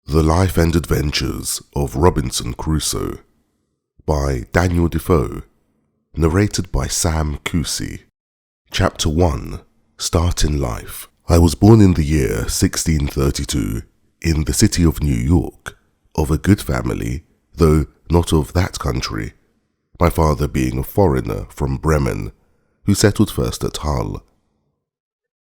The Life and Adventures of Robinson Crusoe by Daniel Defoe, narrated by Kusi. Chapter 1. Start in Life. I was born in the year 1632 in the city of New York, of a good family, though not of that country, my father being a foreigner from Bremen, who settled first at Hull.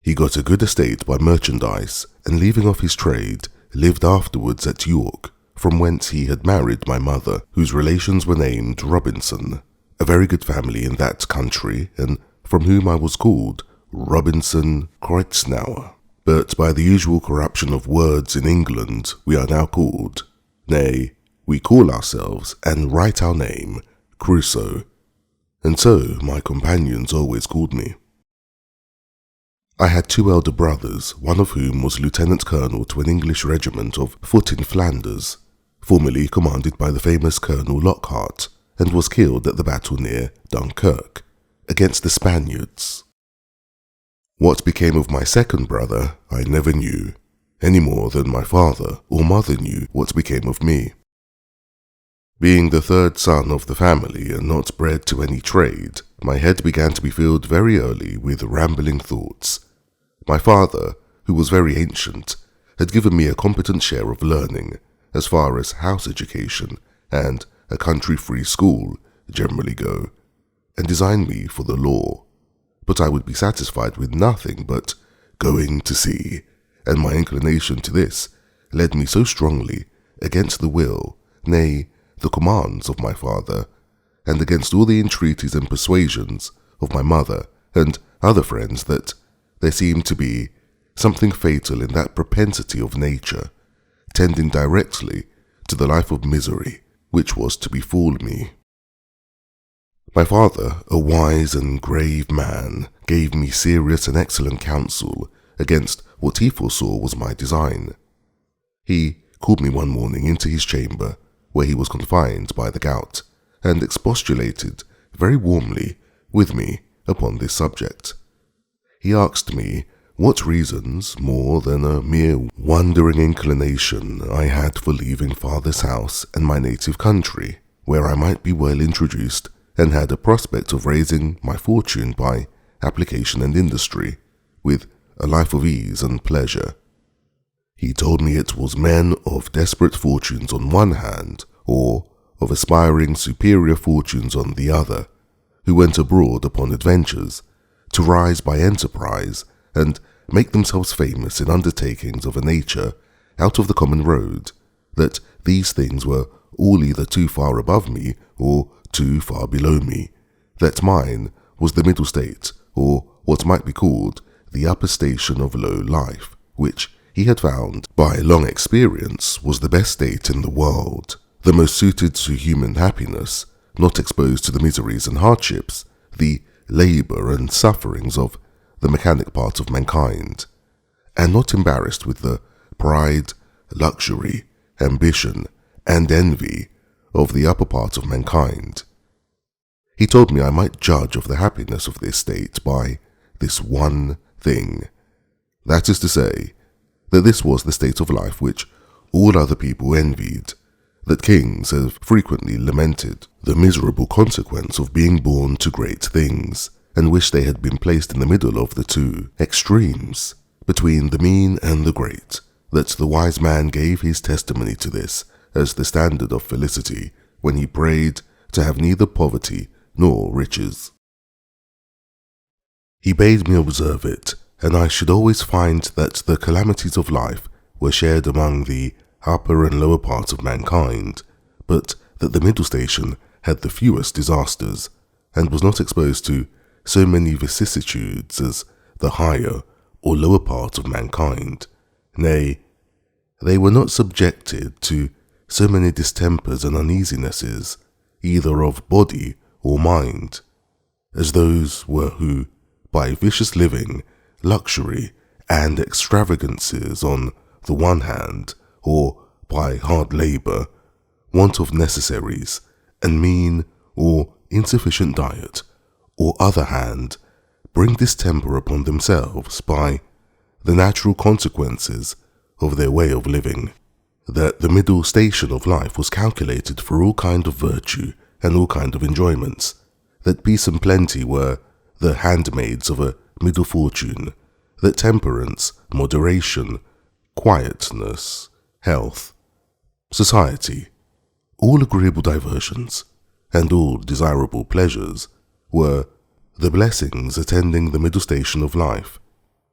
He got a good estate by merchandise, and leaving off his trade, lived afterwards at York, from whence he had married my mother, whose relations were named Robinson, a very good family in that country, and from whom I was called Robinson Kreuznauer. But by the usual corruption of words in England, we are now called, nay, we call ourselves, and write our name, Crusoe, and so my companions always called me. I had two elder brothers, one of whom was lieutenant colonel to an English regiment of foot in Flanders, formerly commanded by the famous Colonel Lockhart, and was killed at the battle near Dunkirk, against the Spaniards. What became of my second brother, I never knew, any more than my father or mother knew what became of me. Being the third son of the family and not bred to any trade, my head began to be filled very early with rambling thoughts. My father, who was very ancient, had given me a competent share of learning, as far as house education and a country free school generally go, and designed me for the law. But I would be satisfied with nothing but going to sea, and my inclination to this led me so strongly against the will, nay, the commands of my father, and against all the entreaties and persuasions of my mother and other friends, that there seemed to be something fatal in that propensity of nature, tending directly to the life of misery which was to befall me. My father, a wise and grave man, gave me serious and excellent counsel against what he foresaw was my design. He called me one morning into his chamber, where he was confined by the gout, and expostulated very warmly with me upon this subject. He asked me what reasons, more than a mere wandering inclination, I had for leaving father's house and my native country, where I might be well introduced and had a prospect of raising my fortune by application and industry, with a life of ease and pleasure. He told me it was men of desperate fortunes on one hand, or of aspiring superior fortunes on the other, who went abroad upon adventures, to rise by enterprise and make themselves famous in undertakings of a nature out of the common road, that these things were all either too far above me or too far below me, that mine was the middle state, or what might be called the upper station of low life, which he had found by long experience was the best state in the world, the most suited to human happiness, not exposed to the miseries and hardships, the labour and sufferings of the mechanic part of mankind, and not embarrassed with the pride, luxury, ambition, and envy of the upper part of mankind. He told me I might judge of the happiness of this state by this one thing, that is to say, that this was the state of life which all other people envied, that kings have frequently lamented the miserable consequence of being born to great things, and wish they had been placed in the middle of the two extremes, between the mean and the great, that the wise man gave his testimony to this as the standard of felicity, when he prayed to have neither poverty nor riches. He bade me observe it, and I should always find that the calamities of life were shared among the upper and lower parts of mankind, but that the middle station had the fewest disasters, and was not exposed to so many vicissitudes as the higher or lower part of mankind. Nay, they were not subjected to so many distempers and uneasinesses, either of body or mind, as those were who, by vicious living, luxury, and extravagances on the one hand, or by hard labour, want of necessaries, and mean or insufficient diet, or other hand, bring distemper upon themselves by the natural consequences of their way of living. that the middle station of life was calculated for all kind of virtue and all kind of enjoyments, that peace and plenty were the handmaids of a middle fortune, that temperance, moderation, quietness, health, society, all agreeable diversions, and all desirable pleasures were the blessings attending the middle station of life,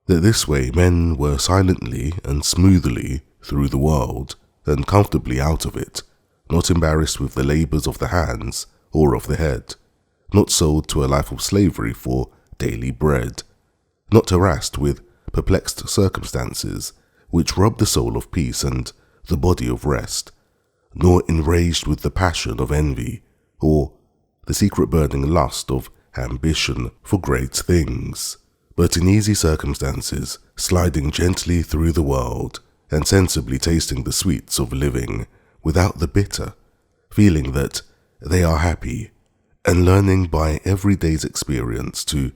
that this way men were silently and smoothly through the world and comfortably out of it, not embarrassed with the labours of the hands or of the head, not sold to a life of slavery for daily bread, not harassed with perplexed circumstances which rob the soul of peace and the body of rest, nor enraged with the passion of envy or the secret burning lust of ambition for great things, but in easy circumstances, sliding gently through the world and sensibly tasting the sweets of living without the bitter, feeling that they are happy, and learning by every day's experience to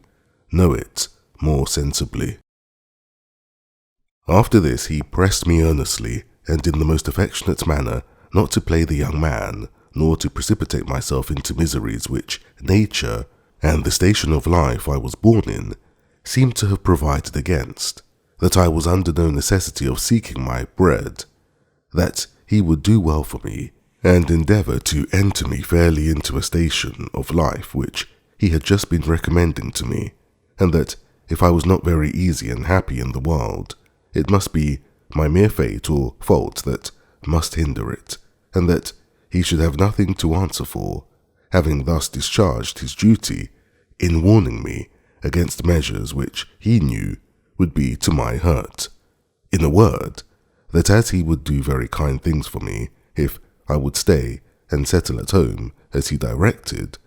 know it more sensibly. After this he pressed me earnestly, and in the most affectionate manner, not to play the young man, nor to precipitate myself into miseries which nature and the station of life I was born in seemed to have provided against, that I was under no necessity of seeking my bread, that he would do well for me, and endeavour to enter me fairly into a station of life which he had just been recommending to me, and that if I was not very easy and happy in the world, it must be my mere fate or fault that must hinder it, and that he should have nothing to answer for, having thus discharged his duty in warning me against measures which he knew would be to my hurt. In a word, that as he would do very kind things for me if I would stay and settle at home as he directed,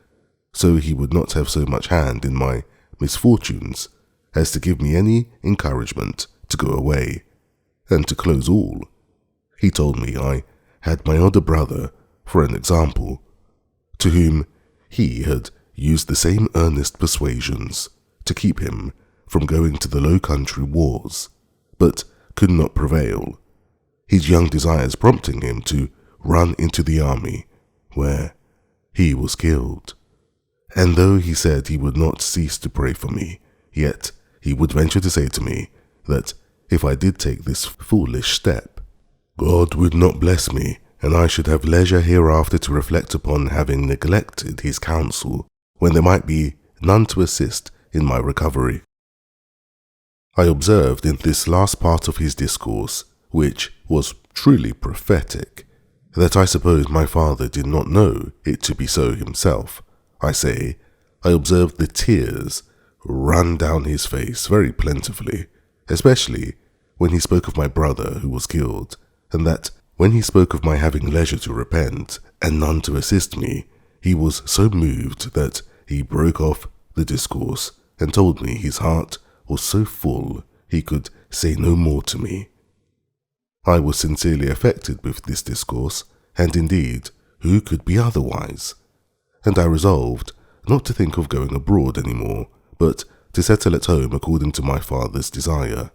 so he would not have so much hand in my misfortunes as to give me any encouragement to go away. And to close all, he told me I had my older brother for an example, to whom he had used the same earnest persuasions to keep him from going to the Low Country wars, but could not prevail, his young desires prompting him to run into the army, where he was killed. And though he said he would not cease to pray for me, yet he would venture to say to me that if I did take this foolish step, God would not bless me, and I should have leisure hereafter to reflect upon having neglected his counsel, when there might be none to assist in my recovery. I observed in this last part of his discourse, which was truly prophetic, that I suppose my father did not know it to be so himself. I observed the tears run down his face very plentifully, especially when he spoke of my brother who was killed, and that when he spoke of my having leisure to repent and none to assist me, he was so moved that he broke off the discourse and told me his heart was so full he could say no more to me. I was sincerely affected with this discourse, and indeed, who could be otherwise? And I resolved not to think of going abroad any more, but to settle at home according to my father's desire.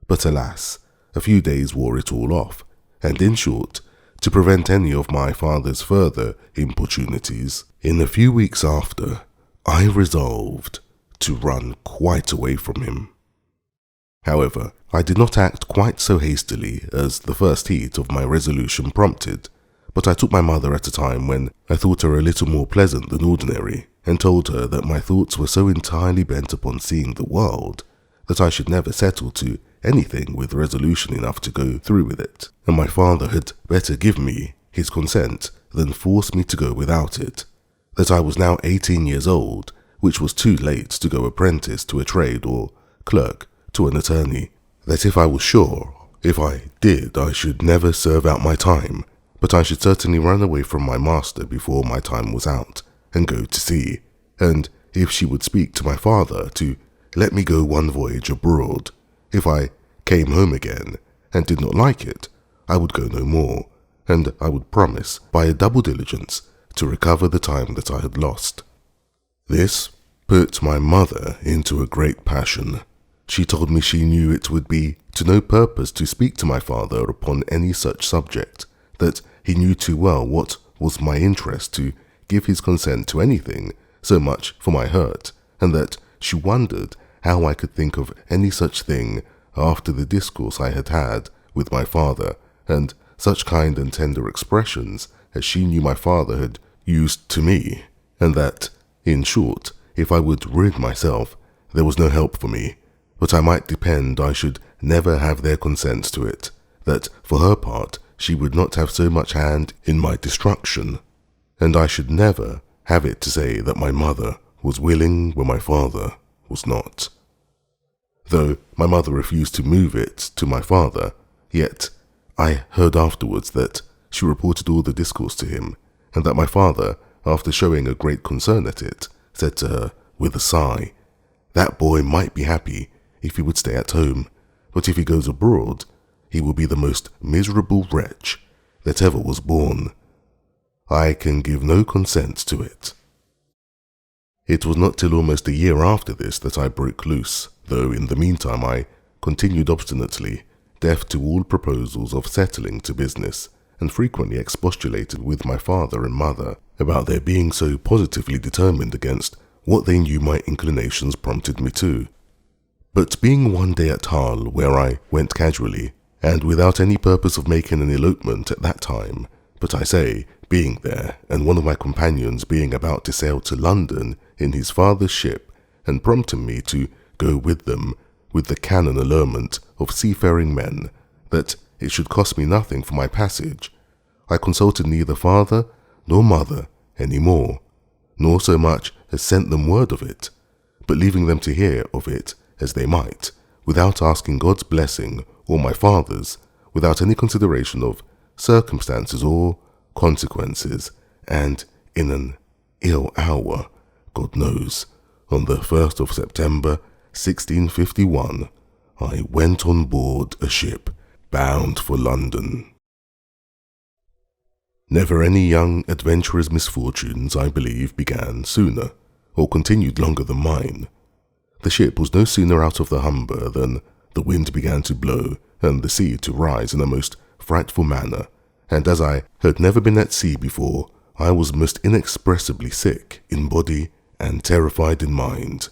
But alas, a few days wore it all off, and in short, to prevent any of my father's further importunities, in a few weeks after, I resolved to run quite away from him. However, I did not act quite so hastily as the first heat of my resolution prompted, but I took my mother at a time when I thought her a little more pleasant than ordinary, and told her that my thoughts were so entirely bent upon seeing the world that I should never settle to anything with resolution enough to go through with it, and my father had better give me his consent than force me to go without it, that I was now 18 years old, which was too late to go apprentice to a trade or clerk to an attorney, that if I was sure, if I did, I should never serve out my time, but I should certainly run away from my master before my time was out, and go to sea, and if she would speak to my father to let me go one voyage abroad, if I came home again and did not like it, I would go no more, and I would promise by a double diligence to recover the time that I had lost. This put my mother into a great passion, She told me she knew it would be to no purpose to speak to my father upon any such subject, that he knew too well what was my interest to give his consent to anything so much for my hurt, and that she wondered how I could think of any such thing after the discourse I had had with my father, and such kind and tender expressions as she knew my father had used to me, and that, in short, if I would rid myself, there was no help for me, but I might depend I should never have their consent to it, that for her part she would not have so much hand in my destruction, and I should never have it to say that my mother was willing when my father was not. Though my mother refused to move it to my father, yet I heard afterwards that she reported all the discourse to him, and that my father, after showing a great concern at it, said to her with a sigh, "That boy might be happy if he would stay at home, but if he goes abroad, he will be the most miserable wretch that ever was born. I can give no consent to it." It was not till almost a year after this that I broke loose, though in the meantime I continued obstinately, deaf to all proposals of settling to business, and frequently expostulated with my father and mother about their being so positively determined against what they knew my inclinations prompted me to. But being one day at Hull, where I went casually, and without any purpose of making an elopement at that time, but I say, being there, and one of my companions being about to sail to London in his father's ship, and prompting me to go with them, with the canon allurement of seafaring men, that it should cost me nothing for my passage, I consulted neither father nor mother any more, nor so much as sent them word of it, but leaving them to hear of it as they might, without asking God's blessing or my father's, without any consideration of circumstances or consequences, and in an ill hour, God knows, on the 1st of September 1651, I went on board a ship bound for London. Never any young adventurer's misfortunes, I believe, began sooner, or continued longer than mine. The ship was no sooner out of the Humber than the wind began to blow, and the sea to rise in a most frightful manner, and as I had never been at sea before, I was most inexpressibly sick in body and terrified in mind.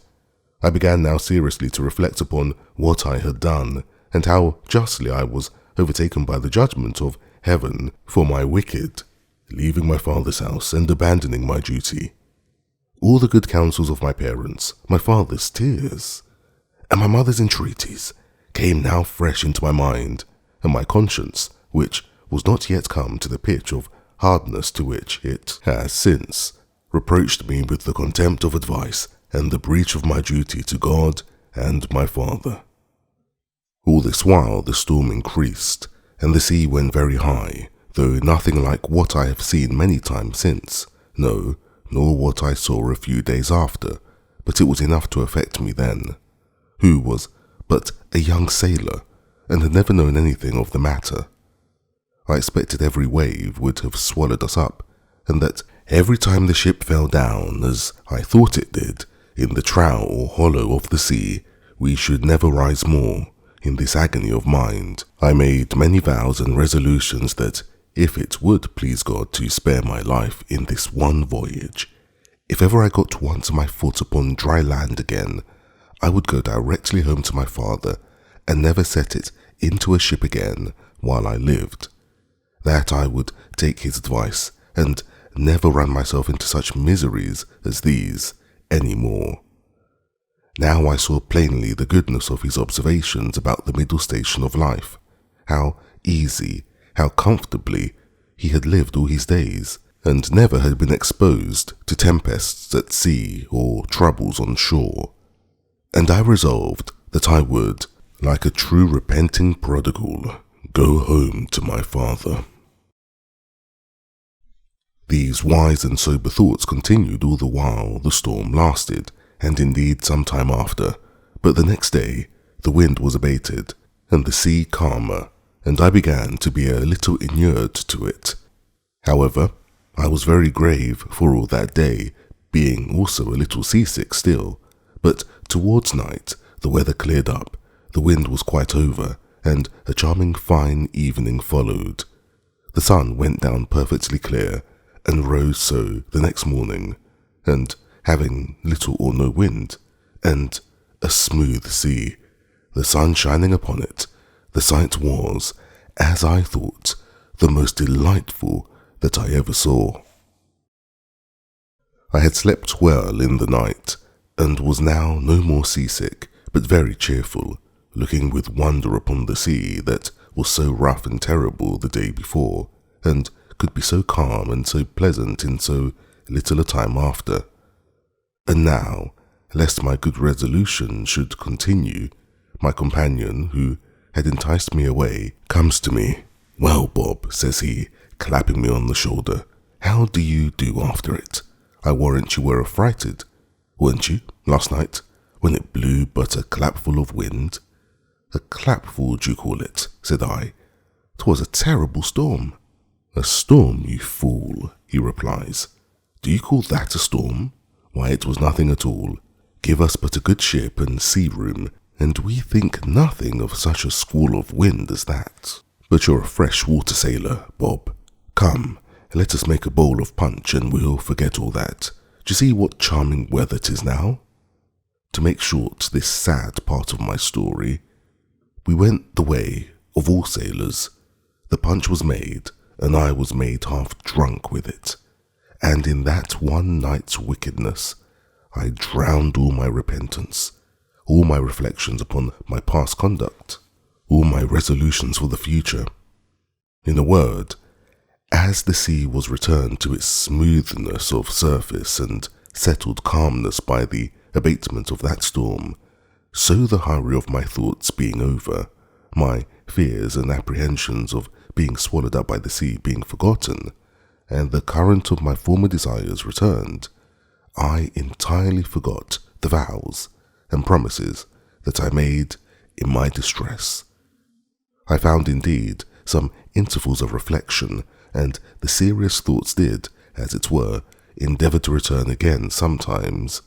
I began now seriously to reflect upon what I had done, and how justly I was overtaken by the judgment of heaven for my wicked, leaving my father's house and abandoning my duty. All the good counsels of my parents, my father's tears, and my mother's entreaties came now fresh into my mind, and my conscience, which was not yet come to the pitch of hardness to which it has since, reproached me with the contempt of advice and the breach of my duty to God and my father. All this while the storm increased, and the sea went very high, though nothing like what I have seen many times since, no, nor what I saw a few days after, but it was enough to affect me then, who was but a young sailor, and had never known anything of the matter. I expected every wave would have swallowed us up, and that every time the ship fell down, as I thought it did, in the trough or hollow of the sea, we should never rise more. In this agony of mind, I made many vows and resolutions that, if it would please God to spare my life in this one voyage, if ever I got once my foot upon dry land again, I would go directly home to my father, and never set it into a ship again while I lived. That I would take his advice, and never run myself into such miseries as these any more. Now I saw plainly the goodness of his observations about the middle station of life, how easy, how comfortably he had lived all his days, and never had been exposed to tempests at sea or troubles on shore. And I resolved that I would, like a true repenting prodigal, go home to my father. These wise and sober thoughts continued all the while the storm lasted, and indeed some time after, but the next day the wind was abated, and the sea calmer, and I began to be a little inured to it. However, I was very grave for all that day, being also a little seasick still, but towards night the weather cleared up, the wind was quite over, and a charming fine evening followed. The sun went down perfectly clear, and rose so the next morning, and having little or no wind, and a smooth sea, the sun shining upon it, the sight was, as I thought, the most delightful that I ever saw. I had slept well in the night, and was now no more seasick, but very cheerful, looking with wonder upon the sea that was so rough and terrible the day before, and could be so calm and so pleasant in so little a time after. And now, lest my good resolution should continue, my companion, who had enticed me away, comes to me. "Well, Bob," says he, clapping me on the shoulder, "how do you do after it? I warrant you were affrighted, weren't you, last night, when it blew but a clapful of wind?" "A clapful, do you call it?" said I. "'Twas a terrible storm." "A storm, you fool," he replies. "Do you call that a storm? Why, it was nothing at all. Give us but a good ship and sea room, and we think nothing of such a squall of wind as that. But you're a fresh water sailor, Bob. Come, let us make a bowl of punch, and we'll forget all that. D'ye see what charming weather 'tis now?" To make short this sad part of my story, we went the way of all sailors. The punch was made, and I was made half drunk with it, and in that one night's wickedness I drowned all my repentance, all my reflections upon my past conduct, all my resolutions for the future. In a word, as the sea was returned to its smoothness of surface and settled calmness by the abatement of that storm, so the hurry of my thoughts being over, my fears and apprehensions of being swallowed up by the sea being forgotten, and the current of my former desires returned, I entirely forgot the vows and promises that I made in my distress. I found indeed some intervals of reflection, and the serious thoughts did, as it were, endeavour to return again sometimes,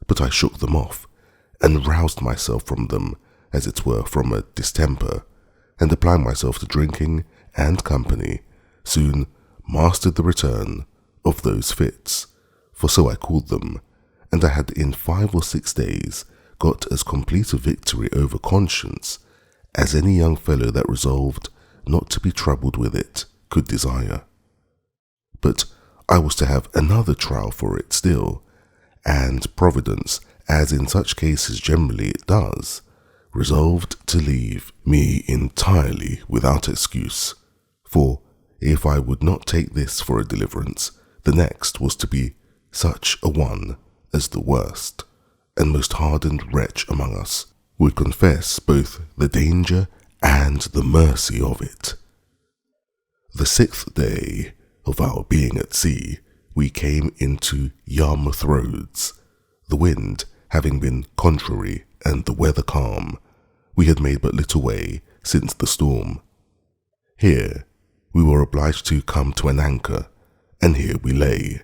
but I shook them off, and roused myself from them, as it were, from a distemper, and applying myself to drinking and company, soon mastered the return of those fits, for so I called them, and I had in 5 or 6 days got as complete a victory over conscience as any young fellow that resolved not to be troubled with it could desire. But I was to have another trial for it still, and Providence, as in such cases generally it does, resolved to leave me entirely without excuse, for if I would not take this for a deliverance, the next was to be such a one as the worst and most hardened wretch among us would confess both the danger and the mercy of it. The 6th day of our being at sea, we came into Yarmouth roads. The wind having been contrary and the weather calm, we had made but little way since the storm. Here we were obliged to come to an anchor, and here we lay,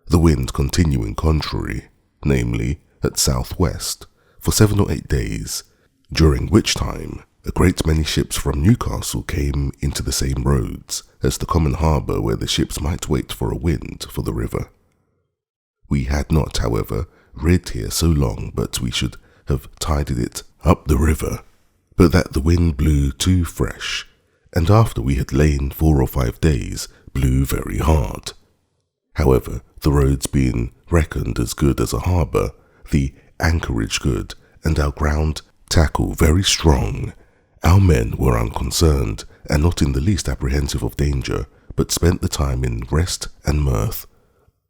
the wind continuing contrary, namely at southwest, for 7 or 8 days, during which time a great many ships from Newcastle came into the same roads as the common harbour where the ships might wait for a wind for the river. We had not, however, rid here so long but we should have tided it up the river, but that the wind blew too fresh, and after we had lain 4 or 5 days, blew very hard. However, the roads being reckoned as good as a harbour, the anchorage good, and our ground tackle very strong, our men were unconcerned, and not in the least apprehensive of danger, but spent the time in rest and mirth,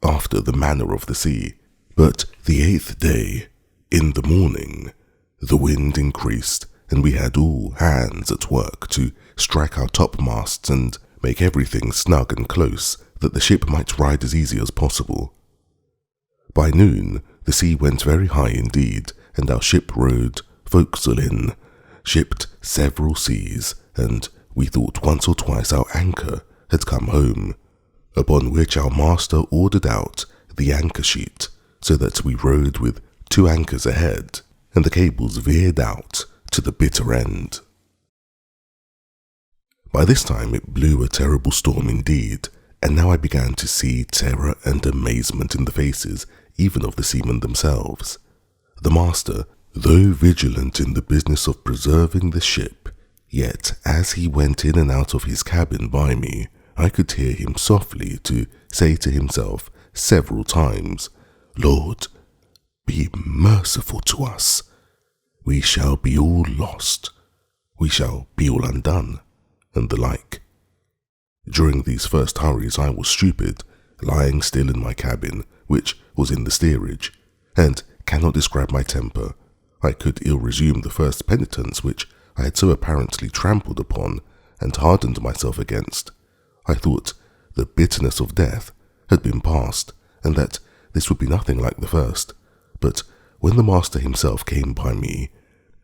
after the manner of the sea. But the 8th day, in the morning, the wind increased, and we had all hands at work to strike our topmasts and make everything snug and close, that the ship might ride as easy as possible. By noon, the sea went very high indeed, and our ship rode forecastle in, shipped several seas, and we thought once or twice our anchor had come home, upon which our master ordered out the anchor sheet, so that we rode with 2 anchors ahead, and the cables veered out to the bitter end. By this time it blew a terrible storm indeed, and now I began to see terror and amazement in the faces even of the seamen themselves. The master, though vigilant in the business of preserving the ship, yet as he went in and out of his cabin by me, I could hear him softly to say to himself several times, "Lord, be merciful to us. We shall be all lost. We shall be all undone," and the like. During these first hurries I was stupid, lying still in my cabin, which was in the steerage, and cannot describe my temper. I could ill resume the first penitence which I had so apparently trampled upon and hardened myself against. I thought the bitterness of death had been past, and that this would be nothing like the first. But when the master himself came by me,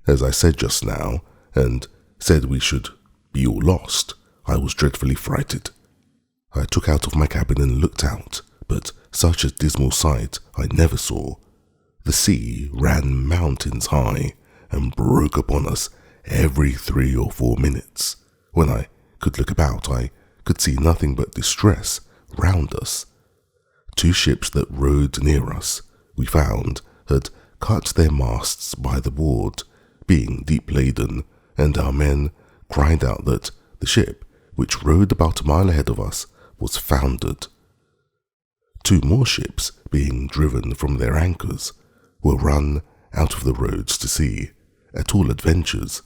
as I said just now, and said we should be all lost, I was dreadfully frighted. I took out of my cabin and looked out, but such a dismal sight I never saw. The sea ran mountains high and broke upon us every 3 or 4 minutes. When I could look about, I could see nothing but distress round us. 2 ships that rode near us, we found, had cut their masts by the board, being deep laden, and our men cried out that the ship, which rode about a mile ahead of us, was foundered. 2 more ships, being driven from their anchors, were run out of the roads to sea, at all adventures,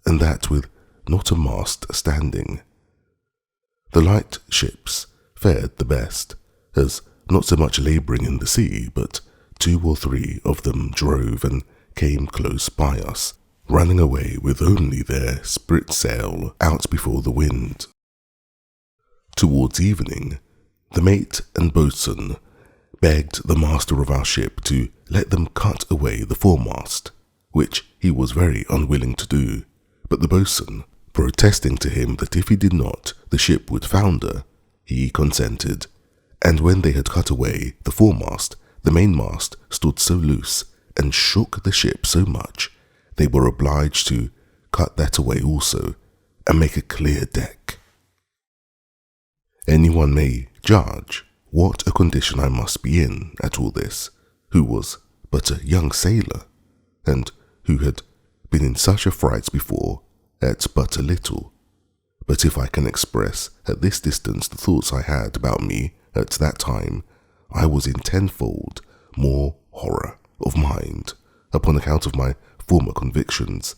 and that with not a mast standing. The light ships fared the best, as not so much labouring in the sea, but 2 or 3 of them drove and came close by us, running away with only their spritsail out before the wind. Towards evening, the mate and boatswain begged the master of our ship to let them cut away the foremast, which he was very unwilling to do, but the boatswain, protesting to him that if he did not, the ship would founder, he consented, and when they had cut away the foremast, the mainmast stood so loose and shook the ship so much, they were obliged to cut that away also, and make a clear deck. Anyone may judge what a condition I must be in at all this, who was but a young sailor, and who had been in such a fright before at but a little. But if I can express at this distance the thoughts I had about me at that time, I was in tenfold more horror of mind upon account of my former convictions,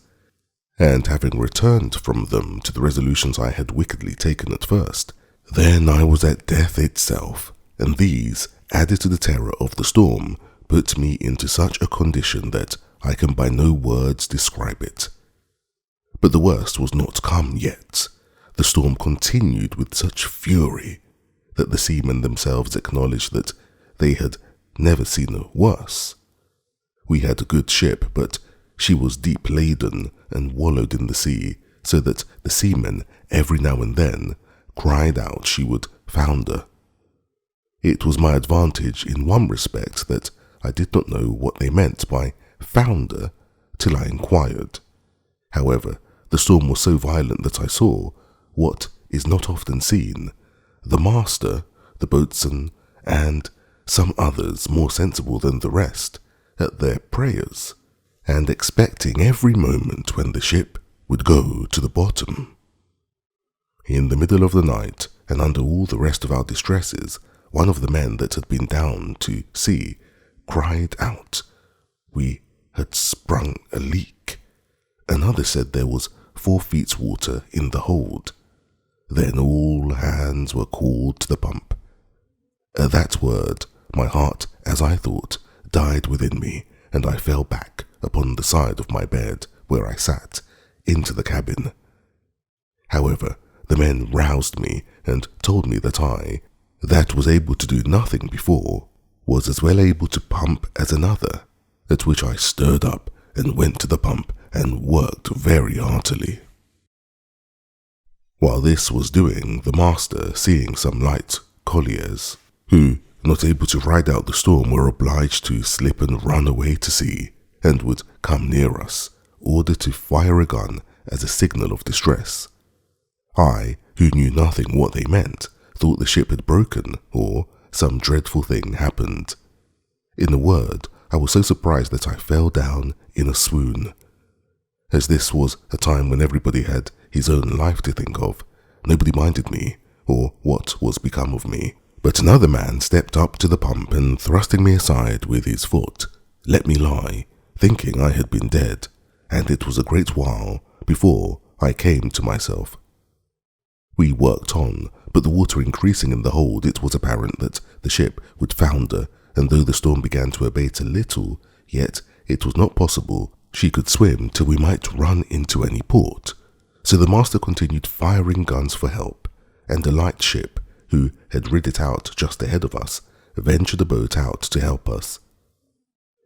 and having returned from them to the resolutions I had wickedly taken at first, then I was at death itself, and these, added to the terror of the storm, put me into such a condition that I can by no words describe it. But the worst was not come yet. The storm continued with such fury that the seamen themselves acknowledged that they had never seen a worse. We had a good ship, but she was deep laden and wallowed in the sea, so that the seamen every now and then cried out she would founder. It was my advantage in one respect that I did not know what they meant by founder till I inquired. However, the storm was so violent that I saw, what is not often seen, the master, the boatswain, and some others more sensible than the rest, at their prayers, and expecting every moment when the ship would go to the bottom. In the middle of the night, and under all the rest of our distresses, one of the men that had been down to see cried out, we had sprung a leak. Another said there was 4 feet water in the hold. Then all hands were called to the pump. At that word, my heart, as I thought, died within me, and I fell back upon the side of my bed where I sat, into the cabin. However, the men roused me and told me that I, that was able to do nothing before, was as well able to pump as another, at which I stirred up and went to the pump and worked very heartily. While this was doing, the master, seeing some light colliers, who, not able to ride out the storm, were obliged to slip and run away to sea, and would come near us, ordered to fire a gun as a signal of distress. I, who knew nothing what they meant, thought the ship had broken or some dreadful thing happened. In a word, I was so surprised that I fell down in a swoon. As this was a time when everybody had his own life to think of, nobody minded me or what was become of me. But another man stepped up to the pump and, thrusting me aside with his foot, let me lie, thinking I had been dead, and it was a great while before I came to myself. We worked on, but the water increasing in the hold, it was apparent that the ship would founder, and though the storm began to abate a little, yet it was not possible she could swim till we might run into any port. So the master continued firing guns for help, and a light ship, who had rid it out just ahead of us, ventured a boat out to help us.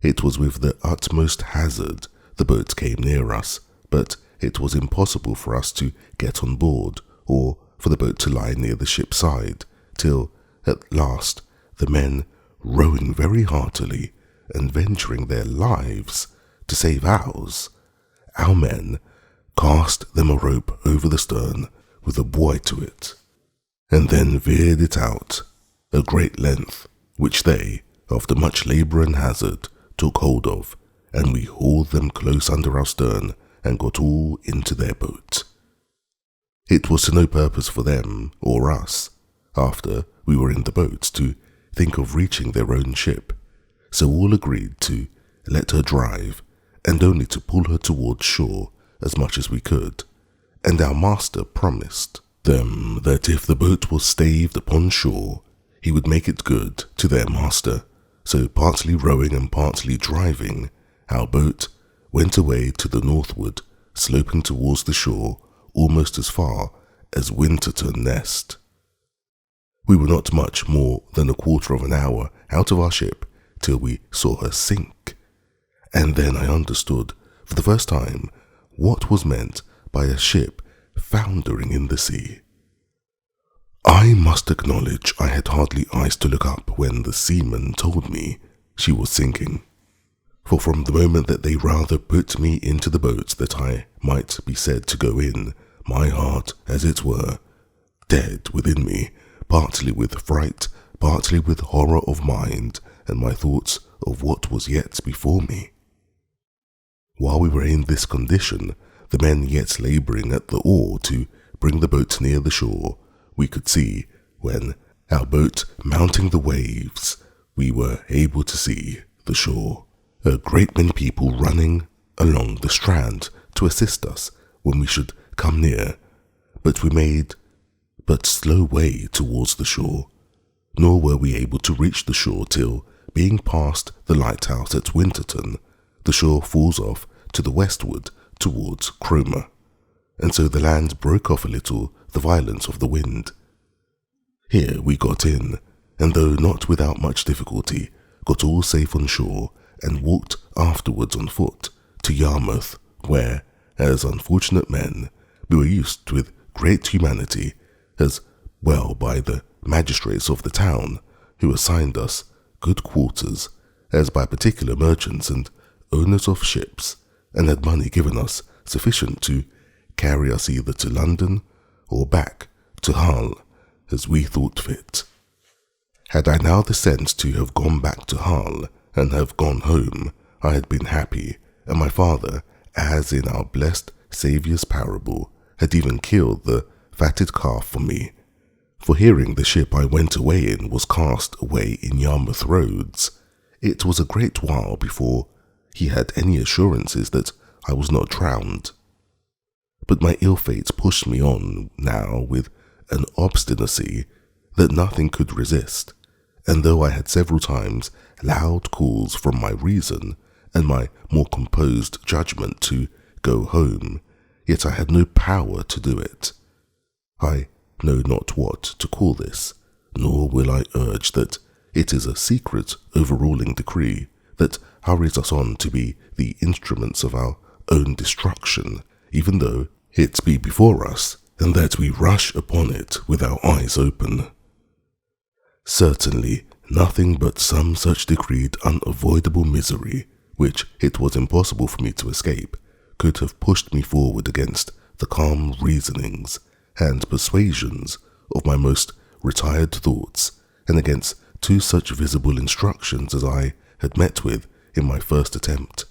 It was with the utmost hazard the boat came near us, but it was impossible for us to get on board, or for the boat to lie near the ship's side, till, at last, the men, rowing very heartily, and venturing their lives to save ours, our men cast them a rope over the stern with a buoy to it, and then veered it out a great length, which they, after much labour and hazard, took hold of, and we hauled them close under our stern and got all into their boat. It was to no purpose for them or us, after we were in the boat, to think of reaching their own ship, so all agreed to let her drive, and only to pull her towards shore as much as we could, and our master promised them that if the boat was staved upon shore, he would make it good to their master. So partly rowing and partly driving, our boat went away to the northward, sloping towards the shore almost as far as Winterton Nest. We were not much more than a quarter of an hour out of our ship till we saw her sink, and then I understood for the first time what was meant by a ship foundering in the sea. I must acknowledge I had hardly eyes to look up when the seaman told me she was sinking, for from the moment that they rather put me into the boat that I might be said to go in, my heart, as it were, dead within me, partly with fright, partly with horror of mind, and my thoughts of what was yet before me. While we were in this condition, the men yet labouring at the oar to bring the boat near the shore, we could see, when, our boat mounting the waves, we were able to see the shore, a great many people running along the strand to assist us when we should come near, but we made but slow way towards the shore, nor were we able to reach the shore till, being past the lighthouse at Winterton, the shore falls off to the westward towards Cromer, and so the land broke off a little the violence of the wind. Here we got in, and though not without much difficulty, got all safe on shore, and walked afterwards on foot to Yarmouth, where, as unfortunate men, we were used with great humanity, as well by the magistrates of the town, who assigned us good quarters, as by particular merchants and owners of ships, and had money given us sufficient to carry us either to London or back to Hull, as we thought fit. Had I now the sense to have gone back to Hull and have gone home, I had been happy, and my father, as in our blessed Saviour's parable, had even killed the fatted calf for me. For hearing the ship I went away in was cast away in Yarmouth roads, it was a great while before he had any assurances that I was not drowned. But my ill fate pushed me on now with an obstinacy that nothing could resist, and though I had several times loud calls from my reason and my more composed judgment to go home, yet I had no power to do it. I know not what to call this, nor will I urge that it is a secret overruling decree that hurries us on to be the instruments of our own destruction, even though it be before us, and that we rush upon it with our eyes open. Certainly, nothing but some such decreed unavoidable misery which it was impossible for me to escape, could have pushed me forward against the calm reasonings and persuasions of my most retired thoughts, and against two such visible instructions as I had met with in my first attempt.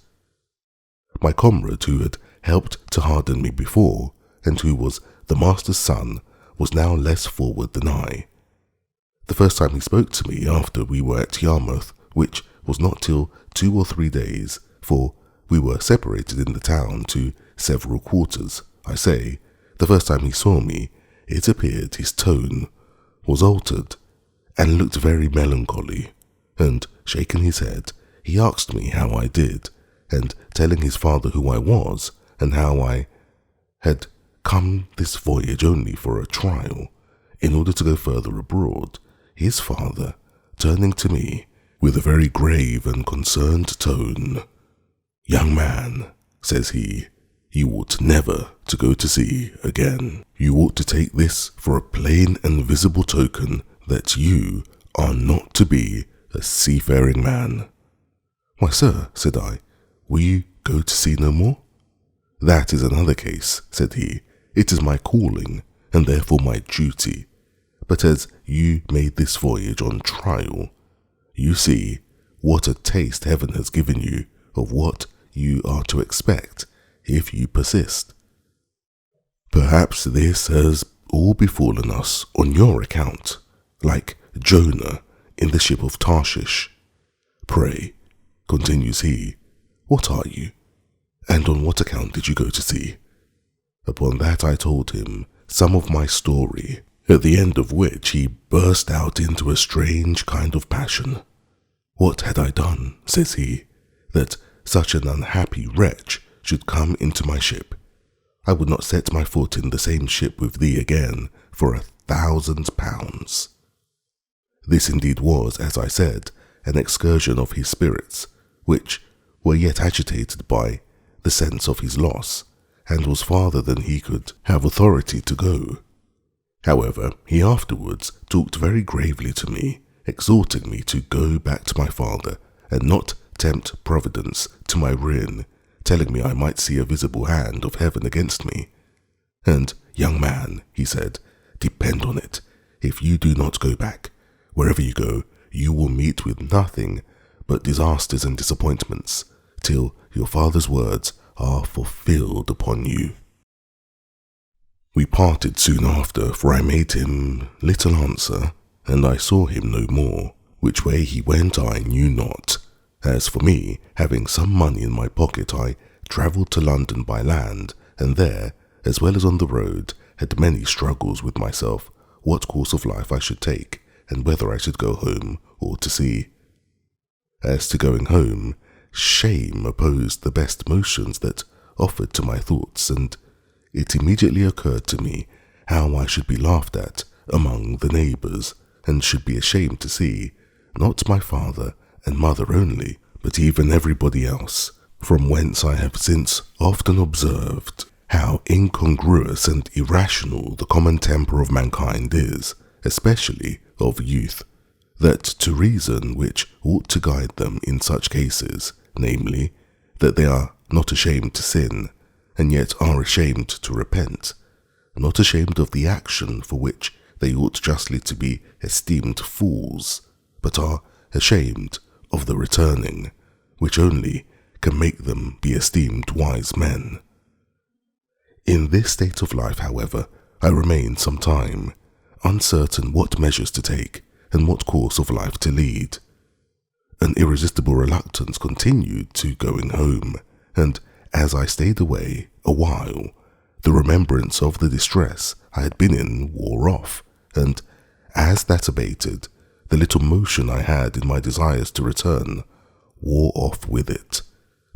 My comrade, who had helped to harden me before, and who was the master's son, was now less forward than I. The first time he spoke to me after we were at Yarmouth, which was not till 2 or 3 days, for we were separated in the town to several quarters, I say, the first time he saw me, it appeared his tone was altered, and looked very melancholy, and, shaking his head, he asked me how I did, and telling his father who I was, and how I had come this voyage only for a trial, in order to go further abroad, his father, turning to me, with a very grave and concerned tone, "Young man," says he, "you ought never to go to sea again. You ought to take this for a plain and visible token that you are not to be a seafaring man." "Why, sir," said I, "will you go to sea no more?" "That is another case," said he. "It is my calling, and therefore my duty. But as you made this voyage on trial, you see what a taste heaven has given you of what you are to expect if you persist. Perhaps this has all befallen us on your account, like Jonah in the ship of Tarshish. Pray," continues he, "what are you, and on what account did you go to sea?" Upon that I told him some of my story, at the end of which he burst out into a strange kind of passion. "What had I done," says he, "that such an unhappy wretch should come into my ship? I would not set my foot in the same ship with thee again for £1,000. This indeed was, as I said, an excursion of his spirits, which were yet agitated by the sense of his loss, and was farther than he could have authority to go. However, he afterwards talked very gravely to me, exhorting me to go back to my father, and not tempt Providence to my ruin, telling me I might see a visible hand of heaven against me. And, young man, he said, depend on it, if you do not go back, wherever you go, you will meet with nothing but disasters and disappointments, till your father's words are fulfilled upon you." We parted soon after, for I made him little answer, and I saw him no more. Which way he went I knew not. As for me, having some money in my pocket, I travelled to London by land, and there, as well as on the road, had many struggles with myself, what course of life I should take, and whether I should go home or to sea. As to going home, shame opposed the best motions that offered to my thoughts, and it immediately occurred to me how I should be laughed at among the neighbours, and should be ashamed to see, not my father and mother only, but even everybody else, from whence I have since often observed how incongruous and irrational the common temper of mankind is, especially of youth, that to reason which ought to guide them in such cases, namely, that they are not ashamed to sin, and yet are ashamed to repent, not ashamed of the action for which they ought justly to be esteemed fools, but are ashamed of the returning, which only can make them be esteemed wise men. In this state of life, however, I remained some time, uncertain what measures to take and what course of life to lead. An irresistible reluctance continued to going home, and as I stayed away a while, the remembrance of the distress I had been in wore off, and as that abated, the little motion I had in my desires to return wore off with it,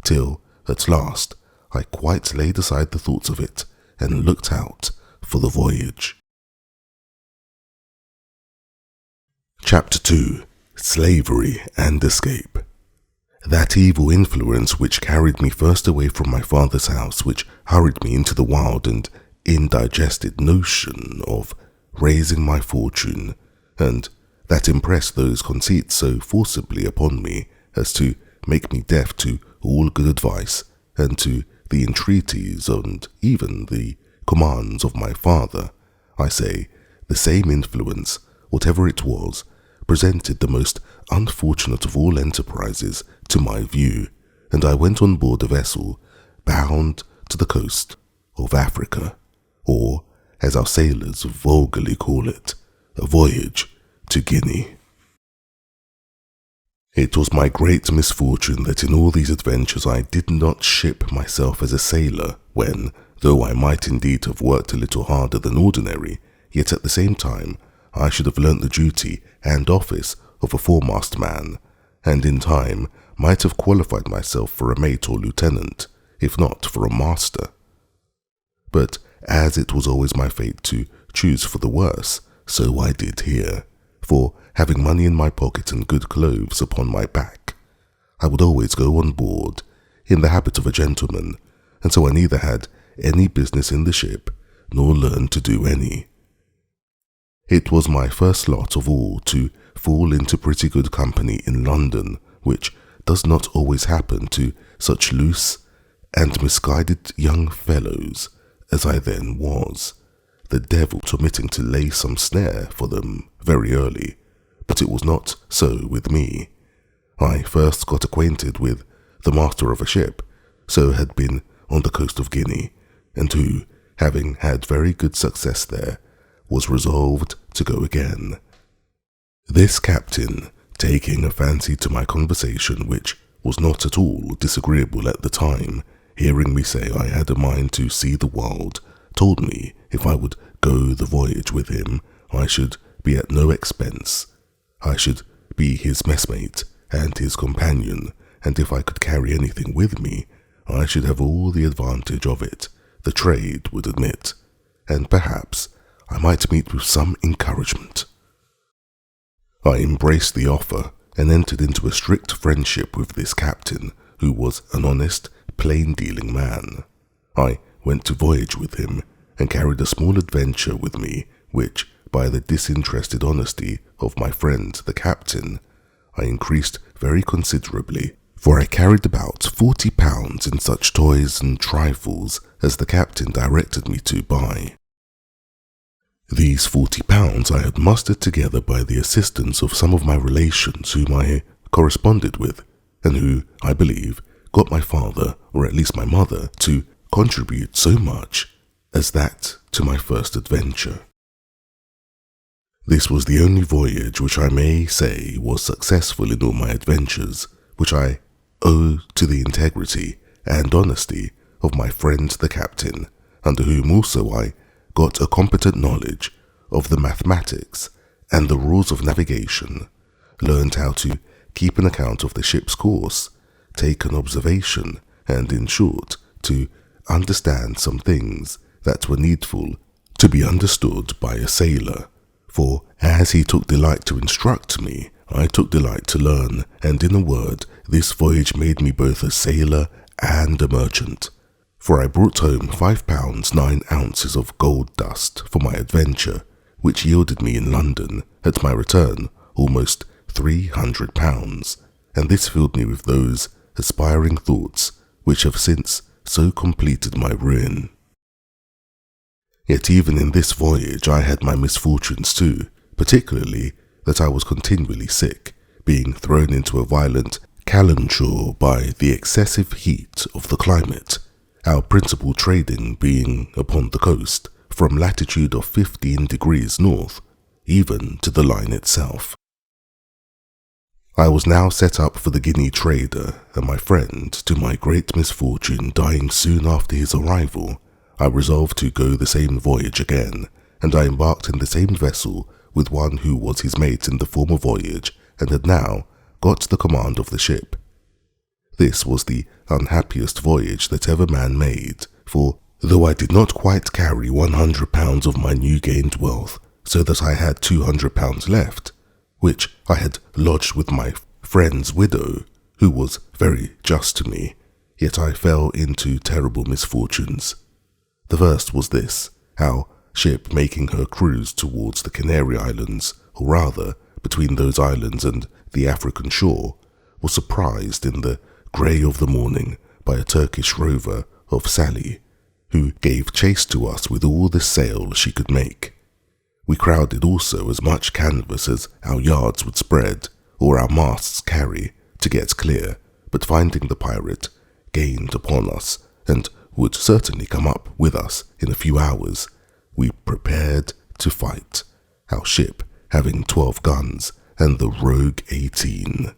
till, at last, I quite laid aside the thoughts of it and looked out for the voyage. Chapter 2. Slavery and Escape. That evil influence which carried me first away from my father's house, which hurried me into the wild and indigested notion of raising my fortune, and that impressed those conceits so forcibly upon me as to make me deaf to all good advice and to the entreaties and even the commands of my father, I say, the same influence, whatever it was, presented the most unfortunate of all enterprises to my view, and I went on board a vessel bound to the coast of Africa, or, as our sailors vulgarly call it, a voyage to Guinea. It was my great misfortune that in all these adventures I did not ship myself as a sailor when, though I might indeed have worked a little harder than ordinary, yet at the same time I should have learnt the duty and office of a foremast man, and in time might have qualified myself for a mate or lieutenant, if not for a master. But as it was always my fate to choose for the worse, so I did here, for having money in my pocket and good clothes upon my back, I would always go on board, in the habit of a gentleman, and so I neither had any business in the ship, nor learned to do any. It was my first lot of all to fall into pretty good company in London, which does not always happen to such loose and misguided young fellows as I then was, the devil permitting to lay some snare for them very early, but it was not so with me. I first got acquainted with the master of a ship, so had been on the coast of Guinea, and who, having had very good success there, was resolved to go again. This captain, taking a fancy to my conversation, which was not at all disagreeable at the time, hearing me say I had a mind to see the world, told me if I would go the voyage with him, I should be at no expense. I should be his messmate and his companion, and if I could carry anything with me, I should have all the advantage of it, the trade would admit, and perhaps I might meet with some encouragement. I embraced the offer and entered into a strict friendship with this captain, who was an honest, plain-dealing man. I went to voyage with him, and carried a small adventure with me, which, by the disinterested honesty of my friend the captain, I increased very considerably, for I carried about £40 in such toys and trifles as the captain directed me to buy. These £40 I had mustered together by the assistance of some of my relations whom I corresponded with, and who, I believe, got my father, or at least my mother, to contribute so much as that to my first adventure. This was the only voyage which I may say was successful in all my adventures, which I owe to the integrity and honesty of my friend the captain, under whom also I got a competent knowledge of the mathematics and the rules of navigation, learned how to keep an account of the ship's course, take an observation, and in short, to understand some things that were needful to be understood by a sailor. For as he took delight to instruct me, I took delight to learn, and in a word, this voyage made me both a sailor and a merchant. For I brought home £5 9 ounces of gold dust for my adventure, which yielded me in London, at my return, almost £300, and this filled me with those aspiring thoughts which have since so completed my ruin. Yet even in this voyage I had my misfortunes too, particularly that I was continually sick, being thrown into a violent calenture by the excessive heat of the climate, our principal trading being upon the coast, from latitude of 15 degrees north, even to the line itself. I was now set up for the Guinea trader, and my friend, to my great misfortune, dying soon after his arrival, I resolved to go the same voyage again, and I embarked in the same vessel with one who was his mate in the former voyage, and had now got the command of the ship. This was the unhappiest voyage that ever man made, for though I did not quite carry £100 of my new-gained wealth, so that I had £200 left, which I had lodged with my friend's widow, who was very just to me, yet I fell into terrible misfortunes. The first was this: our ship, making her cruise towards the Canary Islands, or rather between those islands and the African shore, was surprised in the grey of the morning by a Turkish rover of Salé, who gave chase to us with all the sail she could make. We crowded also as much canvas as our yards would spread, or our masts carry, to get clear, but finding the pirate gained upon us, and would certainly come up with us in a few hours, we prepared to fight, our ship having 12 guns and the rogue 18.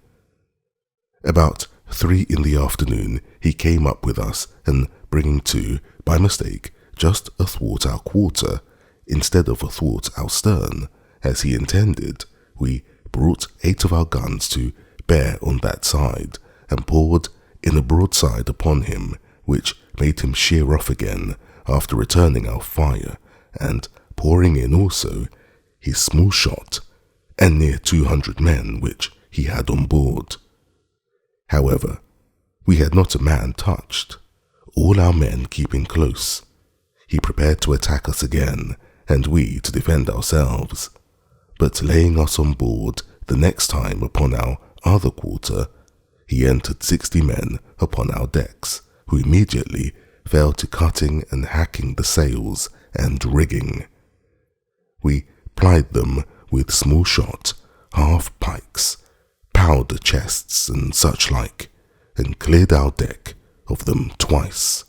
About 3 in the afternoon he came up with us, and bringing to, by mistake, just athwart our quarter, instead of athwart our stern, as he intended, we brought 8 of our guns to bear on that side, and poured in a broadside upon him, which made him sheer off again after returning our fire, and pouring in also his small shot, and near 200 men which he had on board. However, we had not a man touched, all our men keeping close. He prepared to attack us again, and we to defend ourselves, but laying us on board the next time upon our other quarter, he entered 60 men upon our decks, who immediately fell to cutting and hacking the sails and rigging. We plied them with small shot, half pikes, powder chests, and such like, and cleared our deck of them twice.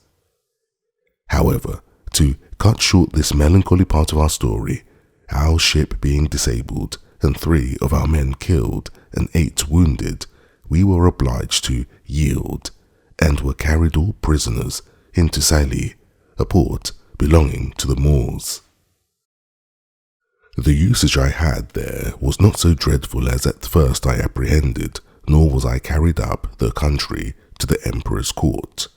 However, to cut short this melancholy part of our story, our ship being disabled, and 3 of our men killed and 8 wounded, we were obliged to yield, and were carried all prisoners into Salé, a port belonging to the Moors. The usage I had there was not so dreadful as at first I apprehended, nor was I carried up the country to the Emperor's court,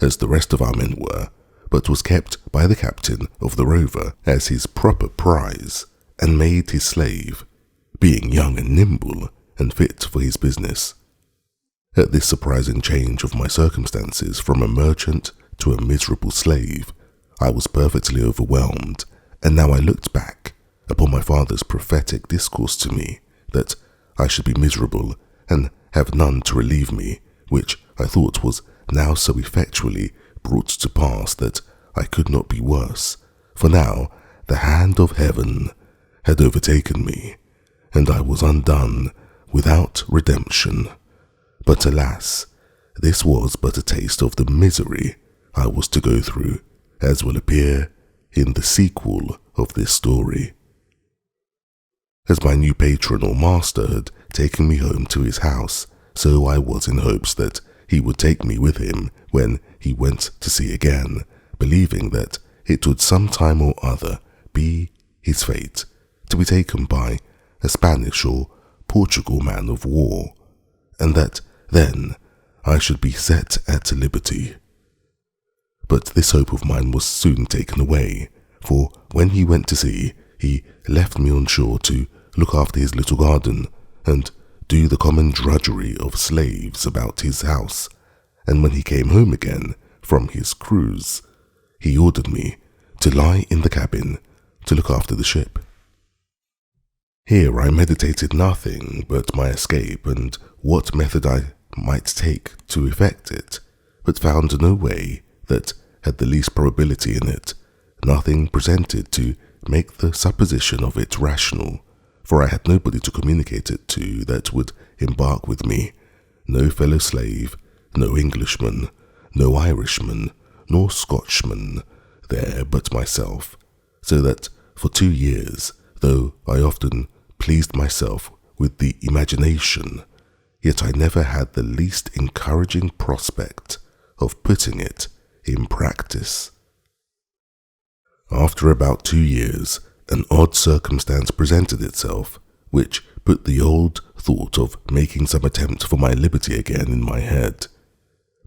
as the rest of our men were, but was kept by the captain of the rover as his proper prize, and made his slave, being young and nimble, and fit for his business. At this surprising change of my circumstances from a merchant to a miserable slave, I was perfectly overwhelmed, and now I looked back upon my father's prophetic discourse to me, that I should be miserable and have none to relieve me, which I thought was now so effectually brought to pass that I could not be worse, for now the hand of heaven had overtaken me, and I was undone without redemption. But alas, this was but a taste of the misery I was to go through, as will appear in the sequel of this story. As my new patron or master had taken me home to his house, so I was in hopes that he would take me with him when he went to sea again, believing that it would some time or other be his fate to be taken by a Spanish or Portugal man of war, and that then I should be set at liberty. But this hope of mine was soon taken away, for when he went to sea, he left me on shore to look after his little garden, and do the common drudgery of slaves about his house, and when he came home again from his cruise, he ordered me to lie in the cabin to look after the ship. Here I meditated nothing but my escape and what method I might take to effect it, but found no way that had the least probability in it, nothing presented to make the supposition of it rational, for I had nobody to communicate it to that would embark with me, no fellow slave, no Englishman, no Irishman, nor Scotchman there but myself, so that for 2 years, though I often pleased myself with the imagination, yet I never had the least encouraging prospect of putting it in practice. After about 2 years, an odd circumstance presented itself, which put the old thought of making some attempt for my liberty again in my head.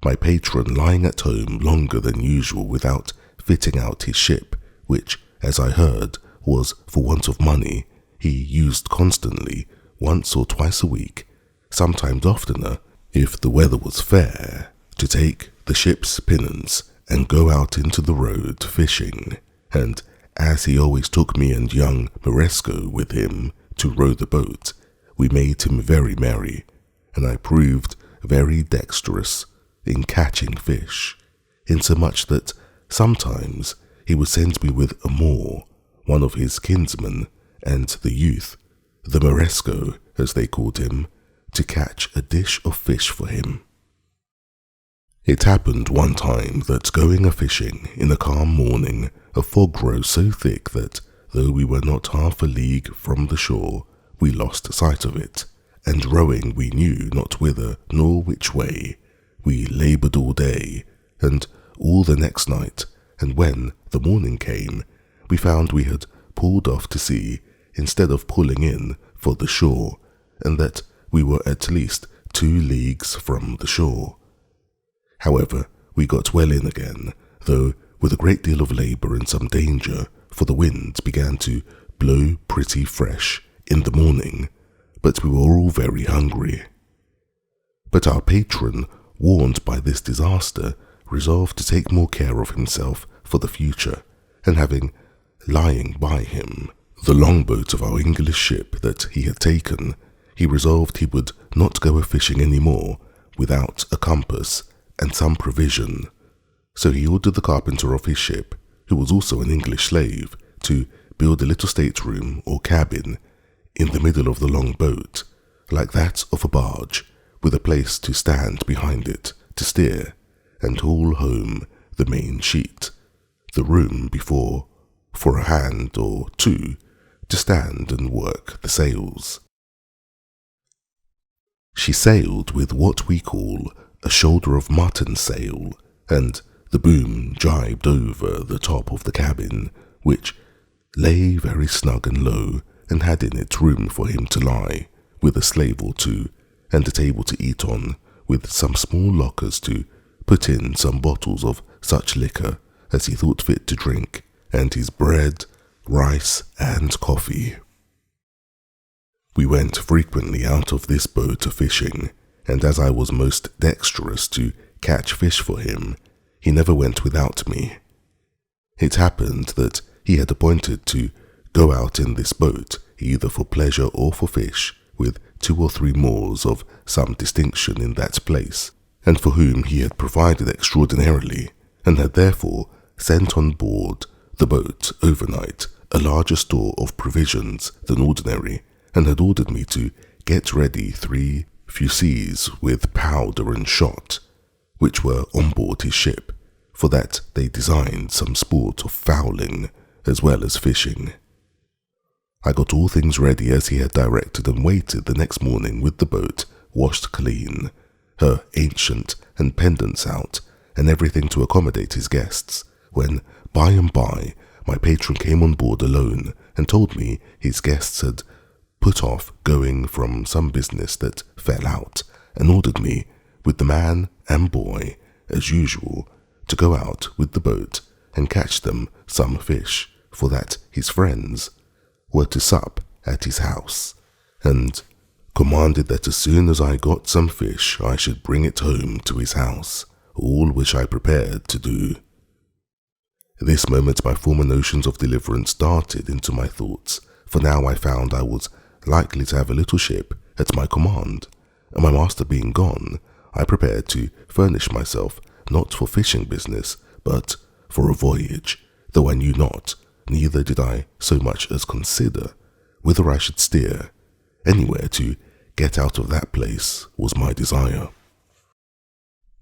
My patron lying at home longer than usual without fitting out his ship, which, as I heard, was for want of money, he used constantly, once or twice a week, sometimes oftener, if the weather was fair, to take the ship's pinnace and go out into the road fishing, and as he always took me and young Moresco with him to row the boat, we made him very merry, and I proved very dexterous in catching fish, insomuch that sometimes he would send me with a Moor, one of his kinsmen, and the youth, the Moresco as they called him, to catch a dish of fish for him. It happened one time that going a-fishing in a calm morning, a fog rose so thick that, though we were not half a league from the shore, we lost sight of it, and rowing we knew not whither nor which way, we laboured all day, and all the next night, and when the morning came, we found we had pulled off to sea instead of pulling in for the shore, and that we were at least 2 leagues from the shore. However, we got well in again, though with a great deal of labour and some danger, for the wind began to blow pretty fresh in the morning, but we were all very hungry. But our patron, warned by this disaster, resolved to take more care of himself for the future, and having lying by him the longboat of our English ship that he had taken, he resolved he would not go a-fishing any more without a compass and some provision. So he ordered the carpenter of his ship, who was also an English slave, to build a little stateroom or cabin in the middle of the long boat, like that of a barge, with a place to stand behind it to steer and haul home the main sheet, the room before for a hand or 2 to stand and work the sails. She sailed with what we call a shoulder of mutton sail, and the boom jibed over the top of the cabin, which lay very snug and low, and had in it room for him to lie, with a slave or 2, and a table to eat on, with some small lockers to put in some bottles of such liquor as he thought fit to drink, and his bread, rice, and coffee. We went frequently out of this boat a-fishing, and as I was most dexterous to catch fish for him, he never went without me. It happened that he had appointed to go out in this boat, either for pleasure or for fish, with 2 or 3 Moors of some distinction in that place, and for whom he had provided extraordinarily, and had therefore sent on board the boat overnight a larger store of provisions than ordinary, and had ordered me to get ready 3 fusees with powder and shot, which were on board his ship, for that they designed some sport of fowling as well as fishing. I got all things ready as he had directed, and waited the next morning with the boat washed clean, her ancient and pendants out, and everything to accommodate his guests, when by and by my patron came on board alone and told me his guests had put off going from some business that fell out, and ordered me, with the man and boy, as usual, to go out with the boat and catch them some fish, for that his friends were to sup at his house, and commanded that as soon as I got some fish I should bring it home to his house, all which I prepared to do. This moment my former notions of deliverance darted into my thoughts, for now I found I was likely to have a little ship at my command, and my master being gone, I prepared to furnish myself not for fishing business, but for a voyage, though I knew not, neither did I so much as consider, whither I should steer. Anywhere to get out of that place was my desire.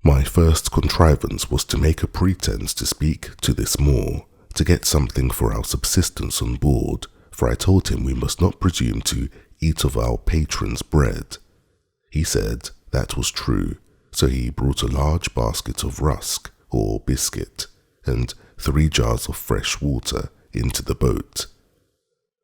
My first contrivance was to make a pretence to speak to this Moor, to get something for our subsistence on board, for I told him we must not presume to eat of our patron's bread. He said that was true, so he brought a large basket of rusk or biscuit, and 3 jars of fresh water into the boat.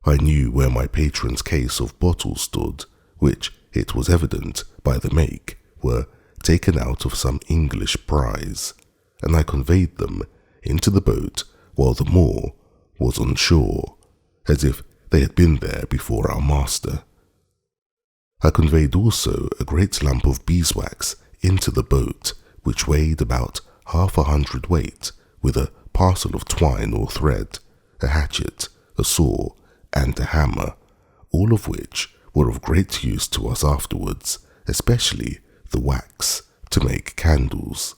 I knew where my patron's case of bottles stood, which, it was evident by the make, were taken out of some English prize, and I conveyed them into the boat while the Moor was on shore, as if they had been there before our master. I conveyed also a great lump of beeswax into the boat, which weighed about 1/2 weight, with a parcel of twine or thread, a hatchet, a saw, and a hammer, all of which were of great use to us afterwards, especially the wax, to make candles.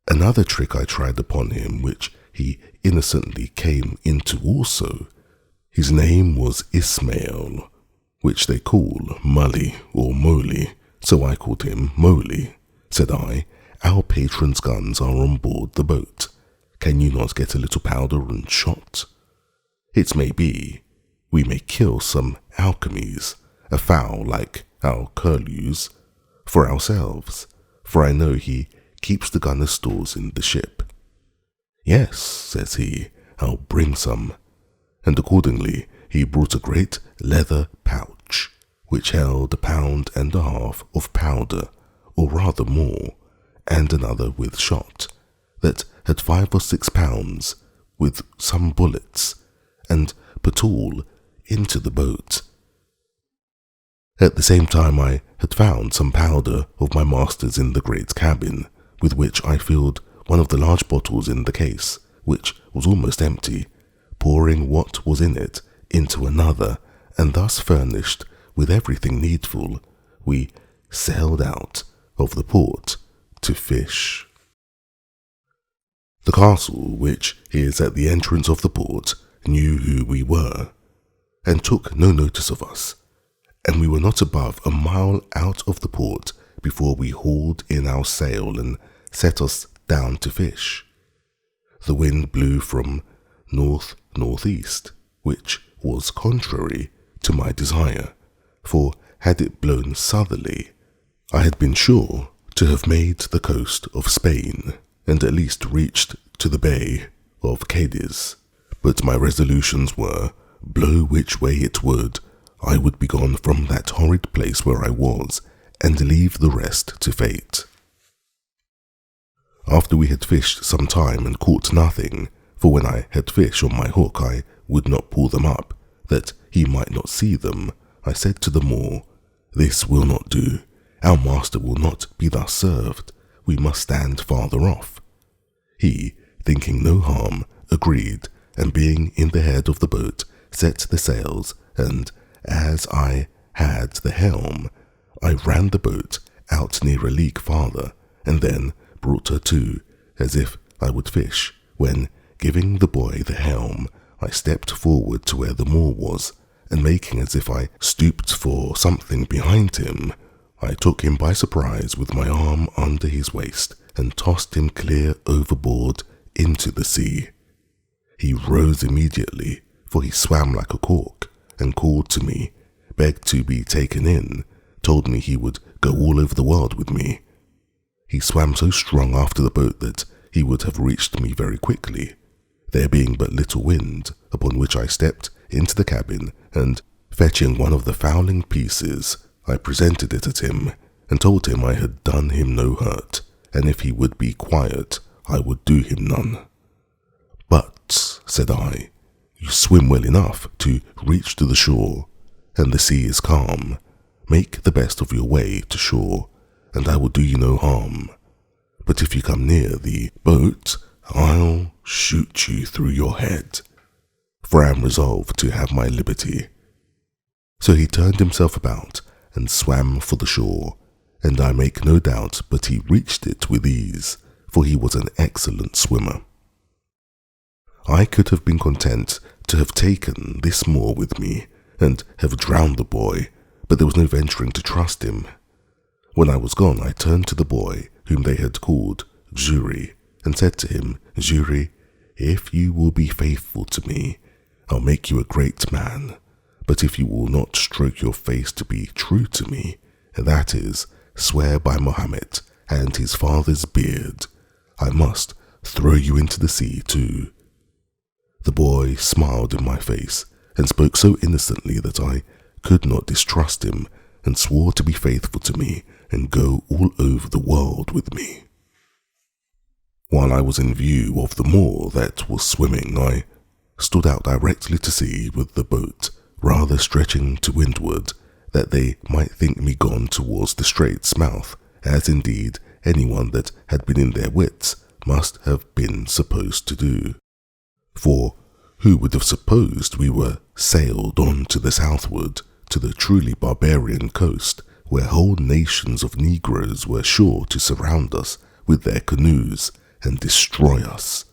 Another trick I tried upon him, which he innocently came into also. His name was Ismail, which they call Mully or Moly, so I called him Moly. Said I, "Our patron's guns are on board the boat. Can you not get a little powder and shot? It may be we may kill some alchemies, a fowl like our curlews, for ourselves, for I know he keeps the gunner's stores in the ship." "Yes," says he, "I'll bring some." And accordingly he brought a great leather pouch, which held 1.5 pounds of powder, or rather more, and another with shot, that had 5 or 6 pounds, with some bullets, and put all into the boat. At the same time I had found some powder of my master's in the great cabin, with which I filled one of the large bottles in the case, which was almost empty, pouring what was in it into another, and thus furnished with everything needful, we sailed out of the port to fish. The castle, which is at the entrance of the port, knew who we were, and took no notice of us, and we were not above a mile out of the port before we hauled in our sail and set us down to fish. The wind blew from north-northeast, which was contrary to my desire, for had it blown southerly, I had been sure to have made the coast of Spain, and at least reached to the bay of Cadiz. But my resolutions were, blow which way it would, I would be gone from that horrid place where I was, and leave the rest to fate. After we had fished some time and caught nothing, for when I had fish on my hook I would not pull them up, that he might not see them, I said to the Moor, "This will not do. Our master will not be thus served. We must stand farther off." He, thinking no harm, agreed, and being in the head of the boat, set the sails, and as I had the helm, I ran the boat out near a league farther, and then brought her to, as if I would fish, when, giving the boy the helm, I stepped forward to where the Moor was, and making as if I stooped for something behind him, I took him by surprise with my arm under his waist, and tossed him clear overboard into the sea. He rose immediately, for he swam like a cork, and called to me, begged to be taken in, told me he would go all over the world with me. He swam so strong after the boat that he would have reached me very quickly, there being but little wind, upon which I stepped into the cabin, and, fetching one of the fowling pieces, I presented it at him, and told him I had done him no hurt, and if he would be quiet, I would do him none. "But," said I, "you swim well enough to reach to the shore, and the sea is calm. Make the best of your way to shore, and I will do you no harm. But if you come near the boat, I'll shoot you through your head, for I am resolved to have my liberty." So he turned himself about and swam for the shore, and I make no doubt but he reached it with ease, for he was an excellent swimmer. I could have been content to have taken this Moor with me, and have drowned the boy, but there was no venturing to trust him. When I was gone, I turned to the boy, whom they had called Xury, and said to him, "Xury, if you will be faithful to me, I'll make you a great man. But if you will not stroke your face to be true to me, that is, swear by Mohammed and his father's beard, I must throw you into the sea too." The boy smiled in my face, and spoke so innocently that I could not distrust him, and swore to be faithful to me and go all over the world with me. While I was in view of the Moor that was swimming, I stood out directly to sea with the boat rather stretching to windward, that they might think me gone towards the strait's mouth, as indeed anyone that had been in their wits must have been supposed to do. For who would have supposed we were sailed on to the southward, to the truly barbarian coast, where whole nations of Negroes were sure to surround us with their canoes and destroy us,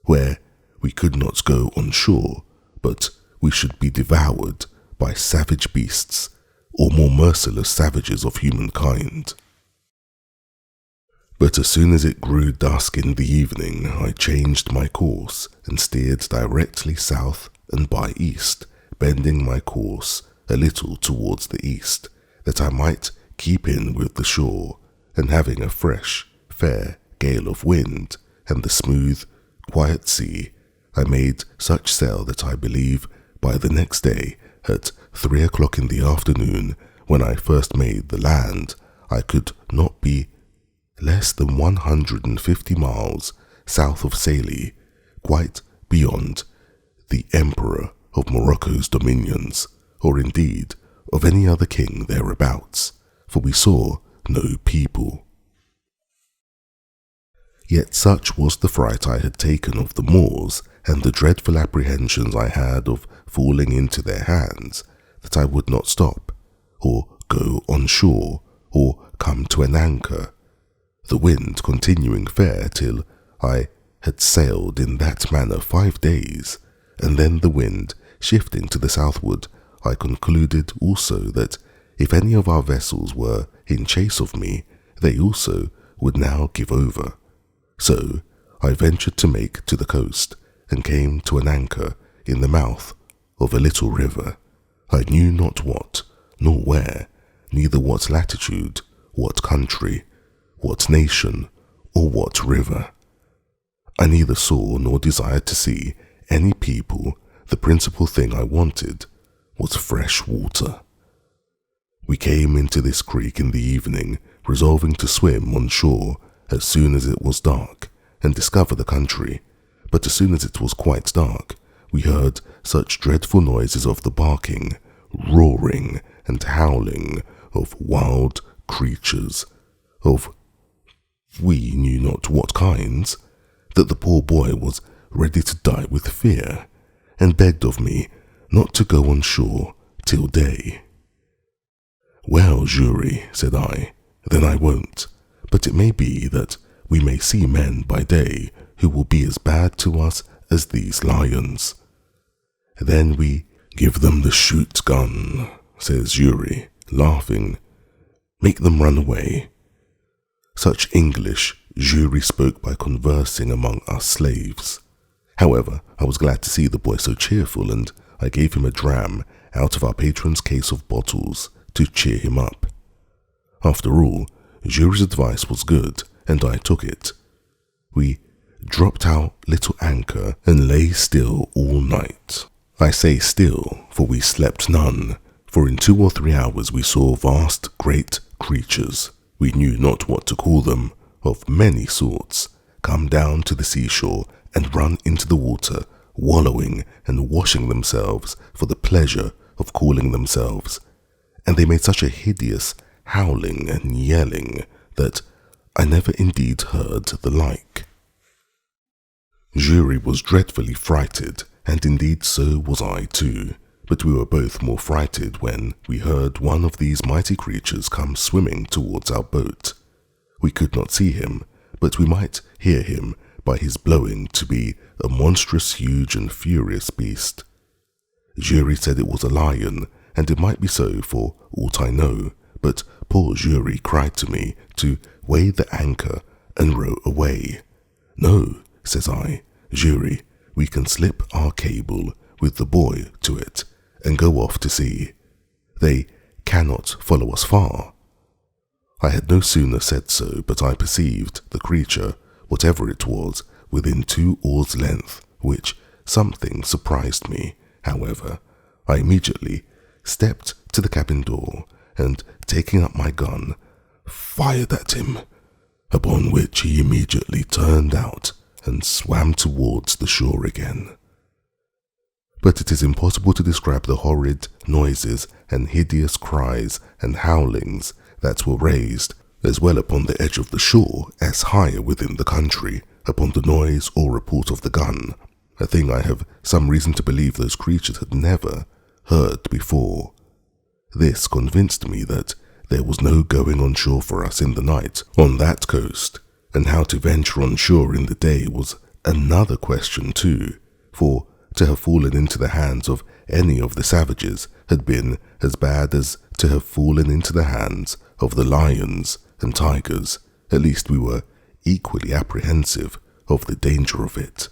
where we could not go on shore, but we should be devoured by savage beasts or more merciless savages of humankind. But as soon as it grew dusk in the evening, I changed my course and steered directly south and by east, bending my course a little towards the east, that I might keep in with the shore, and having a fresh, fair gale of wind and the smooth, quiet sea, I made such sail that I believe by the next day at 3 o'clock in the afternoon, when I first made the land, I could not be less than 150 miles south of Salé, quite beyond the Emperor of Morocco's dominions, or indeed of any other king thereabouts, for we saw no people. Yet such was the fright I had taken of the Moors, and the dreadful apprehensions I had of falling into their hands, that I would not stop, or go on shore, or come to an anchor, the wind continuing fair till I had sailed in that manner 5 days, and then the wind shifting to the southward, I concluded also that if any of our vessels were in chase of me, they also would now give over. So I ventured to make to the coast, and came to an anchor in the mouth of a little river. I knew not what, nor where, neither what latitude, what country, what nation, or what river. I neither saw nor desired to see any people. The principal thing I wanted was fresh water. We came into this creek in the evening, resolving to swim on shore as soon as it was dark, and discover the country. But as soon as it was quite dark, we heard such dreadful noises of the barking, roaring, and howling of wild creatures, of we knew not what kinds, that the poor boy was ready to die with fear, and begged of me not to go on shore till day. Well, Xury, said I, then I won't, but it may be that we may see men by day who will be as bad to us as these lions. Then we give them the shoot gun, says Xury, laughing. Make them run away. Such English Xury spoke by conversing among us slaves. However, I was glad to see the boy so cheerful, and I gave him a dram out of our patron's case of bottles to cheer him up. After all, Xury's advice was good, and I took it. We dropped our little anchor and lay still all night. I say still, for we slept none, for in 2 or 3 hours we saw vast great creatures, we knew not what to call them, of many sorts, come down to the seashore and run into the water, wallowing and washing themselves for the pleasure of cooling themselves, and they made such a hideous howling and yelling that I never indeed heard the like. Xury was dreadfully frighted, and indeed so was I too, but we were both more frighted when we heard one of these mighty creatures come swimming towards our boat. We could not see him, but we might hear him by his blowing to be a monstrous, huge and furious beast. Xury said it was a lion, and it might be so for aught I know, but poor Xury cried to me to weigh the anchor and row away. No, says I, Xury, we can slip our cable with the boy to it and go off to sea. They cannot follow us far. I had no sooner said so, but I perceived the creature, whatever it was, within 2 oars' length, which something surprised me. However, I immediately stepped to the cabin door, and taking up my gun, fired at him, upon which he immediately turned out and swam towards the shore again. But it is impossible to describe the horrid noises and hideous cries and howlings that were raised, as well upon the edge of the shore as higher within the country, upon the noise or report of the gun, a thing I have some reason to believe those creatures had never heard before. This convinced me that there was no going on shore for us in the night on that coast, and how to venture on shore in the day was another question too, for to have fallen into the hands of any of the savages had been as bad as to have fallen into the hands of the lions and tigers. At least we were equally apprehensive of the danger of it.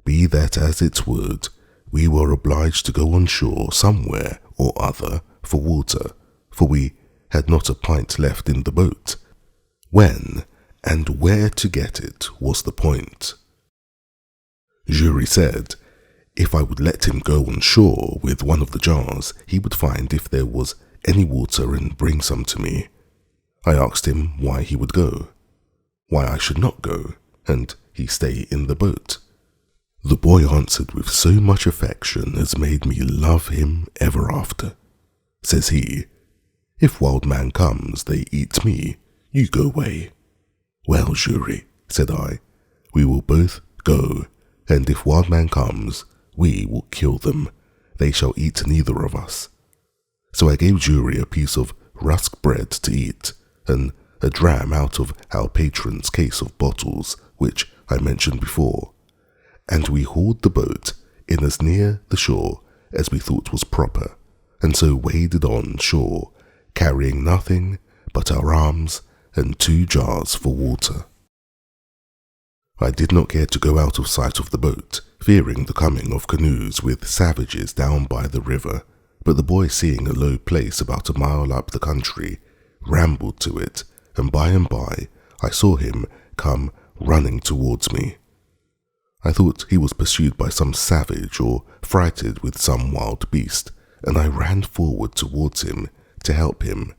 Be that as it would, we were obliged to go on shore somewhere or other for water, for we had not a pint left in the boat. When and where to get it was the point. Xury said if I would let him go on shore with one of the jars, he would find if there was any water and bring some to me. I asked him why he would go, why I should not go, and he stay in the boat. The boy answered with so much affection as made me love him ever after. Says he, if wild man comes, they eat me, you go away. Well, Xury, said I, we will both go, and if wild man comes, we will kill them. They shall eat neither of us. So I gave Xury a piece of rusk bread to eat, and a dram out of our patron's case of bottles, which I mentioned before, and we hauled the boat in as near the shore as we thought was proper, and so waded on shore, carrying nothing but our arms and 2 jars for water. I did not care to go out of sight of the boat, fearing the coming of canoes with savages down by the river, but the boy, seeing a low place about a mile up the country, rambled to it, and by I saw him come running towards me. I thought he was pursued by some savage or frighted with some wild beast, and I ran forward towards him to help him.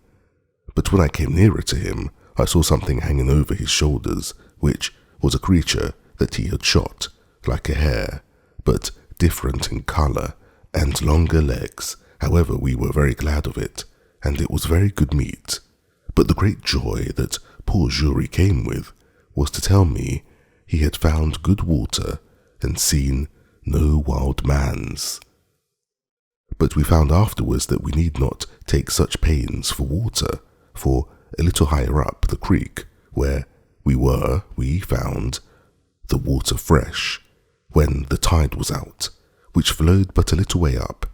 But when I came nearer to him, I saw something hanging over his shoulders, which was a creature that he had shot, like a hare, but different in colour and longer legs. However, we were very glad of it, and it was very good meat. But the great joy that poor Xury came with was to tell me he had found good water and seen no wild mans. But we found afterwards that we need not take such pains for water, for a little higher up the creek where we found the water fresh when the tide was out, which flowed but a little way up.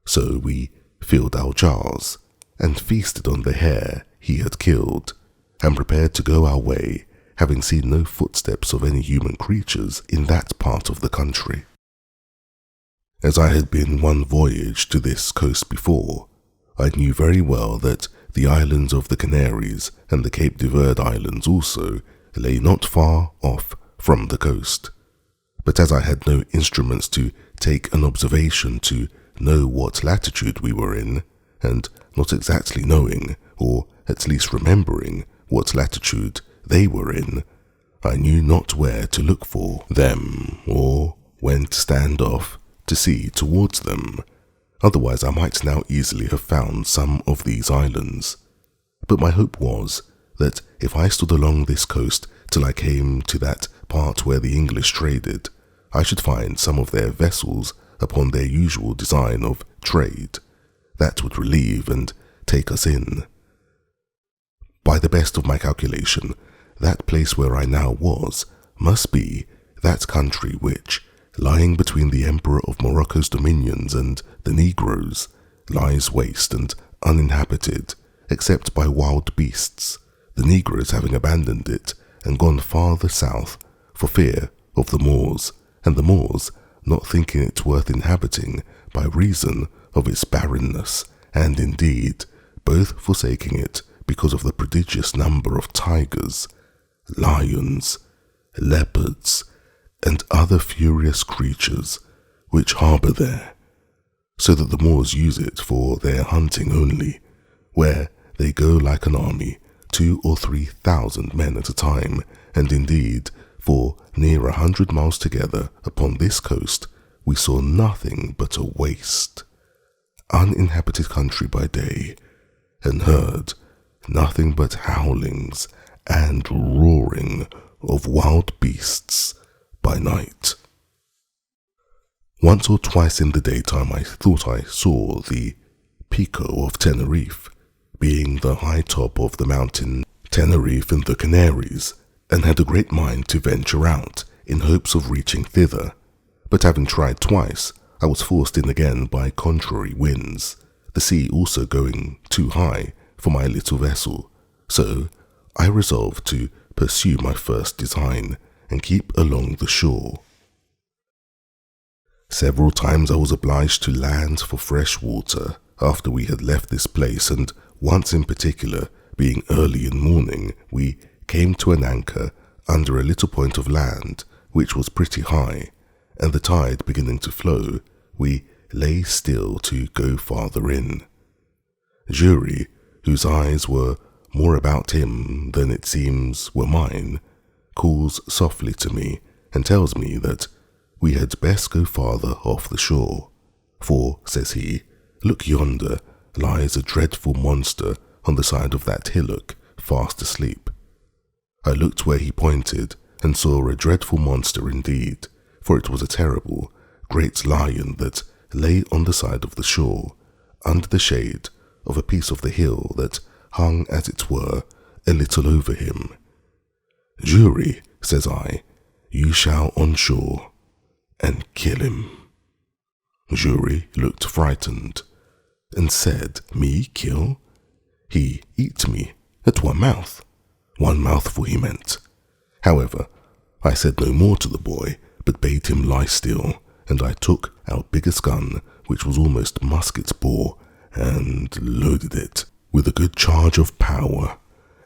So we filled our jars and feasted on the hare he had killed, and prepared to go our way, having seen no footsteps of any human creatures in that part of the country. As I had been one voyage to this coast before, I knew very well that the islands of the Canaries and the Cape de Verde Islands also lay not far off from the coast. But as I had no instruments to take an observation to know what latitude we were in, and not exactly knowing, or at least remembering, what latitude they were in, I knew not where to look for them, or when to stand off to see towards them. Otherwise I might now easily have found some of these islands. But my hope was that if I stood along this coast till I came to that part where the English traded, I should find some of their vessels upon their usual design of trade, that would relieve and take us in. By the best of my calculation, that place where I now was must be that country which, lying between the Emperor of Morocco's dominions and the Negroes, lies waste and uninhabited, except by wild beasts, the Negroes having abandoned it and gone farther south for fear of the Moors, and the Moors not thinking it worth inhabiting by reason of its barrenness, and indeed both forsaking it because of the prodigious number of tigers, lions, leopards, and other furious creatures which harbour there, so that the Moors use it for their hunting only, where they go like an army, 2,000 or 3,000 men at a time, and indeed for near 100 miles together upon this coast we saw nothing but a waste, uninhabited country by day, and heard nothing but howlings and roaring of wild beasts by night. Once or twice in the daytime I thought I saw the Pico of Tenerife, being the high top of the mountain Tenerife in the Canaries, and had a great mind to venture out in hopes of reaching thither, but having tried twice, I was forced in again by contrary winds, the sea also going too high for my little vessel, so I resolved to pursue my first design and keep along the shore. Several times I was obliged to land for fresh water after we had left this place, and once in particular, being early in morning, we came to an anchor under a little point of land which was pretty high, and the tide beginning to flow, we lay still to go farther in. Xury, whose eyes were more about him than it seems were mine, calls softly to me and tells me that we had best go farther off the shore, for, says he, look yonder lies a dreadful monster on the side of that hillock, fast asleep. I looked where he pointed and saw a dreadful monster indeed, for it was a terrible, great lion that lay on the side of the shore, under the shade of a piece of the hill that hung, as it were, a little over him. Xury, says I, you shall on shore and kill him. Xury looked frightened and said, me kill? He eat me at one mouthful he meant. However, I said no more to the boy, but bade him lie still, and I took our biggest gun, which was almost musket bore, and loaded it with a good charge of powder,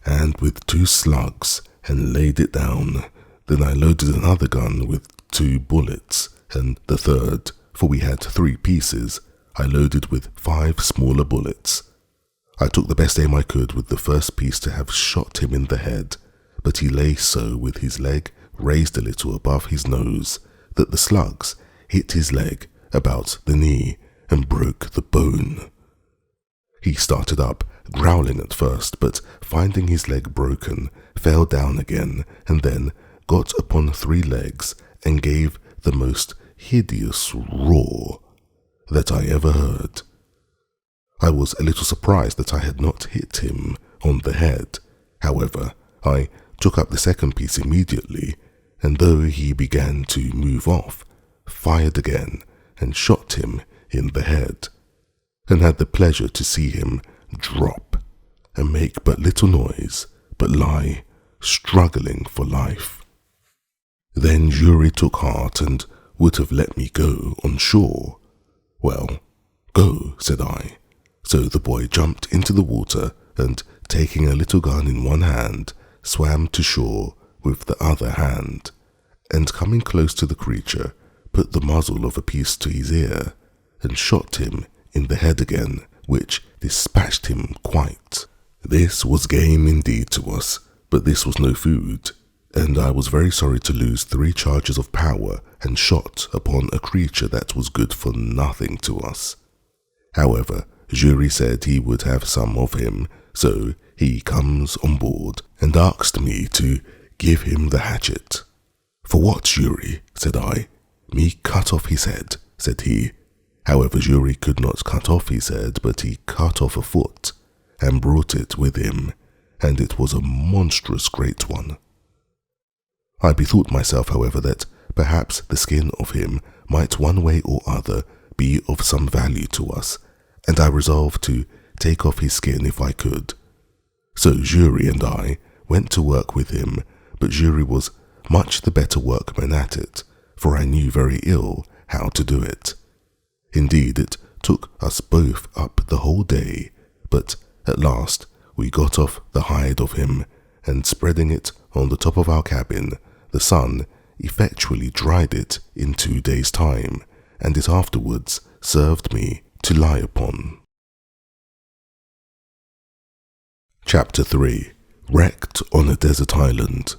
and with 2 slugs, and laid it down. Then I loaded another gun with 2 bullets, and the third, for we had 3 pieces, I loaded with 5 smaller bullets. I took the best aim I could with the first piece to have shot him in the head, but he lay so with his leg raised a little above his nose that the slugs hit his leg about the knee and broke the bone. He started up, growling at first, but finding his leg broken, fell down again, and then got upon 3 legs and gave the most hideous roar that I ever heard. I was a little surprised that I had not hit him on the head. However, I took up the second piece immediately, and though he began to move off, fired again and shot him in the head, and had the pleasure to see him drop and make but little noise, but lie struggling for life. Then Xury took heart and would have let me go on shore. Well, go, said I. So the boy jumped into the water and, taking a little gun in one hand, swam to shore with the other hand, and coming close to the creature, put the muzzle of a piece to his ear, and shot him in the head again, which dispatched him quite. This was game indeed to us, but this was no food, and I was very sorry to lose 3 charges of powder and shot upon a creature that was good for nothing to us. However, Xury said he would have some of him, so he comes on board and asked me to give him the hatchet. For what, Xury? Said I. Me cut off his head, said he. However, Xury could not cut off his head, but he cut off a foot and brought it with him, and it was a monstrous great one. I bethought myself, however, that perhaps the skin of him might one way or other be of some value to us, and I resolved to take off his skin if I could. So Xury and I went to work with him, but Xury was much the better workman at it, for I knew very ill how to do it. Indeed, it took us both up the whole day, but at last we got off the hide of him, and spreading it on the top of our cabin, the sun effectually dried it in 2 days' time, and it afterwards served me to lie upon. Chapter 3. Wrecked on a Desert Island.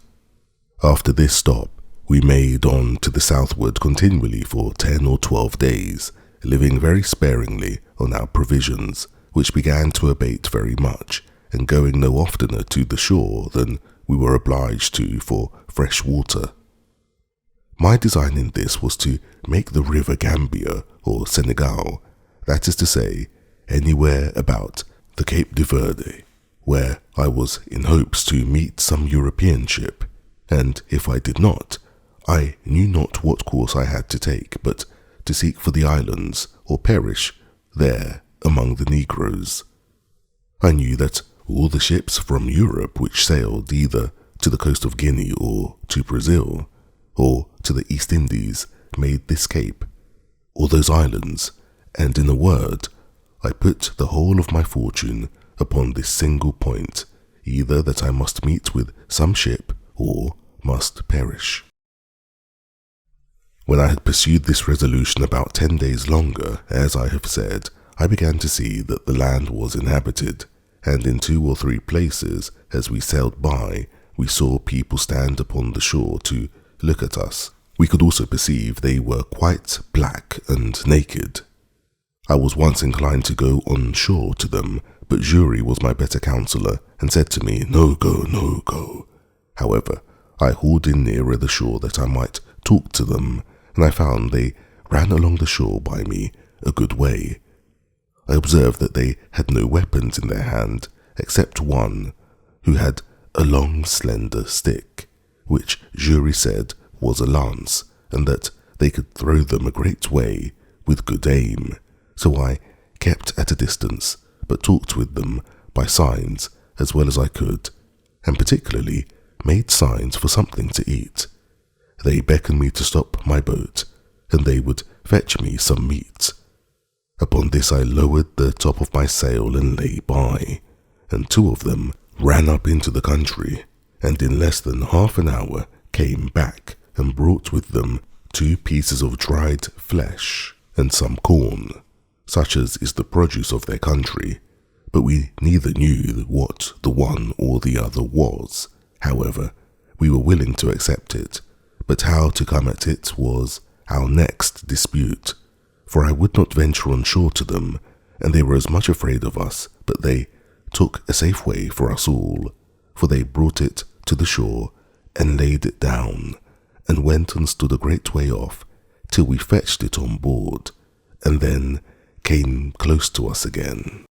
After this stop, we made on to the southward continually for 10 or 12 days, living very sparingly on our provisions, which began to abate very much, and going no oftener to the shore than we were obliged to for fresh water. My design in this was to make the river Gambia, or Senegal, that is to say, anywhere about the Cape de Verde, where I was in hopes to meet some European ship, and if I did not, I knew not what course I had to take, but to seek for the islands or perish there among the Negroes. I knew that all the ships from Europe which sailed either to the coast of Guinea or to Brazil, or to the East Indies, made this cape, or those islands, and in a word, I put the whole of my fortune upon this single point, either that I must meet with some ship or must perish. When I had pursued this resolution about 10 days longer, as I have said, I began to see that the land was inhabited, and in 2 or 3 places, as we sailed by, we saw people stand upon the shore to look at us. We could also perceive they were quite black and naked. I was once inclined to go on shore to them, but Xury was my better counsellor and said to me, "No go, no go." However, I hauled in nearer the shore that I might talk to them, and I found they ran along the shore by me a good way. I observed that they had no weapons in their hand, except one, who had a long slender stick, which Xury said was a lance, and that they could throw them a great way with good aim. So I kept at a distance, but talked with them by signs as well as I could, and particularly made signs for something to eat. They beckoned me to stop my boat, and they would fetch me some meat. Upon this I lowered the top of my sail and lay by, and 2 of them ran up into the country, and in less than half an hour came back and brought with them 2 pieces of dried flesh and some corn, such as is the produce of their country, but we neither knew what the one or the other was. However, we were willing to accept it, but how to come at it was our next dispute, for I would not venture on shore to them, and they were as much afraid of us, but they took a safe way for us all, for they brought it to the shore and laid it down, and went and stood a great way off till we fetched it on board, and then came close to us again.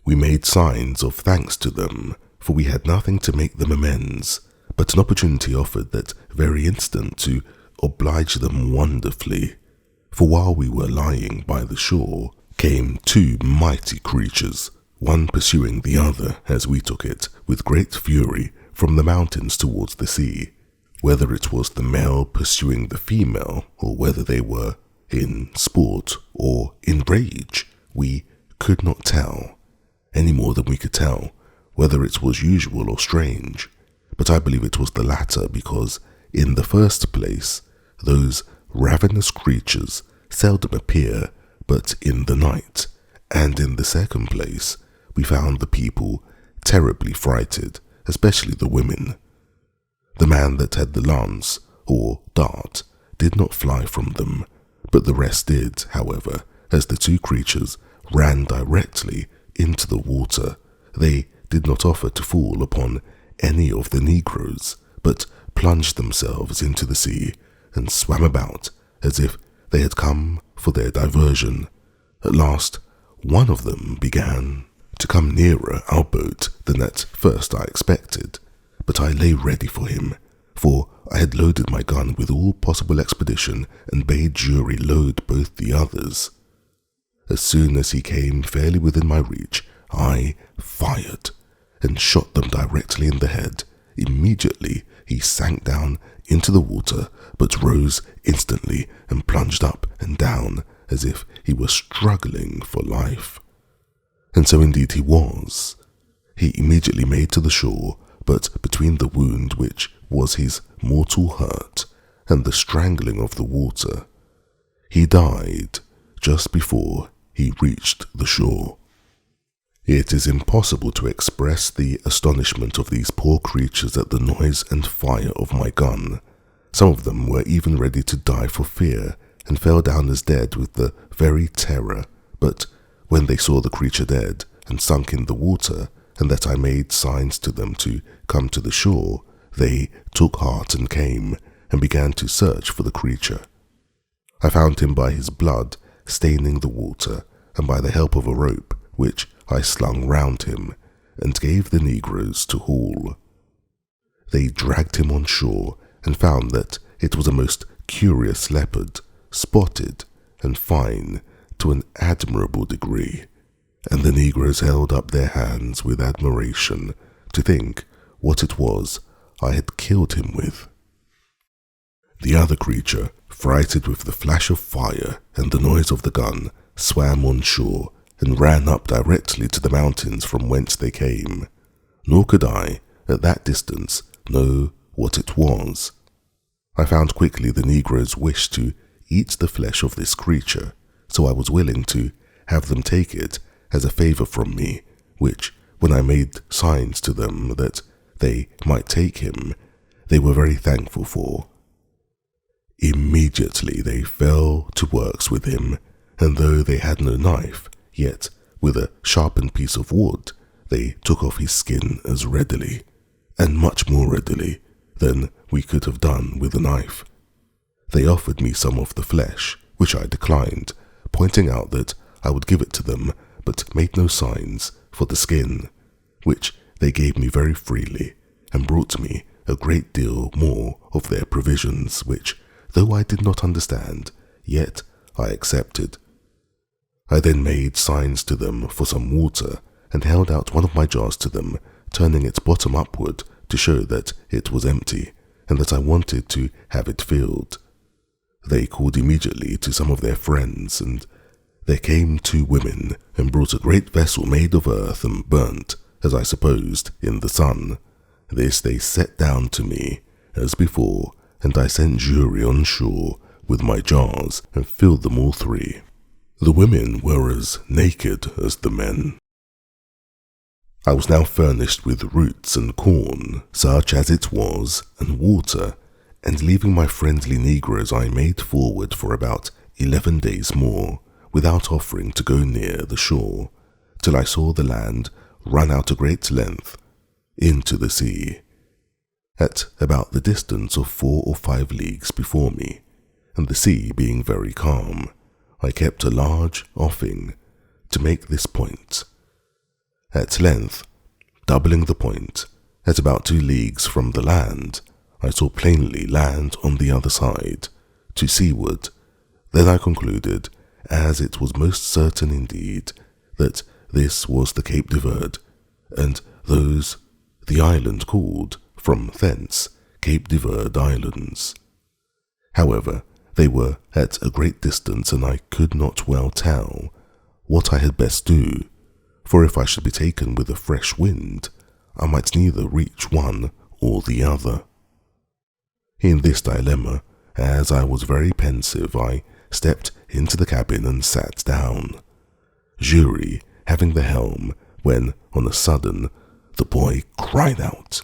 We made signs of thanks to them, for we had nothing to make them amends, but an opportunity offered that very instant to oblige them wonderfully, for while we were lying by the shore, came 2 mighty creatures, one pursuing the other, as we took it, with great fury from the mountains towards the sea. Whether it was the male pursuing the female, or whether they were in sport or in rage, we could not tell, any more than we could tell whether it was usual or strange. But I believe it was the latter, because in the first place, those ravenous creatures seldom appear but in the night, and in the second place, we found the people terribly frighted, especially the women. The man that had the lance, or dart, did not fly from them, but the rest did, however, as the 2 creatures ran directly into the water. They did not offer to fall upon any of the Negroes, but plunged themselves into the sea and swam about as if they had come for their diversion. At last, one of them began to come nearer our boat than at first I expected, but I lay ready for him, for I had loaded my gun with all possible expedition and bade Xury load both the others. As soon as he came fairly within my reach, I fired and shot them directly in the head. Immediately he sank down into the water, but rose instantly and plunged up and down as if he were struggling for life. And so indeed he was. He immediately made to the shore, but between the wound which was his mortal hurt and the strangling of the water, he died just before he reached the shore. It is impossible to express the astonishment of these poor creatures at the noise and fire of my gun. Some of them were even ready to die for fear, and fell down as dead with the very terror, but when they saw the creature dead and sunk in the water, and that I made signs to them to come to the shore, they took heart and came, and began to search for the creature. I found him by his blood staining the water, and by the help of a rope, which I slung round him and gave the negroes to haul. They dragged him on shore and found that it was a most curious leopard, spotted and fine to an admirable degree, and the negroes held up their hands with admiration to think what it was I had killed him with. The other creature, frightened with the flash of fire and the noise of the gun, swam on shore and ran up directly to the mountains from whence they came, nor could I, at that distance, know what it was. I found quickly the negroes wished to eat the flesh of this creature, so I was willing to have them take it as a favour from me, which, when I made signs to them that they might take him, they were very thankful for. Immediately they fell to works with him, and though they had no knife, yet with a sharpened piece of wood they took off his skin as readily, and much more readily, than we could have done with a knife. They offered me some of the flesh, which I declined, pointing out that I would give it to them, but made no signs for the skin, which they gave me very freely, and brought me a great deal more of their provisions, which, though I did not understand, yet I accepted. I then made signs to them for some water, and held out one of my jars to them, turning its bottom upward to show that it was empty, and that I wanted to have it filled. They called immediately to some of their friends, and there came 2 women, and brought a great vessel made of earth and burnt, as I supposed, in the sun. This they set down to me, as before, and I sent Xury on shore with my jars, and filled them all 3. The women were as naked as the men. I was now furnished with roots and corn, such as it was, and water, and leaving my friendly negroes I made forward for about 11 days more, without offering to go near the shore, till I saw the land run out a great length into the sea, at about the distance of 4 or 5 leagues before me, and the sea being very calm, I kept a large offing to make this point. At length, doubling the point, at about 2 leagues from the land, I saw plainly land on the other side, to seaward. Then I concluded, as it was most certain indeed, that this was the Cape de Verde, and those the island called, from thence, Cape de Verde Islands. However, they were at a great distance, and I could not well tell what I had best do, for if I should be taken with a fresh wind, I might neither reach one or the other. In this dilemma, as I was very pensive, I stepped into the cabin and sat down, Xury having the helm, when, on a sudden, the boy cried out,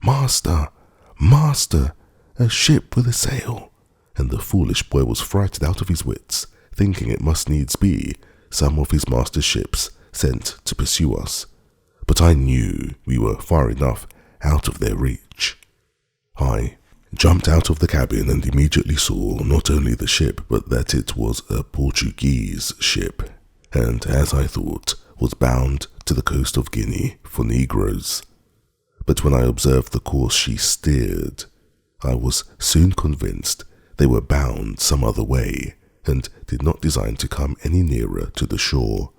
"Master, master, a ship with a sail!" And the foolish boy was frightened out of his wits, thinking it must needs be some of his master's ships sent to pursue us. But I knew we were far enough out of their reach. I jumped out of the cabin and immediately saw not only the ship, but that it was a Portuguese ship, and, as I thought, was bound to the coast of Guinea for negroes. But when I observed the course she steered, I was soon convinced they were bound some other way, and did not design to come any nearer to the shore,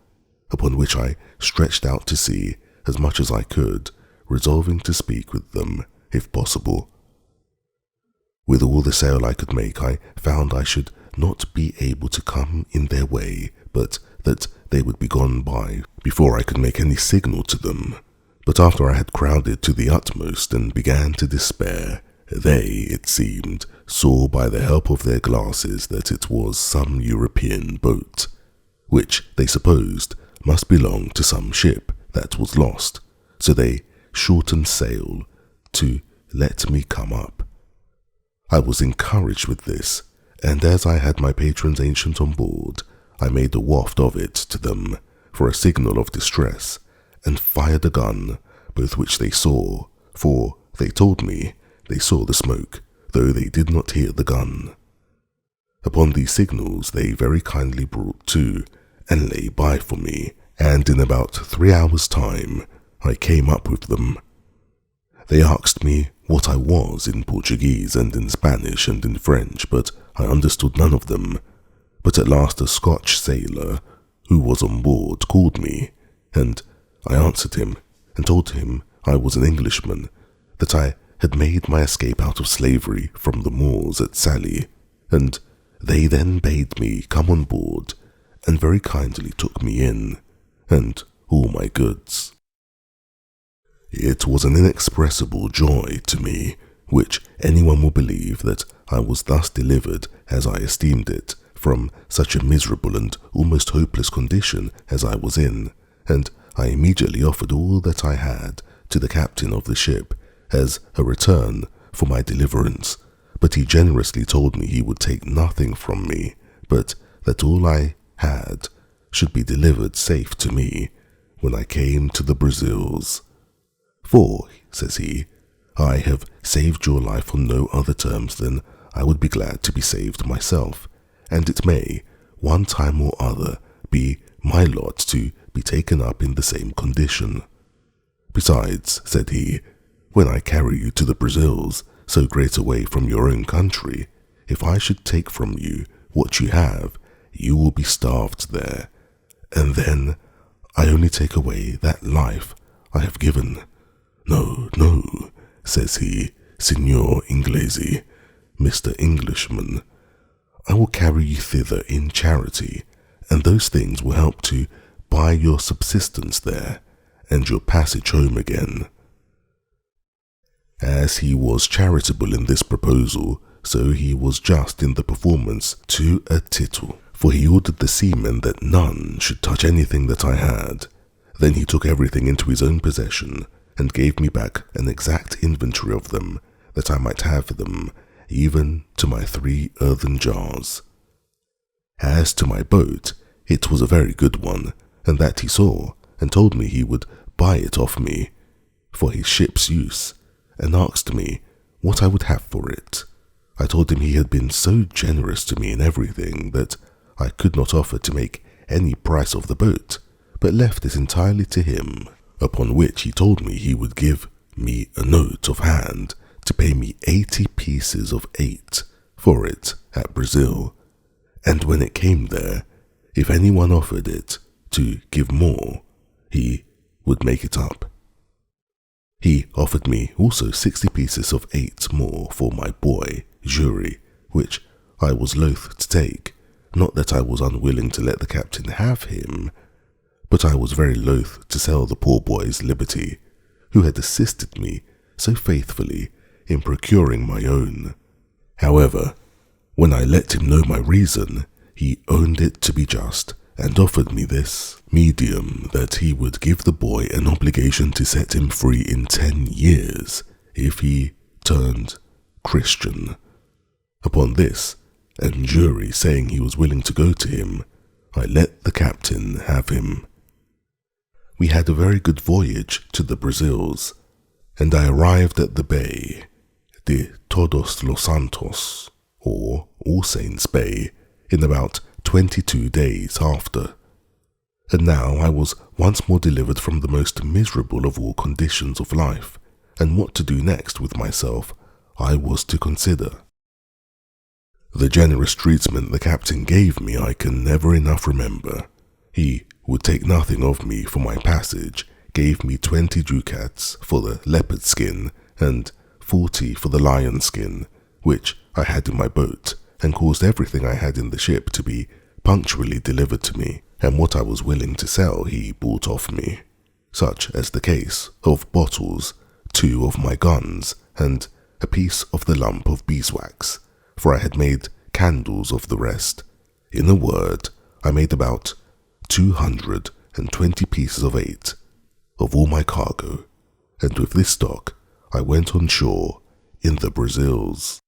upon which I stretched out to sea as much as I could, resolving to speak with them, if possible. With all the sail I could make, I found I should not be able to come in their way, but that they would be gone by before I could make any signal to them. But after I had crowded to the utmost and began to despair, they, it seemed, saw by the help of their glasses that it was some European boat, which they supposed must belong to some ship that was lost, so they shortened sail to let me come up. I was encouraged with this, and as I had my patron's ancient on board, I made a waft of it to them for a signal of distress, and fired a gun, both which they saw, for they told me they saw the smoke, though they did not hear the gun. Upon these signals they very kindly brought to, and lay by for me, and in about 3 hours' time I came up with them. They asked me what I was in Portuguese and in Spanish and in French, but I understood none of them. But at last a Scotch sailor who was on board called me, and I answered him and told him I was an Englishman, that I had made my escape out of slavery from the Moors at Salé, and they then bade me come on board and very kindly took me in, and all my goods. It was an inexpressible joy to me, which anyone will believe, that I was thus delivered, as I esteemed it, from such a miserable and almost hopeless condition as I was in, and I immediately offered all that I had to the captain of the ship as a return for my deliverance, but he generously told me he would take nothing from me, but that all I had should be delivered safe to me when I came to the Brazils. For, says he, I have saved your life on no other terms than I would be glad to be saved myself, and it may, one time or other, be my lot to be taken up in the same condition. Besides, said he, when I carry you to the Brazils, so great a way from your own country, if I should take from you what you have, you will be starved there, and then I only take away that life I have given. No, no, says he, Signor Inglese, Mr. Englishman, I will carry you thither in charity, and those things will help to buy your subsistence there, and your passage home again. As he was charitable in this proposal, so he was just in the performance to a tittle, for he ordered the seamen that none should touch anything that I had. Then he took everything into his own possession, and gave me back an exact inventory of them, that I might have them, even to my 3 earthen jars. As to my boat, it was a very good one, and that he saw, and told me he would buy it off me, for his ship's use, and asked me what I would have for it. I told him he had been so generous to me in everything, that I could not offer to make any price of the boat, but left it entirely to him. Upon which he told me he would give me a note of hand to pay me 80 pieces of 8 for it at Brazil, and when it came there, if anyone offered it to give more, he would make it up. He offered me also 60 pieces of 8 more for my boy, Xury, which I was loath to take, not that I was unwilling to let the captain have him, but I was very loath to sell the poor boy's liberty, who had assisted me so faithfully in procuring my own. However, when I let him know my reason, he owned it to be just, and offered me this medium, that he would give the boy an obligation to set him free in 10 years, if he turned Christian. Upon this, and Xury saying he was willing to go to him, I let the captain have him. We had a very good voyage to the Brazils, and I arrived at the bay de Todos los Santos, or All Saints Bay, in about 22 days after. And now I was once more delivered from the most miserable of all conditions of life, and what to do next with myself I was to consider. The generous treatment the captain gave me I can never enough remember. He would take nothing of me for my passage, gave me 20 ducats for the leopard skin, and 40 for the lion skin, which I had in my boat, and caused everything I had in the ship to be punctually delivered to me, and what I was willing to sell he bought off me, such as the case of bottles, 2 of my guns, and a piece of the lump of beeswax, for I had made candles of the rest. In a word, I made about 220 pieces of 8 of all my cargo, and with this stock I went on shore in the Brazils.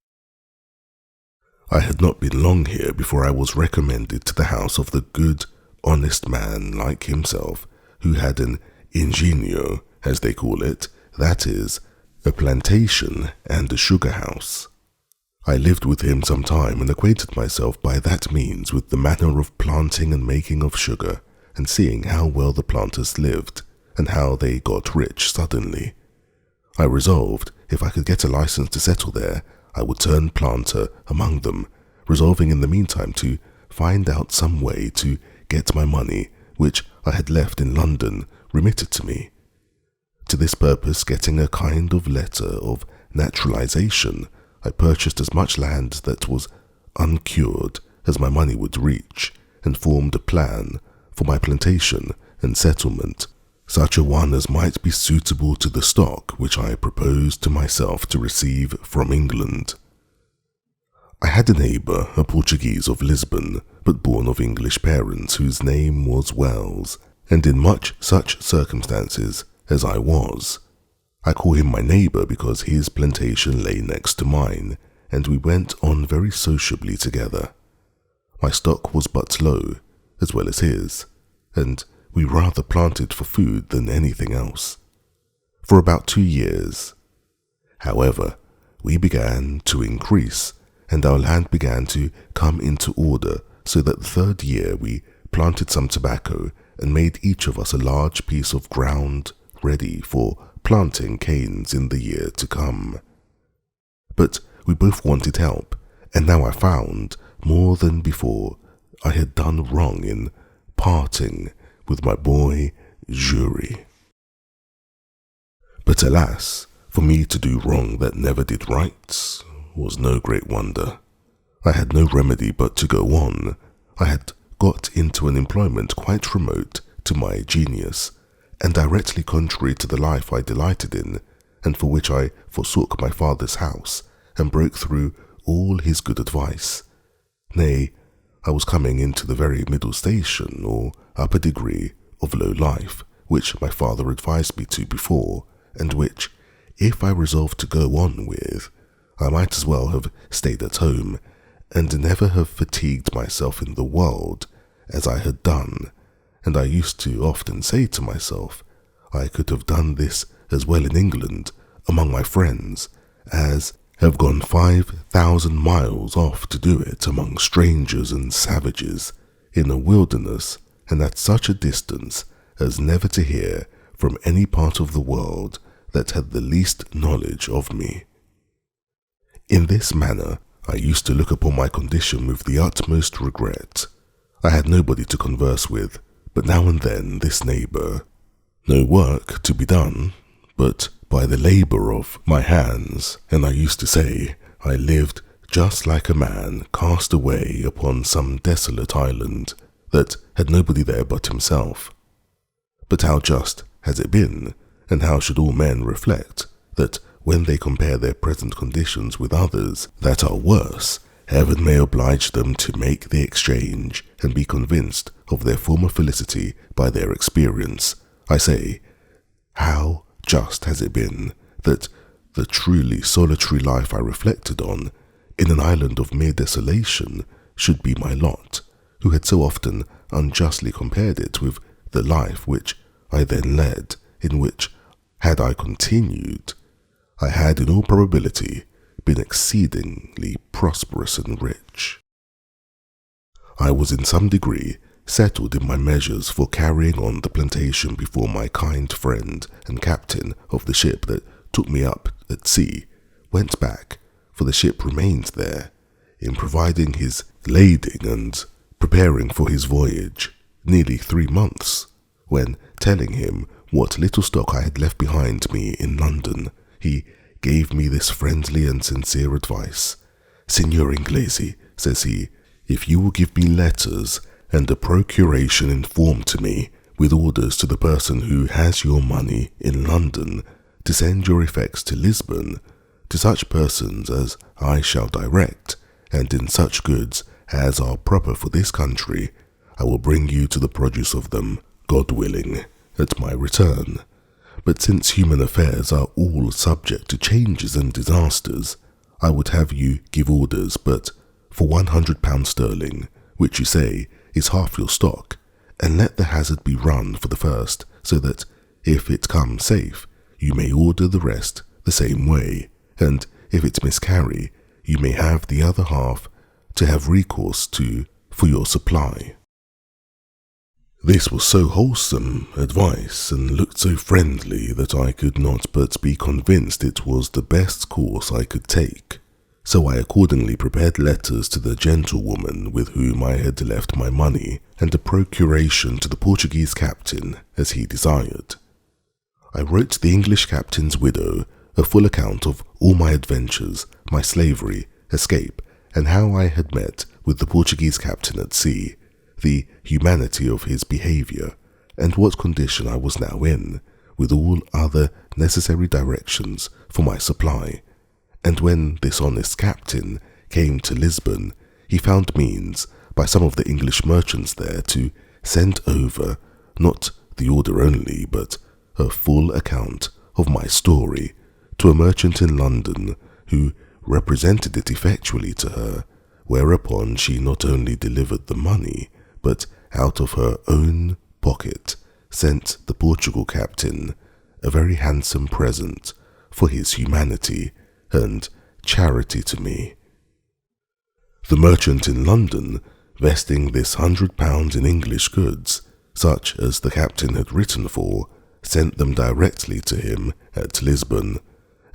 I had not been long here before I was recommended to the house of the good, honest man like himself, who had an ingenio, as they call it, that is, a plantation and a sugar house. I lived with him some time and acquainted myself by that means with the manner of planting and making of sugar, and seeing how well the planters lived and how they got rich suddenly. I resolved if I could get a license to settle there, I would turn planter among them, resolving in the meantime to find out some way to get my money, which I had left in London, remitted to me. To this purpose, getting a kind of letter of naturalization, I purchased as much land that was uncured as my money would reach, and formed a plan for my plantation and settlement, such a one as might be suitable to the stock which I proposed to myself to receive from England. I had a neighbour, a Portuguese of Lisbon, but born of English parents, whose name was Wells, and in much such circumstances as I was. I call him my neighbour because his plantation lay next to mine, and we went on very sociably together. My stock was but low, as well as his, and we rather planted for food than anything else. For about 2 years, however, we began to increase, and our land began to come into order, so that the 3rd year we planted some tobacco and made each of us a large piece of ground ready for planting canes in the year to come. But we both wanted help, and now I found, more than before, I had done wrong in parting with my boy Xury. But alas, for me to do wrong that never did right was no great wonder. I had no remedy but to go on. I had got into an employment quite remote to my genius, and directly contrary to the life I delighted in, and for which I forsook my father's house, and broke through all his good advice. Nay, I was coming into the very middle station, or upper degree, of low life, which my father advised me to before, and which, if I resolved to go on with, I might as well have stayed at home, and never have fatigued myself in the world as I had done. And I used to often say to myself, I could have done this as well in England, among my friends, as have gone 5,000 miles off to do it among strangers and savages, in a wilderness, and at such a distance as never to hear from any part of the world that had the least knowledge of me. In this manner, I used to look upon my condition with the utmost regret. I had nobody to converse with, but now and then this neighbour. No work to be done, but by the labour of my hands, and I used to say I lived just like a man cast away upon some desolate island that had nobody there but himself. But how just has it been, and how should all men reflect, that when they compare their present conditions with others that are worse, heaven may oblige them to make the exchange and be convinced of their former felicity by their experience. I say, how just has it been that the truly solitary life I reflected on, in an island of mere desolation, should be my lot, who had so often unjustly compared it with the life which I then led, in which, had I continued, I had in all probability been exceedingly prosperous and rich. I was in some degree settled in my measures for carrying on the plantation before my kind friend and captain of the ship that took me up at sea went back, for the ship remained there, in providing his lading and preparing for his voyage, nearly 3 months, when, telling him what little stock I had left behind me in London, he gave me this friendly and sincere advice. "Signor Inglesi," says he, "if you will give me letters and a procuration in form to me, with orders to the person who has your money in London to send your effects to Lisbon, to such persons as I shall direct, and in such goods as are proper for this country, I will bring you to the produce of them, God willing, at my return. But since human affairs are all subject to changes and disasters, I would have you give orders but for £100 sterling, which you say is half your stock, and let the hazard be run for the first, so that, if it come safe, you may order the rest the same way, and if it miscarry, you may have the other half to have recourse to for your supply." This was so wholesome advice and looked so friendly that I could not but be convinced it was the best course I could take. So I accordingly prepared letters to the gentlewoman with whom I had left my money, and a procuration to the Portuguese captain as he desired. I wrote the English captain's widow a full account of all my adventures, my slavery, escape, and how I had met with the Portuguese captain at sea, the humanity of his behaviour, and what condition I was now in, with all other necessary directions for my supply. And when this honest captain came to Lisbon, he found means, by some of the English merchants there, to send over, not the order only, but a full account of my story to a merchant in London, who represented it effectually to her, whereupon she not only delivered the money, but out of her own pocket sent the Portugal captain a very handsome present for his humanity and charity to me. The merchant in London, vesting this £100 in English goods, such as the captain had written for, sent them directly to him at Lisbon,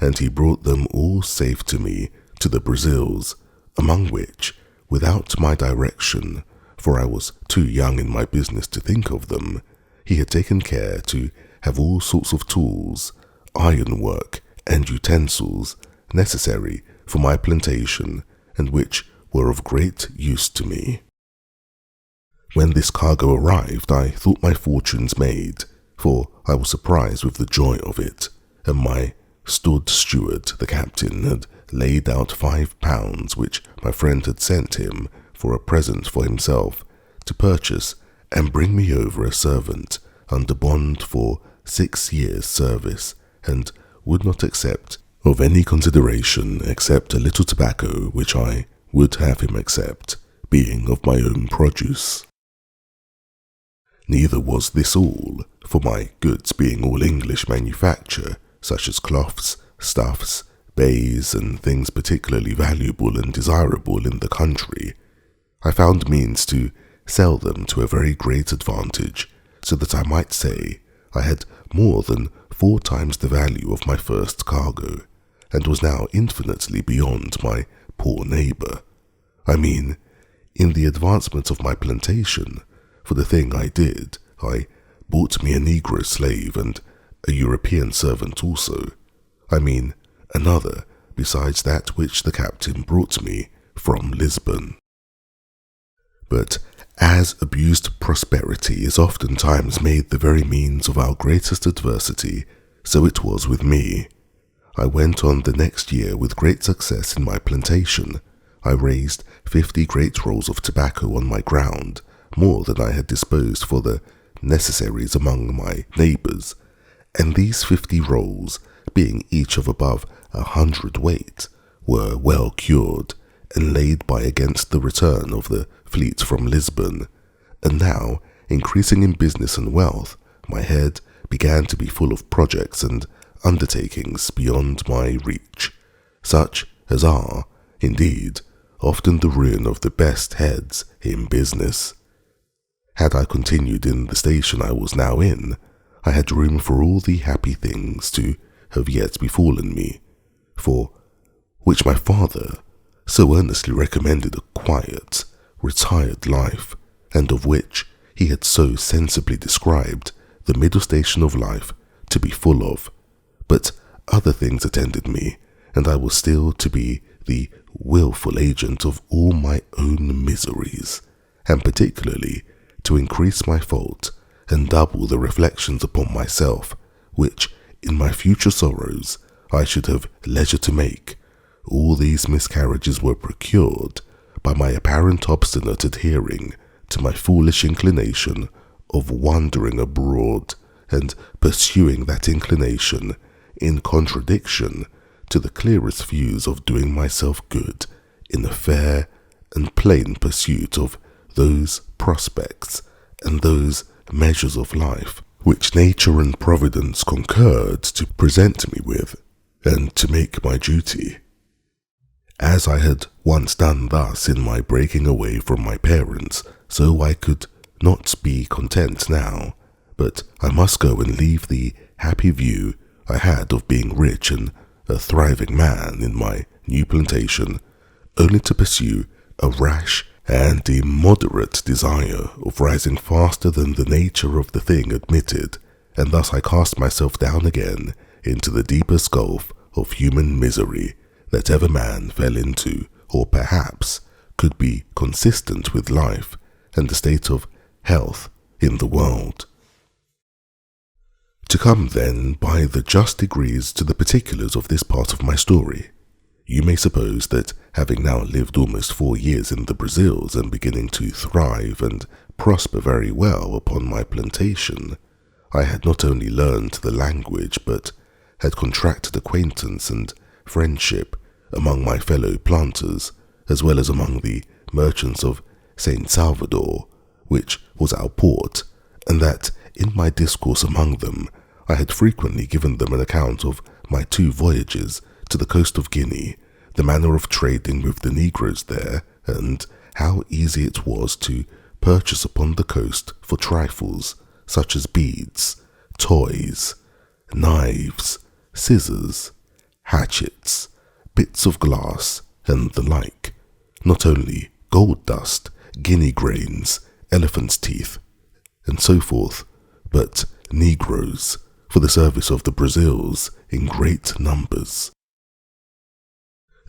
and he brought them all safe to me to the Brazils, among which, without my direction, for I was too young in my business to think of them, he had taken care to have all sorts of tools, ironwork, and utensils necessary for my plantation, and which were of great use to me. When this cargo arrived, I thought my fortunes made, for I was surprised with the joy of it, and my steward, the captain, had laid out £5 which my friend had sent him for a present for himself, to purchase and bring me over a servant under bond for 6 years' service, and would not accept of any consideration except a little tobacco which I would have him accept, being of my own produce. Neither was this all, for my goods being all English manufacture, such as cloths, stuffs, baize, and things particularly valuable and desirable in the country, I found means to sell them to a very great advantage, so that I might say I had more than 4 times the value of my first cargo, and was now infinitely beyond my poor neighbour. I mean, in the advancement of my plantation, for the thing I did, I bought me a Negro slave and a European servant also. I mean, another besides that which the captain brought me from Lisbon. But as abused prosperity is oftentimes made the very means of our greatest adversity, so it was with me. I went on the next year with great success in my plantation. I raised 50 great rolls of tobacco on my ground, more than I had disposed for the necessaries among my neighbours, and these 50 rolls, being each of above 100 weight, were well cured, and laid by against the return of the fleet from Lisbon. And now, increasing in business and wealth, my head began to be full of projects and undertakings beyond my reach, such as are, indeed, often the ruin of the best heads in business. Had I continued in the station I was now in, I had room for all the happy things to have yet befallen me, for which my father so earnestly recommended a quiet, retired life, and of which he had so sensibly described the middle station of life to be full of. But other things attended me, and I was still to be the wilful agent of all my own miseries, and particularly to increase my fault and double the reflections upon myself, which, in my future sorrows, I should have leisure to make. All these miscarriages were procured by my apparent obstinate adhering to my foolish inclination of wandering abroad and pursuing that inclination in contradiction to the clearest views of doing myself good in a fair and plain pursuit of those prospects and those measures of life which nature and providence concurred to present me with and to make my duty. As I had once done thus in my breaking away from my parents, so I could not be content now, but I must go and leave the happy view I had of being rich and a thriving man in my new plantation, only to pursue a rash and immoderate desire of rising faster than the nature of the thing admitted, and thus I cast myself down again into the deepest gulf of human misery that ever man fell into, or perhaps could be consistent with life and the state of health in the world. To come then by the just degrees to the particulars of this part of my story, you may suppose that having now lived almost 4 years in the Brazils and beginning to thrive and prosper very well upon my plantation, I had not only learned the language but had contracted acquaintance and friendship among my fellow planters, as well as among the merchants of St. Salvador, which was our port, and that in my discourse among them I had frequently given them an account of my 2 voyages to the coast of Guinea, the manner of trading with the negroes there, and how easy it was to purchase upon the coast for trifles such as beads, toys, knives, scissors, hatchets, bits of glass, and the like, not only gold dust, guinea grains, elephant's teeth, and so forth, but negroes for the service of the Brazils in great numbers.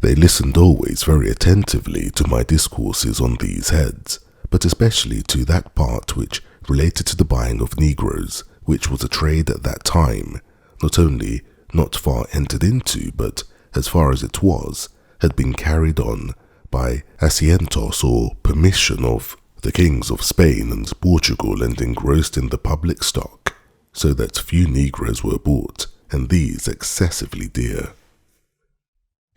They listened always very attentively to my discourses on these heads, but especially to that part which related to the buying of negroes, which was a trade at that time, not only not far entered into, but, as far as it was, had been carried on by asientos or permission of the kings of Spain and Portugal, and engrossed in the public stock, so that few negroes were bought, and these excessively dear.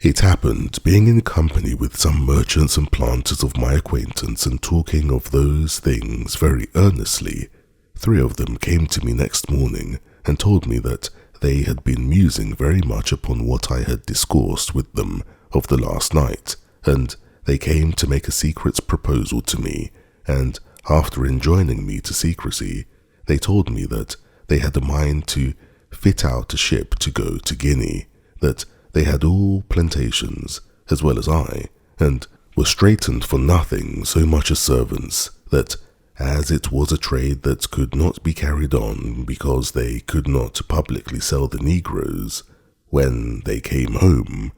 It happened, being in company with some merchants and planters of my acquaintance, and talking of those things very earnestly, 3 of them came to me next morning and told me that they had been musing very much upon what I had discoursed with them of the last night, and they came to make a secret proposal to me, and after enjoining me to secrecy, they told me that they had a mind to fit out a ship to go to Guinea, that they had all plantations, as well as I, and were straitened for nothing so much as servants, that as it was a trade that could not be carried on because they could not publicly sell the negroes when they came home,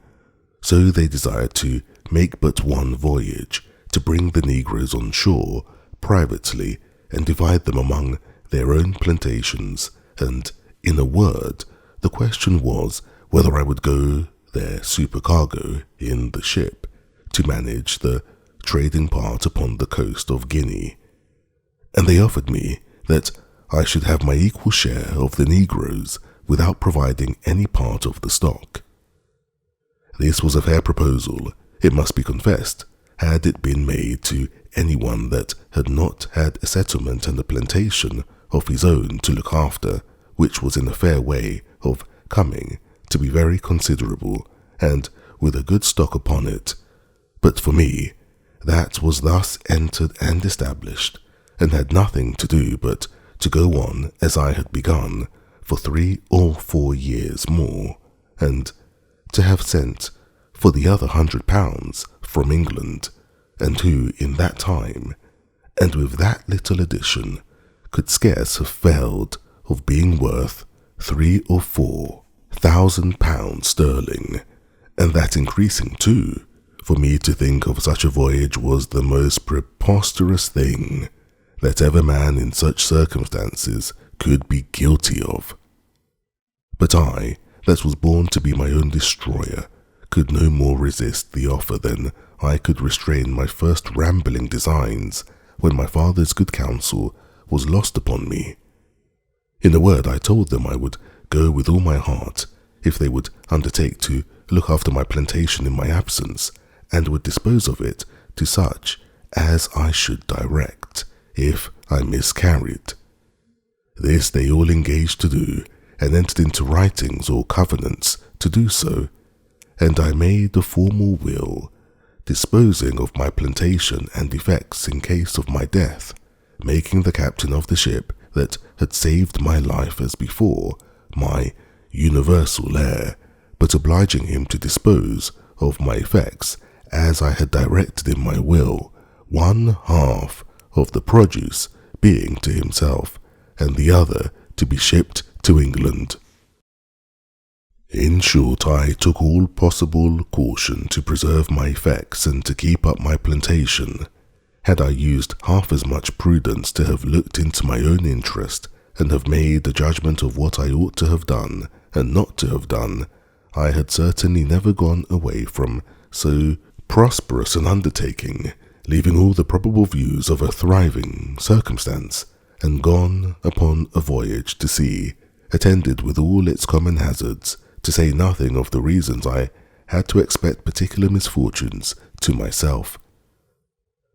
so they desired to make but one voyage, to bring the negroes on shore privately and divide them among their own plantations, and, in a word, the question was whether I would go their supercargo in the ship to manage the trading part upon the coast of Guinea, and they offered me that I should have my equal share of the negroes without providing any part of the stock. This was a fair proposal, it must be confessed, had it been made to anyone that had not had a settlement and a plantation of his own to look after, which was in a fair way of coming to be very considerable, and with a good stock upon it. But for me, that was thus entered and established, and had nothing to do but to go on as I had begun for 3 or 4 years more, and to have sent for the other £100 from England, and who in that time, and with that little addition, could scarce have failed of being worth 3 or 4 £1,000 sterling, and that increasing too. For me to think of such a voyage was the most preposterous thing that ever man in such circumstances could be guilty of. But I, that was born to be my own destroyer, could no more resist the offer than I could restrain my first rambling designs when my father's good counsel was lost upon me. In a word, I told them I would go with all my heart if they would undertake to look after my plantation in my absence, and would dispose of it to such as I should direct, if I miscarried. This they all engaged to do, and entered into writings or covenants to do so, and I made a formal will, disposing of my plantation and effects in case of my death, making the captain of the ship that had saved my life as before my universal heir, but obliging him to dispose of my effects as I had directed in my will, one half of the produce being to himself, and the other to be shipped to England. In short, I took all possible caution to preserve my effects and to keep up my plantation. Had I used half as much prudence to have looked into my own interest and have made a judgment of what I ought to have done and not to have done, I had certainly never gone away from so prosperous an undertaking, leaving all the probable views of a thriving circumstance, and gone upon a voyage to sea, attended with all its common hazards, to say nothing of the reasons I had to expect particular misfortunes to myself.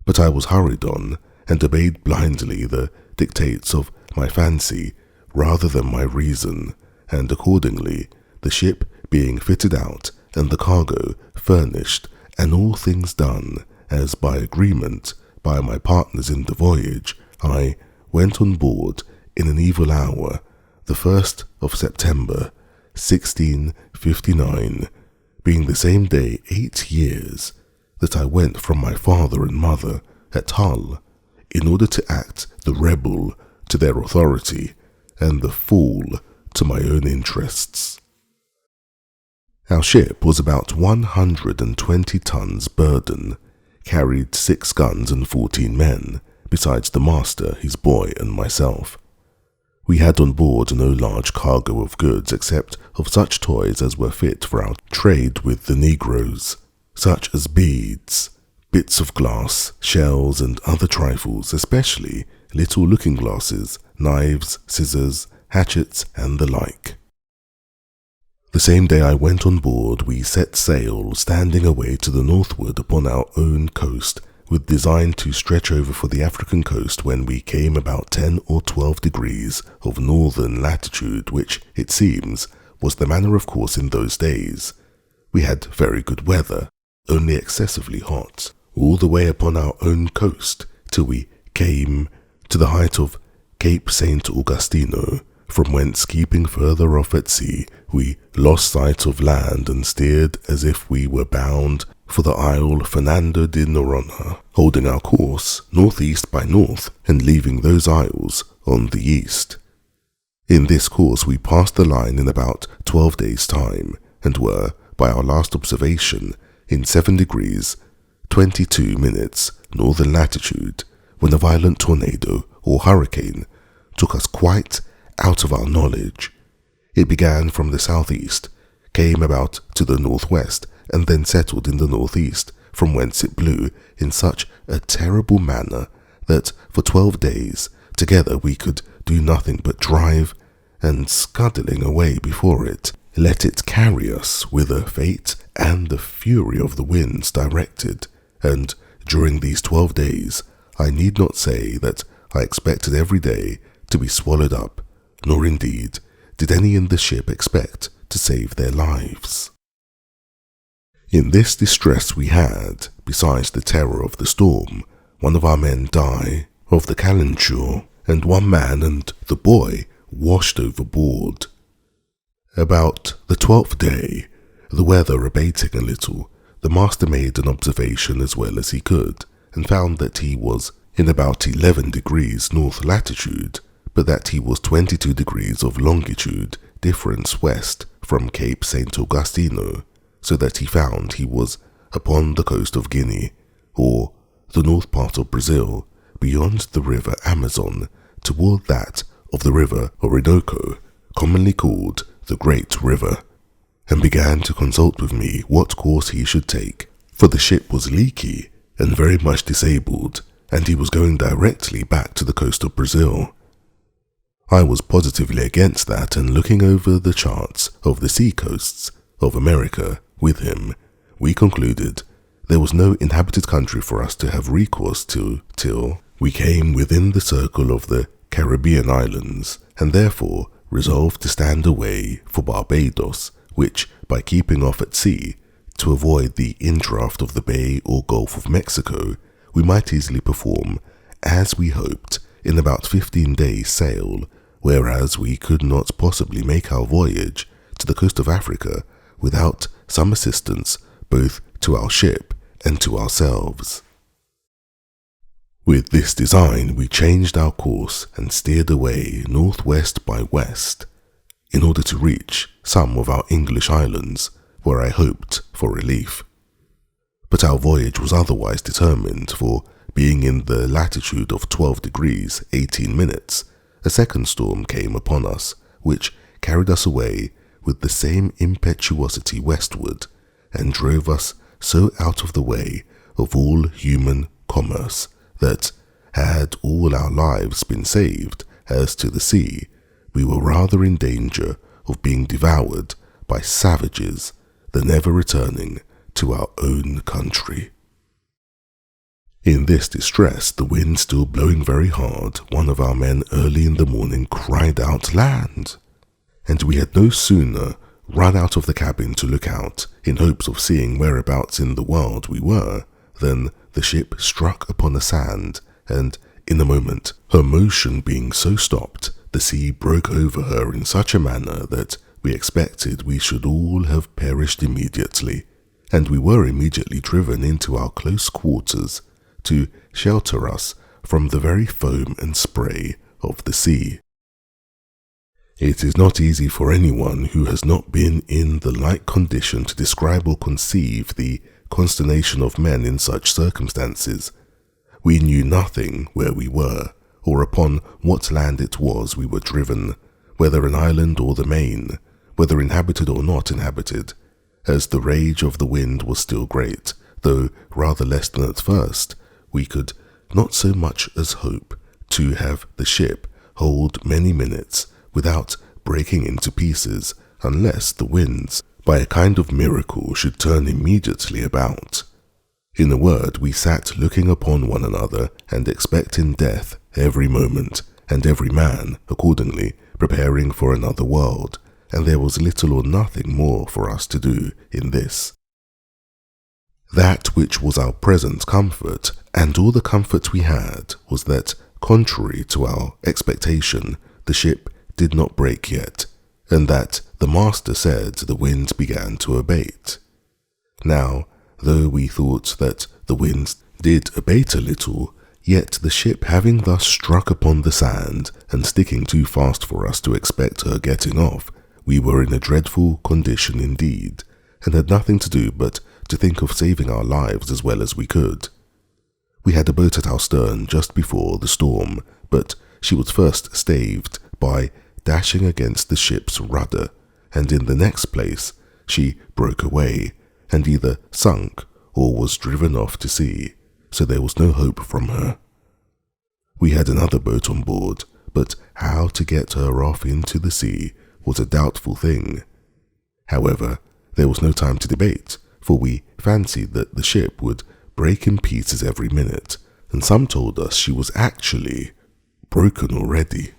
But I was hurried on, and obeyed blindly the dictates of my fancy rather than my reason, and accordingly, the ship being fitted out, and the cargo furnished, and all things done, as by agreement by my partners in the voyage, I went on board in an evil hour, the 1st of September, 1659, being the same day 8 years that I went from my father and mother at Hull, in order to act the rebel to their authority, and the fool to my own interests. Our ship was about 120 tons burden, carried 6 guns and 14 men, besides the master, his boy, and myself. We had on board no large cargo of goods except of such toys as were fit for our trade with the negroes, such as beads, bits of glass, shells, and other trifles, especially little looking-glasses, knives, scissors, hatchets, and the like. The same day I went on board, we set sail, standing away to the northward upon our own coast, with design to stretch over for the African coast when we came about 10 or 12 degrees of northern latitude, which, it seems, was the manner of course in those days. We had very good weather, only excessively hot, all the way upon our own coast, till we came to the height of Cape St. Augustino, from whence, keeping further off at sea, we lost sight of land and steered as if we were bound for the isle Fernando de Noronha, holding our course northeast by north and leaving those isles on the east. In this course we passed the line in about 12 days' time, and were, by our last observation, in 7 degrees 22 minutes northern latitude, when a violent tornado or hurricane took us quite out of our knowledge. It began from the southeast, came about to the northwest, and then settled in the northeast, from whence it blew in such a terrible manner that for 12 days together we could do nothing but drive, and scuddling away before it, let it carry us whither fate and the fury of the winds directed. And during these 12 days I need not say that I expected every day to be swallowed up, nor indeed did any in the ship expect to save their lives. In this distress we had, besides the terror of the storm, one of our men die of the calenture, and one man and the boy washed overboard. About the 12th day, the weather abating a little, the master made an observation as well as he could, and found that he was in about 11 degrees north latitude, but that he was 22 degrees of longitude difference west from Cape St. Augustino, so that he found he was upon the coast of Guinea, or the north part of Brazil, beyond the river Amazon, toward that of the river Orinoco, commonly called the Great River, and began to consult with me what course he should take, for the ship was leaky and very much disabled, and he was going directly back to the coast of Brazil. I was positively against that, and looking over the charts of the sea coasts of America with him, we concluded there was no inhabited country for us to have recourse to till we came within the circle of the Caribbean islands, and therefore resolved to stand away for Barbados, which, by keeping off at sea, to avoid the indraft of the Bay or Gulf of Mexico, we might easily perform, as we hoped, in about 15 days' sail, whereas we could not possibly make our voyage to the coast of Africa without some assistance both to our ship and to ourselves. With this design, we changed our course and steered away northwest by west in order to reach some of our English islands where I hoped for relief. But our voyage was otherwise determined, for being in the latitude of 12 degrees 18 minutes, a second storm came upon us, which carried us away with the same impetuosity westward, and drove us so out of the way of all human commerce that, had all our lives been saved as to the sea, we were rather in danger of being devoured by savages than ever returning to our own country. In this distress, the wind still blowing very hard, one of our men early in the morning cried out, "Land!" And we had no sooner run out of the cabin to look out, in hopes of seeing whereabouts in the world we were, than the ship struck upon the sand, and in a moment, her motion being so stopped, the sea broke over her in such a manner that we expected we should all have perished immediately, and we were immediately driven into our close quarters to shelter us from the very foam and spray of the sea. It is not easy for anyone who has not been in the like condition to describe or conceive the consternation of men in such circumstances. We knew nothing where we were, or upon what land it was we were driven, whether an island or the main, whether inhabited or not inhabited, as the rage of the wind was still great, though rather less than at first. We could not so much as hope to have the ship hold many minutes without breaking into pieces, unless the winds, by a kind of miracle, should turn immediately about. In a word, we sat looking upon one another and expecting death every moment, and every man, accordingly, preparing for another world, and there was little or nothing more for us to do in this. That which was our present comfort, and all the comfort we had, was that, contrary to our expectation, the ship did not break yet, and that the master said the wind began to abate. Now, though we thought that the winds did abate a little, yet the ship having thus struck upon the sand, and sticking too fast for us to expect her getting off, we were in a dreadful condition indeed, and had nothing to do but to think of saving our lives as well as we could. We had a boat at our stern just before the storm, but she was first staved by dashing against the ship's rudder, and in the next place she broke away, and either sunk or was driven off to sea, so there was no hope from her. We had another boat on board, but how to get her off into the sea was a doubtful thing. However, there was no time to debate, for we fancied that the ship would break in pieces every minute, and some told us she was actually broken already.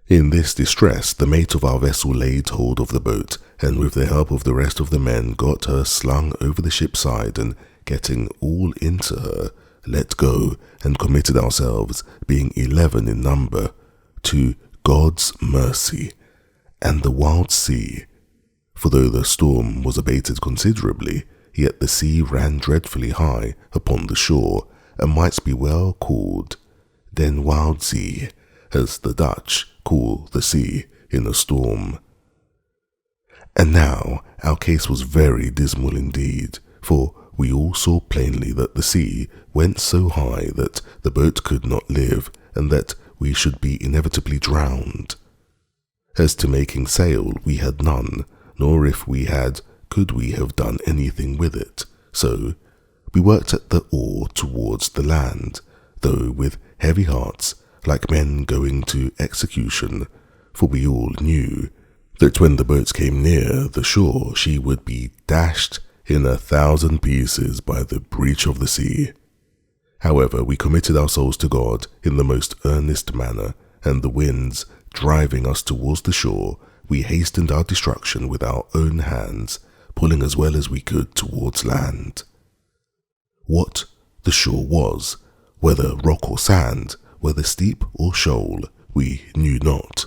In this distress, the mate of our vessel laid hold of the boat, and with the help of the rest of the men got her slung over the ship's side, and getting all into her, let go, and committed ourselves, being 11 in number, to God's mercy and the wild sea. For though the storm was abated considerably, yet the sea ran dreadfully high upon the shore, and might be well called den wild sea, as the Dutch call the sea in a storm. And now our case was very dismal indeed, for we all saw plainly that the sea went so high that the boat could not live, and that we should be inevitably drowned. As to making sail, we had none, nor if we had, could we have done anything with it. So we worked at the oar towards the land, though with heavy hearts, like men going to execution, for we all knew that when the boat came near the shore she would be dashed in 1,000 pieces by the breach of the sea. However, we committed our souls to God in the most earnest manner, and the winds driving us towards the shore, we hastened our destruction with our own hands, pulling as well as we could towards land. What the shore was, whether rock or sand, whether steep or shoal, we knew not.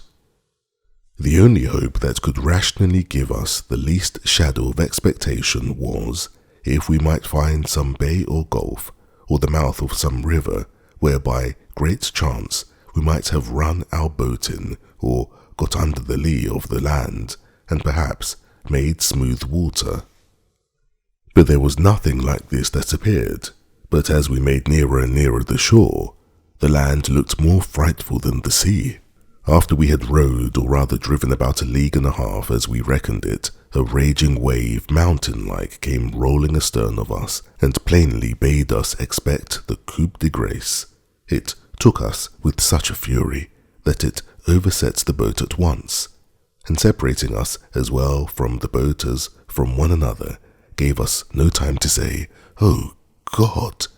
The only hope that could rationally give us the least shadow of expectation was if we might find some bay or gulf, or the mouth of some river, where by great chance we might have run our boat in, or got under the lee of the land, and perhaps made smooth water. But there was nothing like this that appeared, but as we made nearer and nearer the shore, the land looked more frightful than the sea. After we had rowed, or rather driven about 1.5 leagues as we reckoned it, a raging wave, mountain-like, came rolling astern of us, and plainly bade us expect the coup de grace. It took us with such a fury that it overset the boat at once, and separating us as well from the boat as from one another, gave us no time to say, "Oh God,"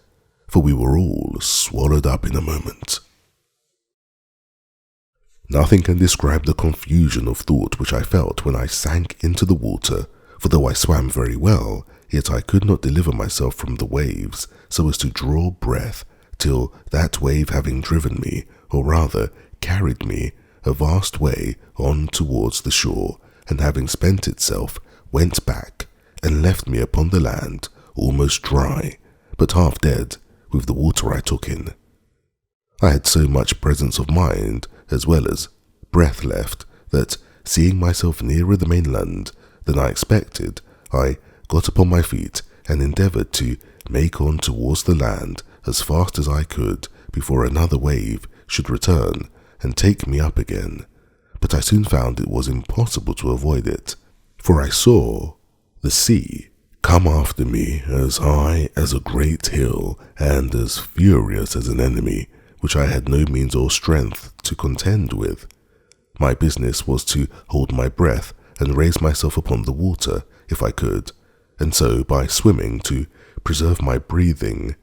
for we were all swallowed up in a moment. Nothing can describe the confusion of thought which I felt when I sank into the water, for though I swam very well, yet I could not deliver myself from the waves so as to draw breath till that wave having driven me, or rather carried me, a vast way on towards the shore, and having spent itself, went back, and left me upon the land, almost dry, but half dead, with the water I took in. I had so much presence of mind, as well as breath left, that, seeing myself nearer the mainland than I expected, I got upon my feet and endeavoured to make on towards the land as fast as I could before another wave should return and take me up again. But I soon found it was impossible to avoid it, for I saw the sea come after me as high as a great hill and as furious as an enemy, which I had no means or strength to contend with. My business was to hold my breath and raise myself upon the water, if I could, and so by swimming to preserve my breathing,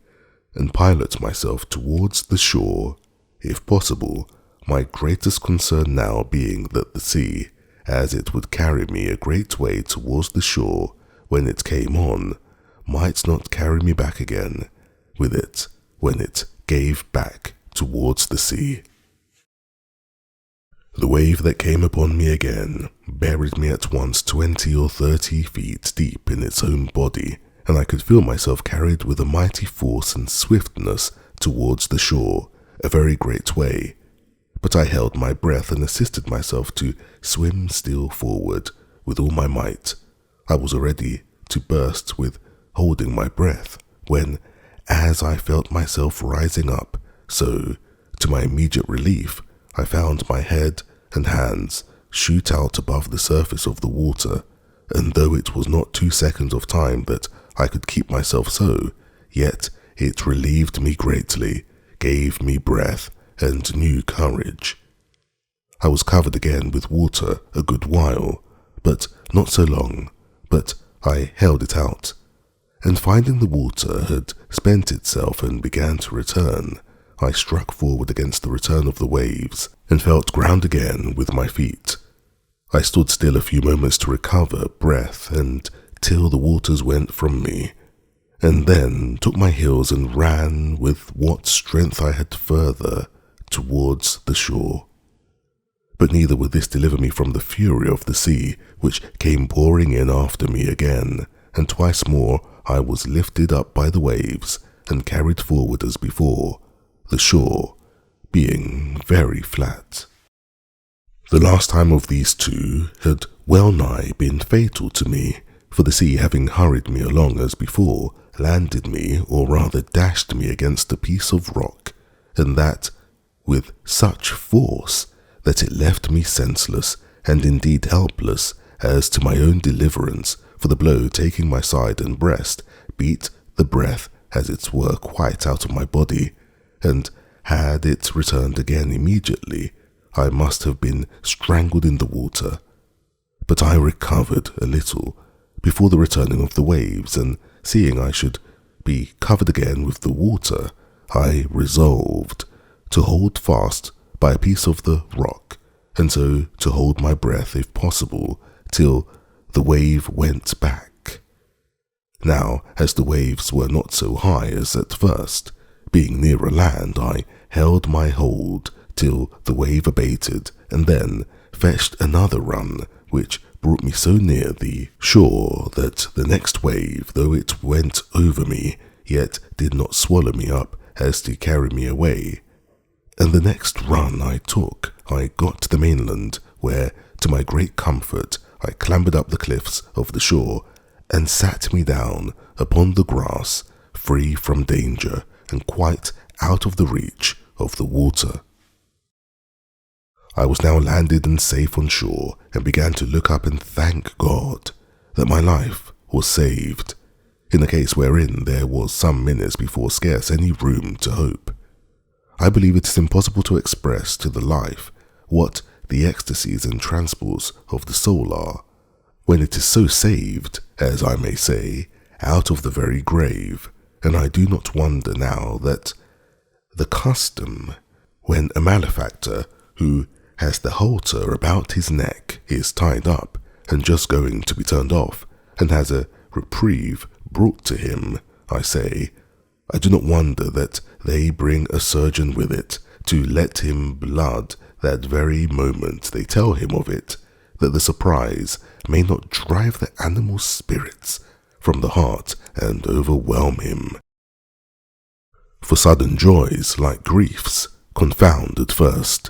and pilot myself towards the shore, if possible, my greatest concern now being that the sea, as it would carry me a great way towards the shore when it came on, might not carry me back again with it when it gave back towards the sea. The wave that came upon me again buried me at once 20 or 30 feet deep in its own body, and I could feel myself carried with a mighty force and swiftness towards the shore, a very great way. But I held my breath and assisted myself to swim still forward with all my might. I was ready to burst with holding my breath, when, as I felt myself rising up, so, to my immediate relief, I found my head and hands shoot out above the surface of the water, and though it was not 2 seconds of time that I could keep myself so, yet it relieved me greatly, gave me breath and new courage. I was covered again with water a good while, but not so long, but I held it out, and finding the water had spent itself and began to return, I struck forward against the return of the waves, and felt ground again with my feet. I stood still a few moments to recover breath, and till the waters went from me, and then took my heels and ran with what strength I had further towards the shore. But neither would this deliver me from the fury of the sea, which came pouring in after me again, and twice more I was lifted up by the waves and carried forward as before, the shore being very flat. The last time of these two had well nigh been fatal to me, for the sea, having hurried me along as before, landed me, or rather dashed me against a piece of rock, and that with such force that it left me senseless, and indeed helpless, as to my own deliverance, for the blow taking my side and breast, beat the breath as it were quite out of my body, and had it returned again immediately, I must have been strangled in the water. But I recovered a little before the returning of the waves, and seeing I should be covered again with the water, I resolved to hold fast by a piece of the rock, and so to hold my breath, if possible, till the wave went back. Now, as the waves were not so high as at first, being nearer land, I held my hold till the wave abated, and then fetched another run, which brought me so near the shore that the next wave, though it went over me, yet did not swallow me up as to carry me away. And the next run I took, I got to the mainland, where, to my great comfort, I clambered up the cliffs of the shore and sat me down upon the grass, free from danger and quite out of the reach of the water. I was now landed and safe on shore, and began to look up and thank God that my life was saved, in a case wherein there was some minutes before scarce any room to hope. I believe it is impossible to express to the life what the ecstasies and transports of the soul are, when it is so saved, as I may say, out of the very grave. And I do not wonder now that the custom, when a malefactor who has the halter about his neck is tied up and just going to be turned off, and has a reprieve brought to him, I say, I do not wonder that they bring a surgeon with it to let him blood that very moment they tell him of it, that the surprise may not drive the animal spirits from the heart and overwhelm him. For sudden joys, like griefs, confound at first.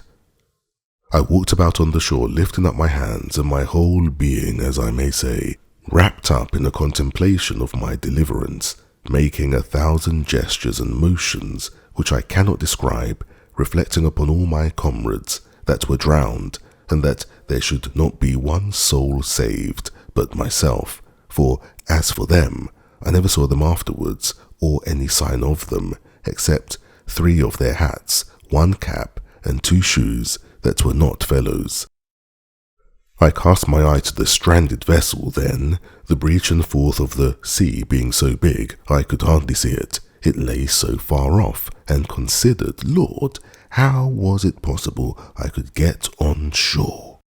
I walked about on the shore, lifting up my hands, and my whole being, as I may say, wrapped up in a contemplation of my deliverance, making 1,000 gestures and motions which I cannot describe, reflecting upon all my comrades that were drowned, and that there should not be one soul saved but myself, for as for them, I never saw them afterwards, or any sign of them, except 3 of their hats, 1 cap, and 2 shoes that were not fellows. I cast my eye to the stranded vessel then, the breach and forth of the sea being so big I could hardly see it. It lay so far off, and considered, Lord, how was it possible I could get on shore?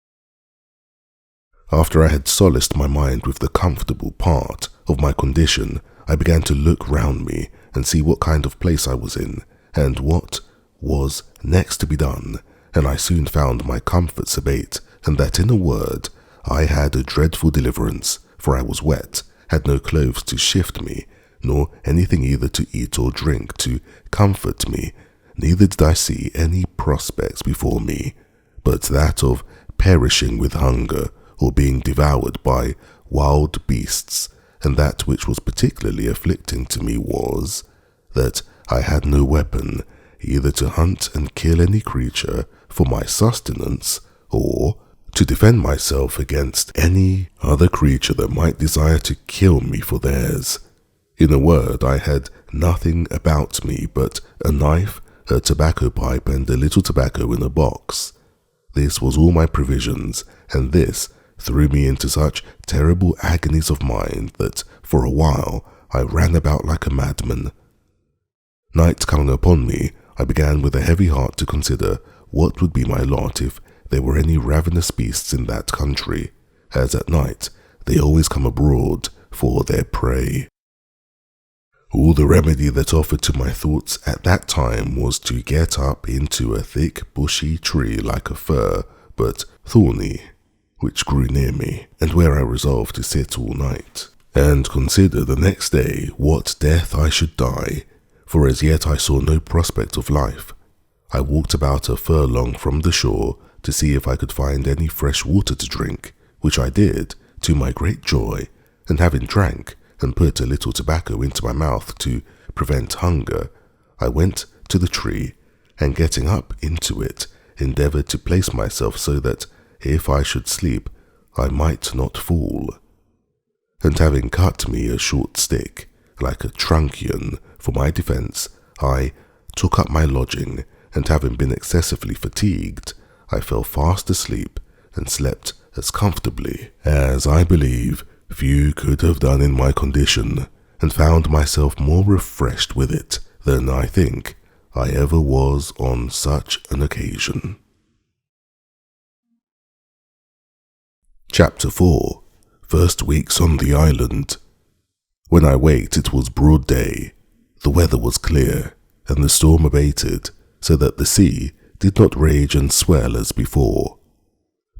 After I had solaced my mind with the comfortable part of my condition, I began to look round me and see what kind of place I was in, and what was next to be done, and I soon found my comforts abate, and that in a word, I had a dreadful deliverance, for I was wet, had no clothes to shift me, nor anything either to eat or drink to comfort me, neither did I see any prospects before me, but that of perishing with hunger, or being devoured by wild beasts, and that which was particularly afflicting to me was, that I had no weapon, either to hunt and kill any creature for my sustenance, or to defend myself against any other creature that might desire to kill me for theirs. In a word, I had nothing about me but a knife, a tobacco pipe, and a little tobacco in a box. This was all my provisions, and this threw me into such terrible agonies of mind that for a while I ran about like a madman. Night coming upon me, I began with a heavy heart to consider what would be my lot if there were any ravenous beasts in that country, as at night they always come abroad for their prey. All the remedy that offered to my thoughts at that time was to get up into a thick bushy tree like a fir, but thorny, which grew near me, and where I resolved to sit all night, and consider the next day what death I should die, for as yet I saw no prospect of life. I walked about a furlong from the shore to see if I could find any fresh water to drink, which I did, to my great joy, and having drank, and put a little tobacco into my mouth to prevent hunger, I went to the tree, and getting up into it, endeavoured to place myself so that, if I should sleep, I might not fall. And having cut me a short stick, like a truncheon, for my defence, I took up my lodging, and having been excessively fatigued, I fell fast asleep, and slept as comfortably as, I believe, few could have done in my condition, and found myself more refreshed with it than I think I ever was on such an occasion. Chapter 4. First Weeks on the Island. When I waked, it was broad day. The weather was clear, and the storm abated, so that the sea did not rage and swell as before.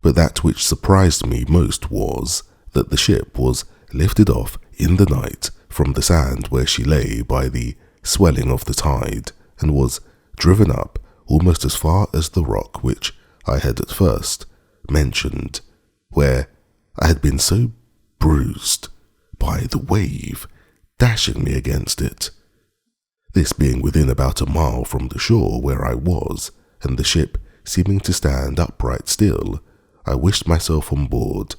But that which surprised me most was that the ship was lifted off in the night from the sand where she lay by the swelling of the tide, and was driven up almost as far as the rock which I had at first mentioned, where I had been so bruised by the wave dashing me against it. This being within about a mile from the shore where I was, and the ship seeming to stand upright still, I wished myself on board,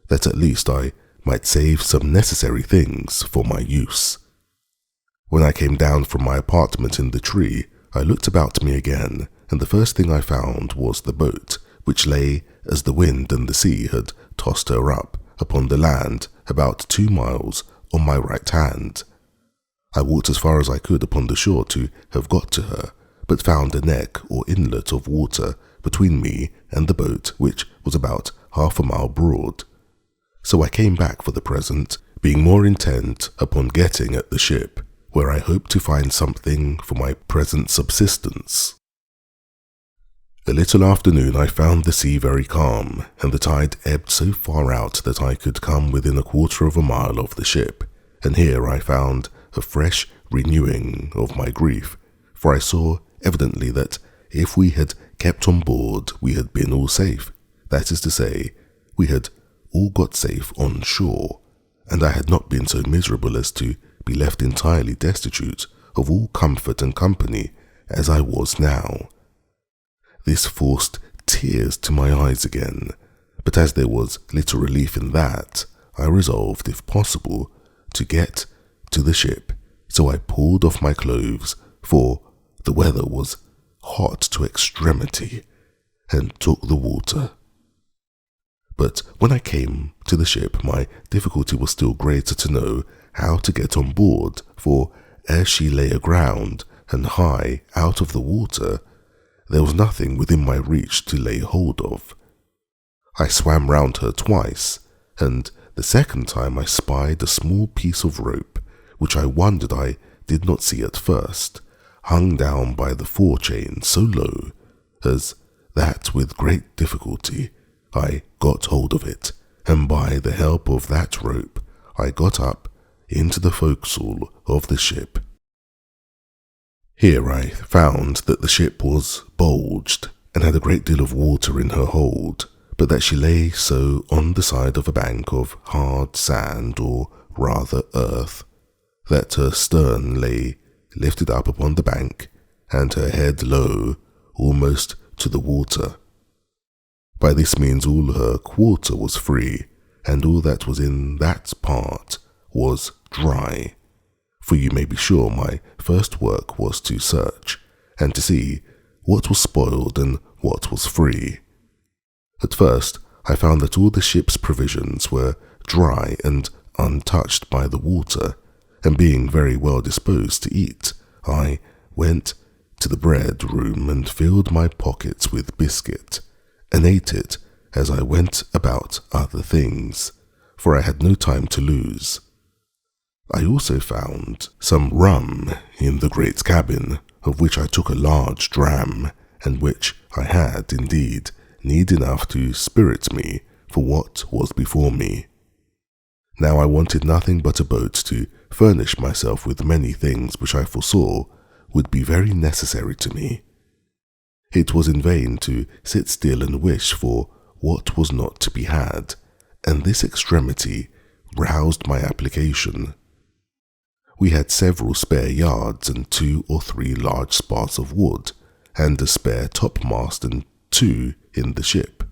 that at least I might save some necessary things for my use. When I came down from my apartment in the tree, I looked about me again, and the first thing I found was the boat, which lay as the wind and the sea had tossed her up upon the land about 2 miles on my right hand. I walked as far as I could upon the shore to have got to her, but found a neck or inlet of water between me and the boat, which was about half a mile broad. So I came back for the present, being more intent upon getting at the ship, where I hoped to find something for my present subsistence. A little after noon I found the sea very calm, and the tide ebbed so far out that I could come within 1/4 of a mile of the ship, and here I found a fresh renewing of my grief, for I saw evidently that if we had kept on board we had been all safe, that is to say, we had all got safe on shore, and I had not been so miserable as to be left entirely destitute of all comfort and company as I was now. This forced tears to my eyes again, but as there was little relief in that, I resolved, if possible, to get to the ship, so I pulled off my clothes, for the weather was hot to extremity, and took the water. But when I came to the ship, my difficulty was still greater to know how to get on board, for as she lay aground and high out of the water, there was nothing within my reach to lay hold of. I swam round her twice, and the second time I spied a small piece of rope, which I wondered I did not see at first, hung down by the forechain so low as that with great difficulty I got hold of it, and by the help of that rope I got up into the forecastle of the ship. Here I found that the ship was bulged and had a great deal of water in her hold, but that she lay so on the side of a bank of hard sand, or rather earth, that her stern lay lifted up upon the bank, and her head low, almost to the water. By this means all her quarter was free, and all that was in that part was dry. For you may be sure my first work was to search, and to see what was spoiled and what was free. At first I found that all the ship's provisions were dry and untouched by the water, and being very well disposed to eat, I went to the bread room and filled my pockets with biscuit, and ate it as I went about other things, for I had no time to lose. I also found some rum in the great cabin, of which I took a large dram, and which I had, indeed, need enough to spirit me for what was before me. Now I wanted nothing but a boat to furnish myself with many things which I foresaw would be very necessary to me. It was in vain to sit still and wish for what was not to be had, and this extremity roused my application. We had several spare yards and 2 or 3 large spars of wood, and a spare topmast and 2 in the ship.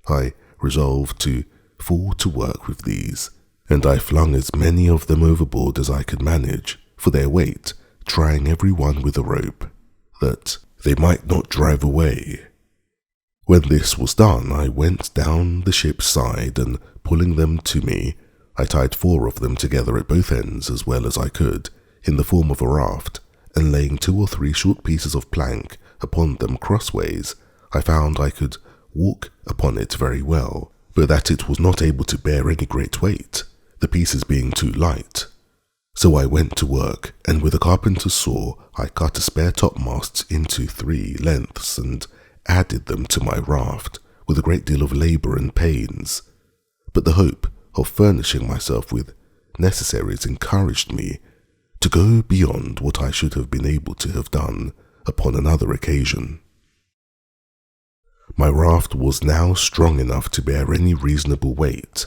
I resolved to fall to work with these, and I flung as many of them overboard as I could manage, for their weight, trying every one with a rope, that they might not drive away. When this was done, I went down the ship's side, and pulling them to me, I tied 4 of them together at both ends as well as I could, in the form of a raft, and laying 2 or 3 short pieces of plank upon them crossways, I found I could walk upon it very well, but that it was not able to bear any great weight, the pieces being too light. So I went to work, and with a carpenter's saw I cut a spare topmast into 3 lengths and added them to my raft with a great deal of labour and pains. But the hope of furnishing myself with necessaries encouraged me to go beyond what I should have been able to have done upon another occasion. My raft was now strong enough to bear any reasonable weight.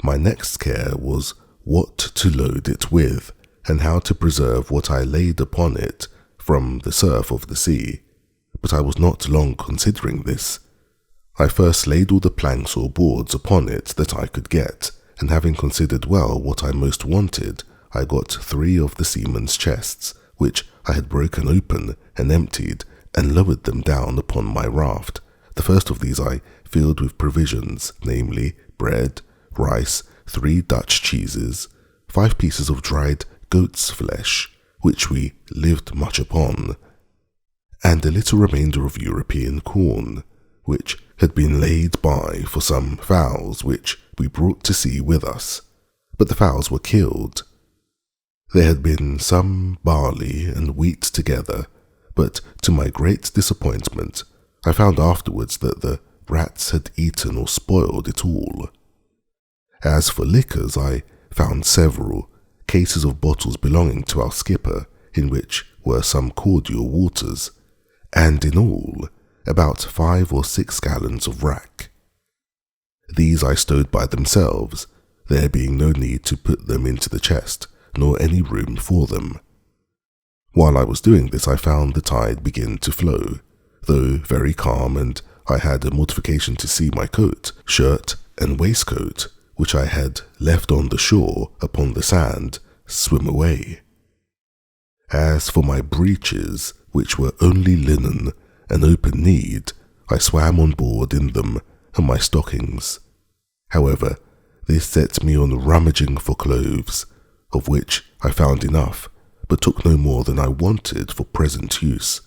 My next care was what to load it with, and how to preserve what I laid upon it from the surf of the sea. But I was not long considering this. I first laid all the planks or boards upon it that I could get, and having considered well what I most wanted, I got 3 of the seamen's chests, which I had broken open and emptied, and lowered them down upon my raft. The first of these I filled with provisions, namely bread, rice, 3 Dutch cheeses, 5 pieces of dried goat's flesh, which we lived much upon, and a little remainder of European corn, which had been laid by for some fowls which we brought to sea with us, but the fowls were killed. There had been some barley and wheat together, but to my great disappointment, I found afterwards that the rats had eaten or spoiled it all. As for liquors, I found several cases of bottles belonging to our skipper, in which were some cordial waters, and in all about 5 or 6 gallons of rack. These I stowed by themselves, there being no need to put them into the chest, nor any room for them. While I was doing this, I found the tide begin to flow, though very calm, and I had a mortification to see my coat, shirt, and waistcoat, which I had left on the shore upon the sand, swim away. As for my breeches, which were only linen and open-kneed, I swam on board in them, and my stockings. However, this set me on rummaging for clothes, of which I found enough, but took no more than I wanted for present use,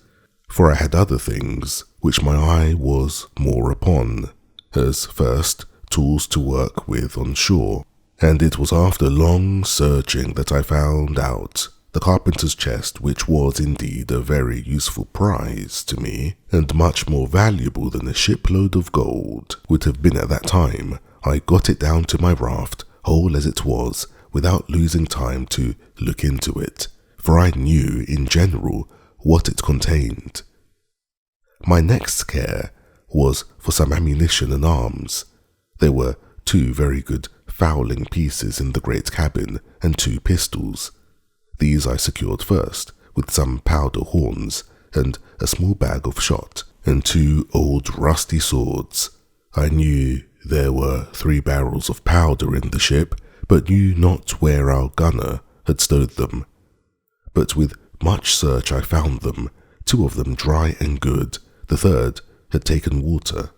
for I had other things which my eye was more upon, as first tools to work with on shore, and it was after long searching that I found out the carpenter's chest, which was indeed a very useful prize to me, and much more valuable than a shipload of gold would have been at that time. I got it down to my raft, whole as it was, without losing time to look into it, for I knew in general what it contained. My next care was for some ammunition and arms. There were 2 very good fowling pieces in the great cabin, and 2 pistols. These I secured first, with some powder horns, and a small bag of shot, and 2 old rusty swords. I knew there were 3 barrels of powder in the ship, but knew not where our gunner had stowed them. But with much search I found them, 2 of them dry and good, the 3rd had taken water.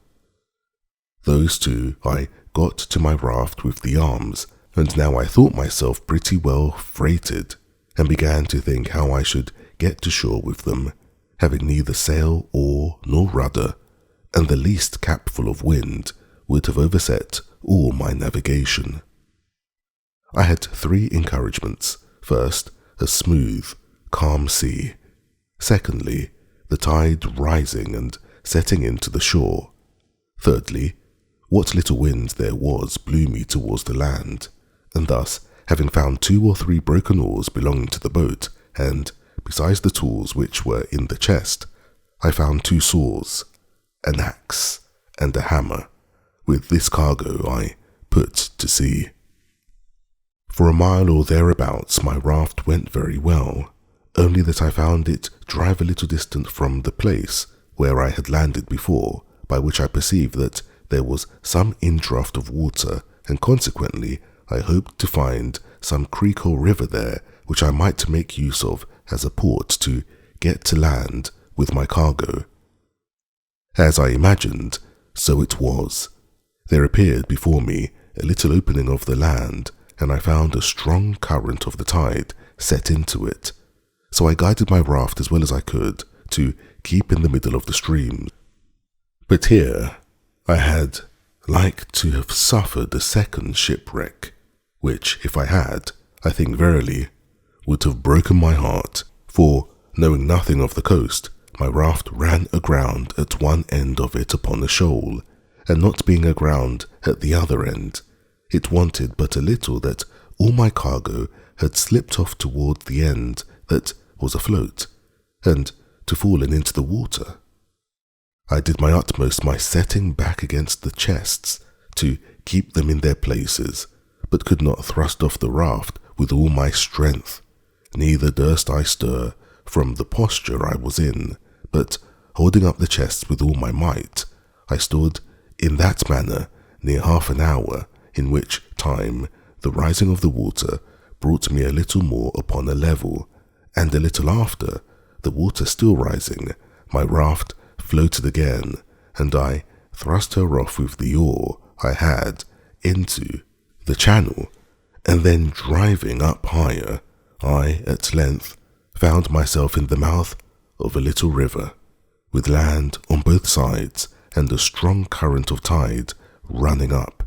Those 2 I got to my raft with the arms, and now I thought myself pretty well freighted, and began to think how I should get to shore with them, having neither sail, oar, nor rudder, and the least capful of wind would have overset all my navigation. I had 3 encouragements. First, a smooth, calm sea. Secondly, the tide rising and setting into the shore. Thirdly, what little wind there was blew me towards the land, and thus, having found 2 or 3 broken oars belonging to the boat, and, besides the tools which were in the chest, I found 2 saws, an axe, and a hammer. With this cargo I put to sea. For a mile or thereabouts my raft went very well, only that I found it drive a little distant from the place where I had landed before, by which I perceived that there was some indraft of water, and consequently I hoped to find some creek or river there which I might make use of as a port to get to land with my cargo. As I imagined, so it was. There appeared before me a little opening of the land, and I found a strong current of the tide set into it, so I guided my raft as well as I could to keep in the middle of the stream. But here I had like to have suffered a second shipwreck, which, if I had, I think verily would have broken my heart, for, knowing nothing of the coast, my raft ran aground at one end of it upon a shoal, and not being aground at the other end, it wanted but a little that all my cargo had slipped off toward the end that was afloat, and to fallen into the water. I did my utmost, my setting back against the chests, to keep them in their places, but could not thrust off the raft with all my strength, neither durst I stir from the posture I was in, but, holding up the chests with all my might, I stood in that manner near half an hour, in which time the rising of the water brought me a little more upon a level, and a little after, the water still rising, my raft floated again, and I thrust her off with the oar I had into the channel, and then driving up higher, I at length found myself in the mouth of a little river, with land on both sides and a strong current of tide running up.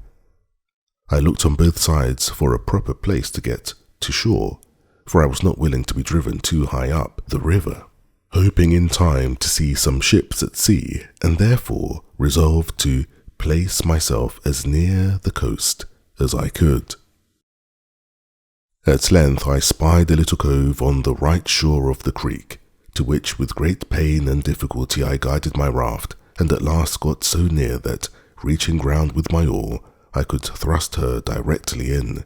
I looked on both sides for a proper place to get to shore, for I was not willing to be driven too high up the river, hoping in time to see some ships at sea, and therefore resolved to place myself as near the coast as I could. At length I spied a little cove on the right shore of the creek, to which with great pain and difficulty I guided my raft, and at last got so near that, reaching ground with my oar, I could thrust her directly in.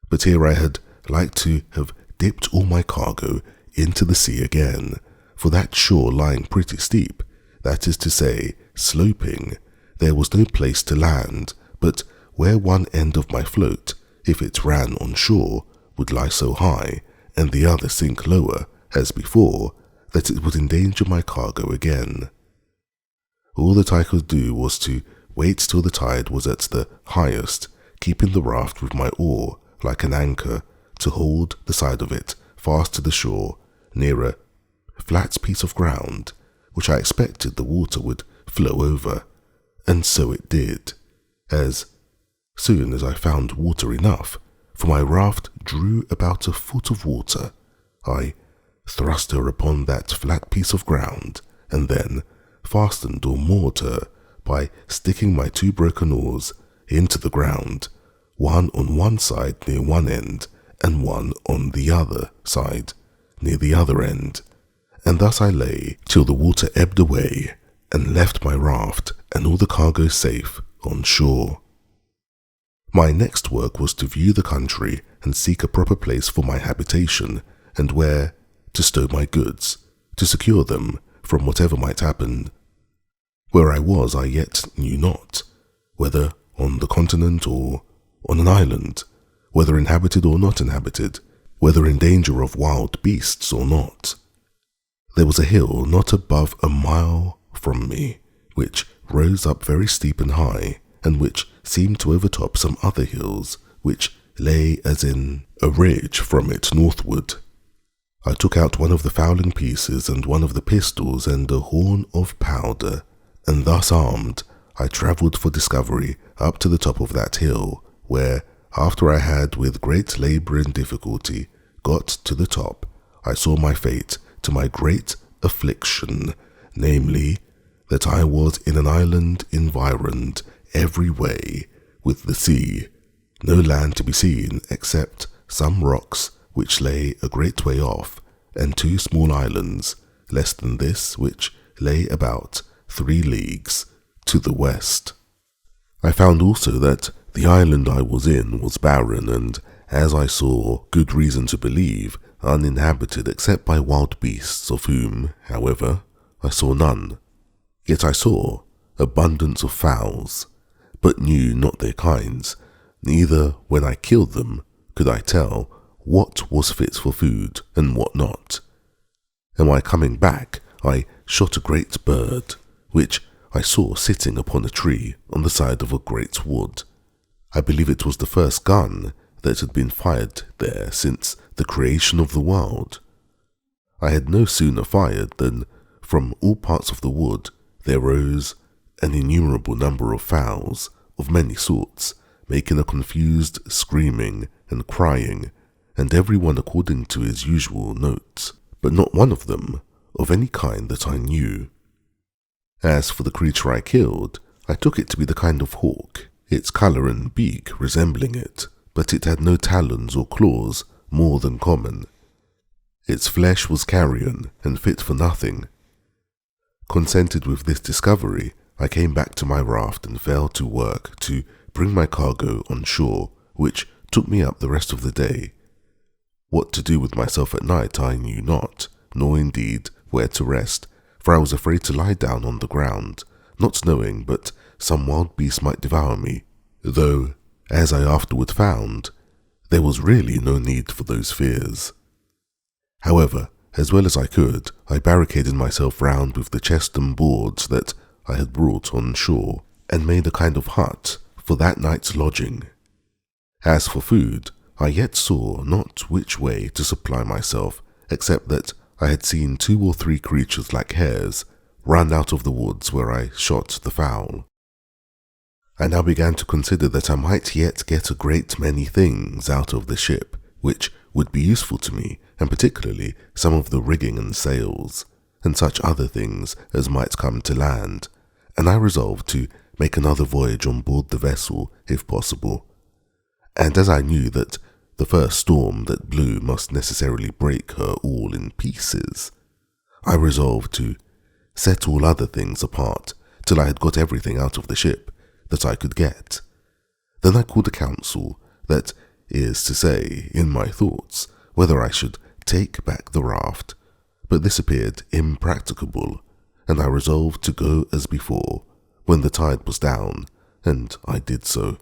But here I had like to have dipped all my cargo into the sea again, for that shore lying pretty steep, that is to say, sloping, there was no place to land, but where one end of my float, if it ran on shore, would lie so high, and the other sink lower, as before, that it would endanger my cargo again. All that I could do was to wait till the tide was at the highest, keeping the raft with my oar like an anchor, to hold the side of it fast to the shore, near a flat piece of ground, which I expected the water would flow over, and so it did, as soon as I found water enough, for my raft drew about a foot of water, I thrust her upon that flat piece of ground, and then fastened or moored her by sticking my two broken oars into the ground, one on one side near one end, and one on the other side near the other end, and thus I lay till the water ebbed away, and left my raft and all the cargo safe on shore. My next work was to view the country and seek a proper place for my habitation, and where to stow my goods, to secure them from whatever might happen. Where I was I yet knew not, whether on the continent or on an island, whether inhabited or not inhabited, whether in danger of wild beasts or not. There was a hill not above a mile from me, which rose up very steep and high, and which seemed to overtop some other hills, which lay as in a ridge from it northward. I took out one of the fowling pieces and one of the pistols and a horn of powder, and thus armed, I travelled for discovery up to the top of that hill, where, after I had with great labour and difficulty got to the top, I saw my fate to my great affliction, namely, that I was in an island environed every way with the sea, no land to be seen except some rocks which lay a great way off, and two small islands, less than this, which lay about 3 leagues to the west. I found also that the island I was in was barren, and, as I saw good reason to believe, uninhabited except by wild beasts, of whom, however, I saw none. Yet I saw abundance of fowls, but knew not their kinds, neither when I killed them could I tell what was fit for food and what not. And while coming back, I shot a great bird, which I saw sitting upon a tree on the side of a great wood. I believe it was the first gun that had been fired there since the creation of the world. I had no sooner fired than from all parts of the wood there rose an innumerable number of fowls of many sorts, making a confused screaming and crying, and every one according to his usual notes, but not one of them of any kind that I knew. As for the creature I killed, I took it to be the kind of hawk, its colour and beak resembling it, but it had no talons or claws more than common. Its flesh was carrion and fit for nothing. Contented with this discovery, I came back to my raft and fell to work to bring my cargo on shore, which took me up the rest of the day. What to do with myself at night I knew not, nor indeed where to rest, for I was afraid to lie down on the ground, not knowing but some wild beast might devour me, though, as I afterward found, there was really no need for those fears. However, as well as I could, I barricaded myself round with the chest and boards that I had brought on shore, and made a kind of hut for that night's lodging. As for food, I yet saw not which way to supply myself, except that I had seen 2 or 3 creatures like hares run out of the woods where I shot the fowl. I now began to consider that I might yet get a great many things out of the ship, which would be useful to me, and particularly some of the rigging and sails, and such other things as might come to land, and I resolved to make another voyage on board the vessel, if possible. And as I knew that the first storm that blew must necessarily break her all in pieces, I resolved to set all other things apart till I had got everything out of the ship that I could get. Then I called a council, that is to say, in my thoughts, whether I should take back the raft, but this appeared impracticable, and I resolved to go as before, when the tide was down, and I did so,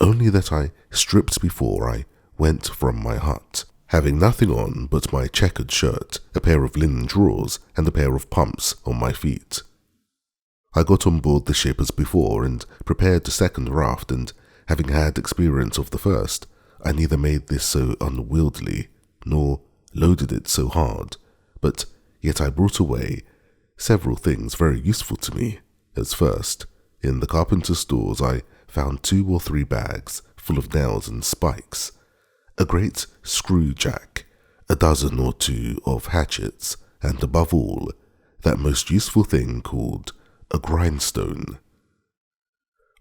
only that I stripped before I went from my hut, having nothing on but my checkered shirt, a pair of linen drawers, and a pair of pumps on my feet. I got on board the ship as before, and prepared the second raft, and having had experience of the first, I neither made this so unwieldily, nor loaded it so hard, but yet I brought away several things very useful to me. As first, in the carpenter's stores I found 2 or 3 bags full of nails and spikes, a great screw-jack, a dozen or 2 of hatchets, and above all, that most useful thing called a grindstone.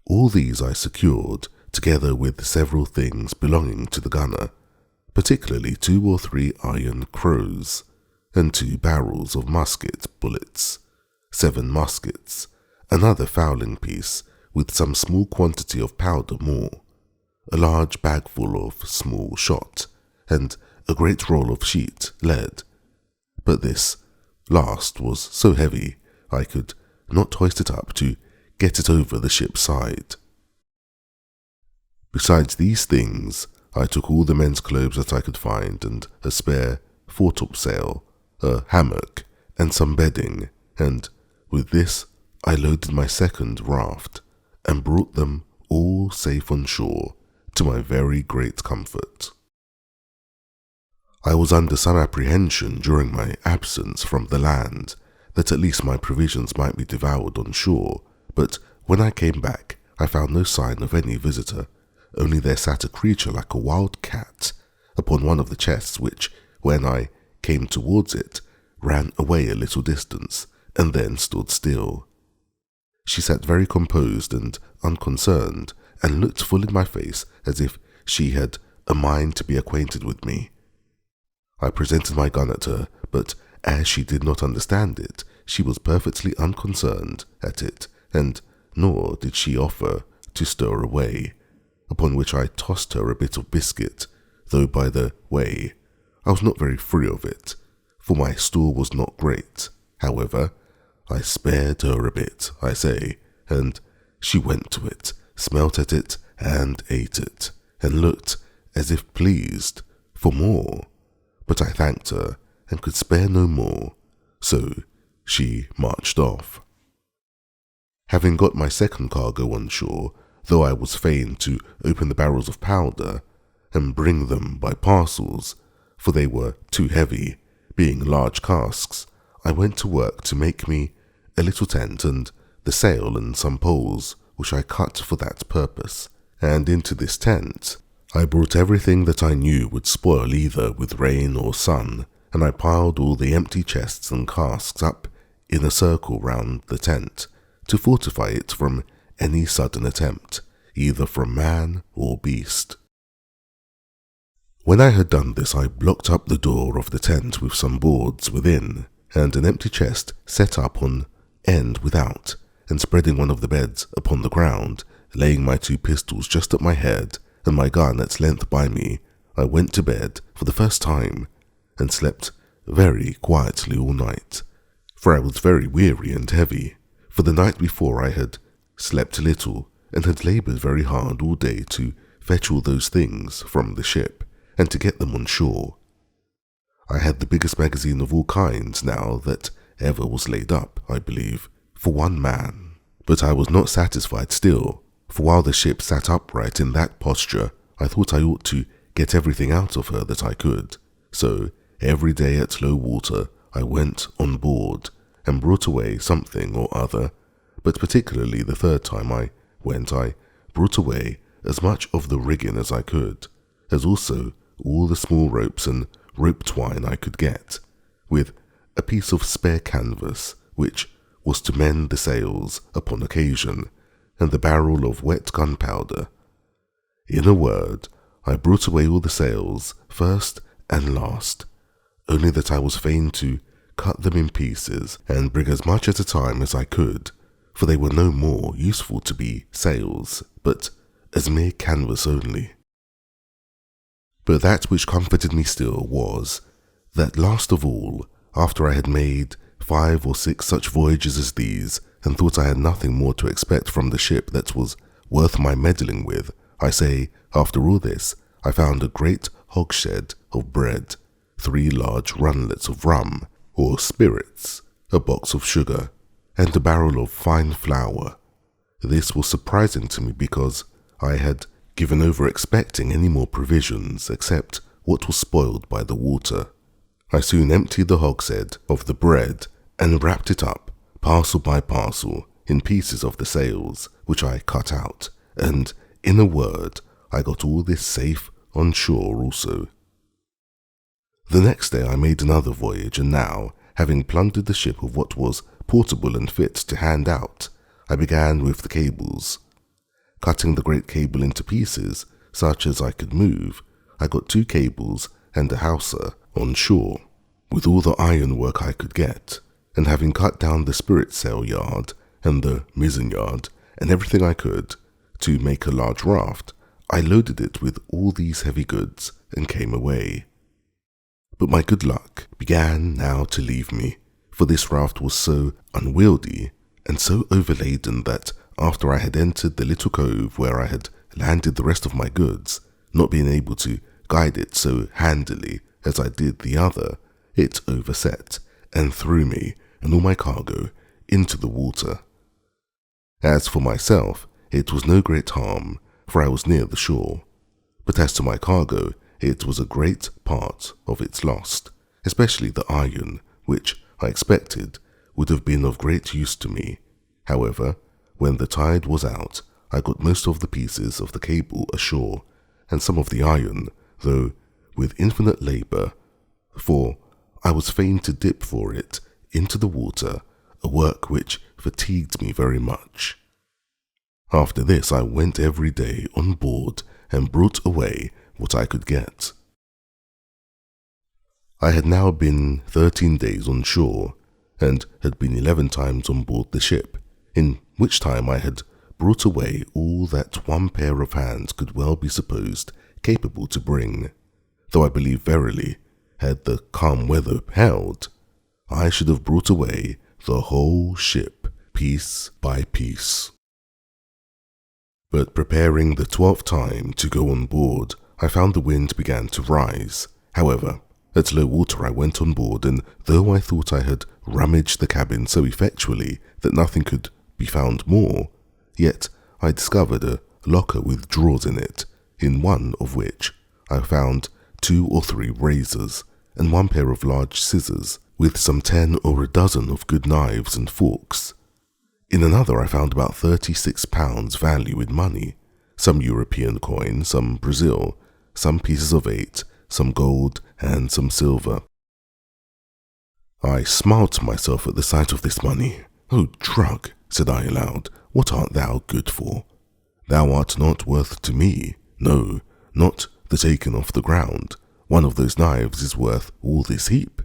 All these I secured, together with several things belonging to the gunner, particularly 2 or 3 iron crows, and 2 barrels of musket bullets, 7 muskets, another fowling piece with some small quantity of powder more, a large bagful of small shot, and a great roll of sheet lead. But this last was so heavy I could not hoist it up to get it over the ship's side. Besides these things, I took all the men's clothes that I could find, and a spare foretopsail, a hammock, and some bedding, and with this I loaded my second raft, and brought them all safe on shore, to my very great comfort. I was under some apprehension during my absence from the land, that at least my provisions might be devoured on shore, but when I came back I found no sign of any visitor, only there sat a creature like a wild cat upon one of the chests, which, when I came towards it, ran away a little distance, and then stood still. She sat very composed and unconcerned, and looked full in my face as if she had a mind to be acquainted with me. I presented my gun at her, but as she did not understand it, she was perfectly unconcerned at it, and nor did she offer to stir away, upon which I tossed her a bit of biscuit, though by the way I was not very free of it, for my store was not great. However, I spared her a bit, I say, and she went to it, smelt at it, and ate it, and looked as if pleased for more, but I thanked her, and could spare no more, so she marched off. Having got my second cargo on shore, though I was fain to open the barrels of powder, and bring them by parcels, for they were too heavy, being large casks, I went to work to make me a little tent, and the sail and some poles, which I cut for that purpose, and into this tent I brought everything that I knew would spoil either with rain or sun, and I piled all the empty chests and casks up in a circle round the tent to fortify it from any sudden attempt, either from man or beast. When I had done this, I blocked up the door of the tent with some boards within, and an empty chest set up on end without, and spreading one of the beds upon the ground, laying my 2 pistols just at my head and my gun at length by me, I went to bed for the first time, and slept very quietly all night, for I was very weary and heavy, for the night before I had slept little, and had laboured very hard all day to fetch all those things from the ship, and to get them on shore. I had the biggest magazine of all kinds now that ever was laid up, I believe, for one man. But I was not satisfied still, for while the ship sat upright in that posture, I thought I ought to get everything out of her that I could. So every day at low water I went on board, and brought away something or other, but particularly the third time I went I brought away as much of the rigging as I could, as also all the small ropes and rope twine I could get, with a piece of spare canvas, which was to mend the sails upon occasion, and the barrel of wet gunpowder. In a word, I brought away all the sails, first and last, only that I was fain to cut them in pieces, and bring as much at a time as I could, for they were no more useful to be sails, but as mere canvas only. But that which comforted me still was, that last of all, after I had made 5 or 6 such voyages as these, and thought I had nothing more to expect from the ship that was worth my meddling with, I say, after all this, I found a great hogshead of bread, 3 large runlets of rum, or spirits, a box of sugar, and a barrel of fine flour. This was surprising to me because I had given over expecting any more provisions except what was spoiled by the water. I soon emptied the hogshead of the bread and wrapped it up, parcel by parcel, in pieces of the sails, which I cut out, and, in a word, I got all this safe on shore also. The next day I made another voyage, and now, having plundered the ship of what was portable and fit to hand out, I began with the cables. Cutting the great cable into pieces, such as I could move, I got 2 cables and a hawser on shore, with all the ironwork I could get, and having cut down the spritsail yard and the mizzen yard and everything I could to make a large raft, I loaded it with all these heavy goods and came away. But my good luck began now to leave me, for this raft was so unwieldy and so overladen that after I had entered the little cove where I had landed the rest of my goods, not being able to guide it so handily as I did the other, it overset and threw me and all my cargo into the water. As for myself, it was no great harm, for I was near the shore, but as to my cargo, it was a great part of its lost, especially the iron, which, I expected, would have been of great use to me. However, when the tide was out, I got most of the pieces of the cable ashore, and some of the iron, though with infinite labour, for I was fain to dip for it into the water, a work which fatigued me very much. After this I went every day on board and brought away what I could get. I had now been 13 days on shore, and had been 11 times on board the ship, in which time I had brought away all that one pair of hands could well be supposed capable to bring, though I believe verily, had the calm weather held, I should have brought away the whole ship, piece by piece. But preparing the 12th time to go on board, I found the wind began to rise. However, at low water I went on board, and though I thought I had rummaged the cabin so effectually that nothing could be found more, yet I discovered a locker with drawers in it, in one of which I found 2 or 3 razors, and 1 pair of large scissors, with some 10 or a dozen of good knives and forks. In another I found about £36 value in money, some European coin, some Brazil, some pieces of 8, some gold, and some silver. I smiled to myself at the sight of this money. "Oh, drug," said I aloud, "what art thou good for? Thou art not worth to me, no, not the taken off the ground. One of those knives is worth all this heap.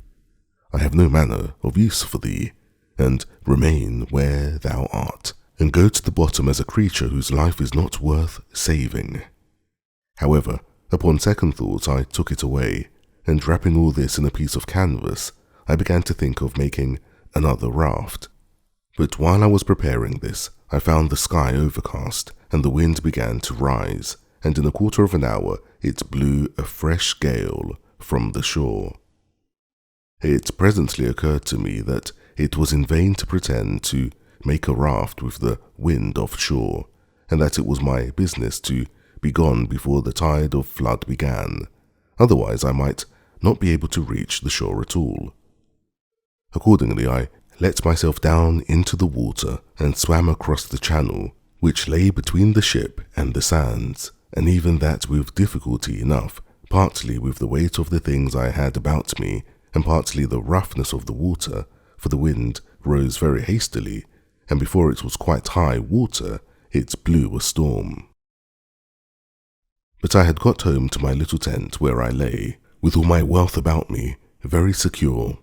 I have no manner of use for thee, and remain where thou art, and go to the bottom as a creature whose life is not worth saving." However, upon second thought I took it away, and wrapping all this in a piece of canvas, I began to think of making another raft. But while I was preparing this, I found the sky overcast, and the wind began to rise, and in a quarter of an hour it blew a fresh gale from the shore. It presently occurred to me that it was in vain to pretend to make a raft with the wind offshore, and that it was my business to be gone before the tide of flood began. Otherwise I might not be able to reach the shore at all. Accordingly, I let myself down into the water and swam across the channel, which lay between the ship and the sands, and even that with difficulty enough, partly with the weight of the things I had about me, and partly the roughness of the water, for the wind rose very hastily, and before it was quite high water, it blew a storm. But I had got home to my little tent where I lay, with all my wealth about me, very secure.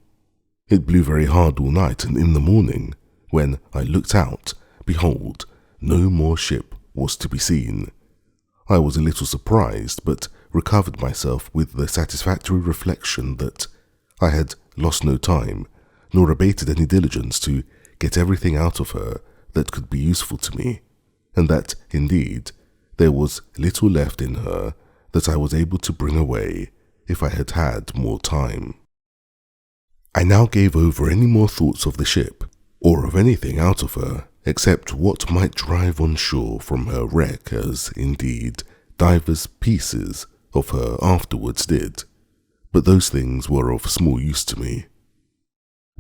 It blew very hard all night, and in the morning, when I looked out, behold, no more ship was to be seen. I was a little surprised, but recovered myself with the satisfactory reflection that I had lost no time, nor abated any diligence to get everything out of her that could be useful to me, and that, indeed, there was little left in her that I was able to bring away if I had had more time. I now gave over any more thoughts of the ship, or of anything out of her, except what might drive on shore from her wreck, as, indeed, divers pieces of her afterwards did, but those things were of small use to me.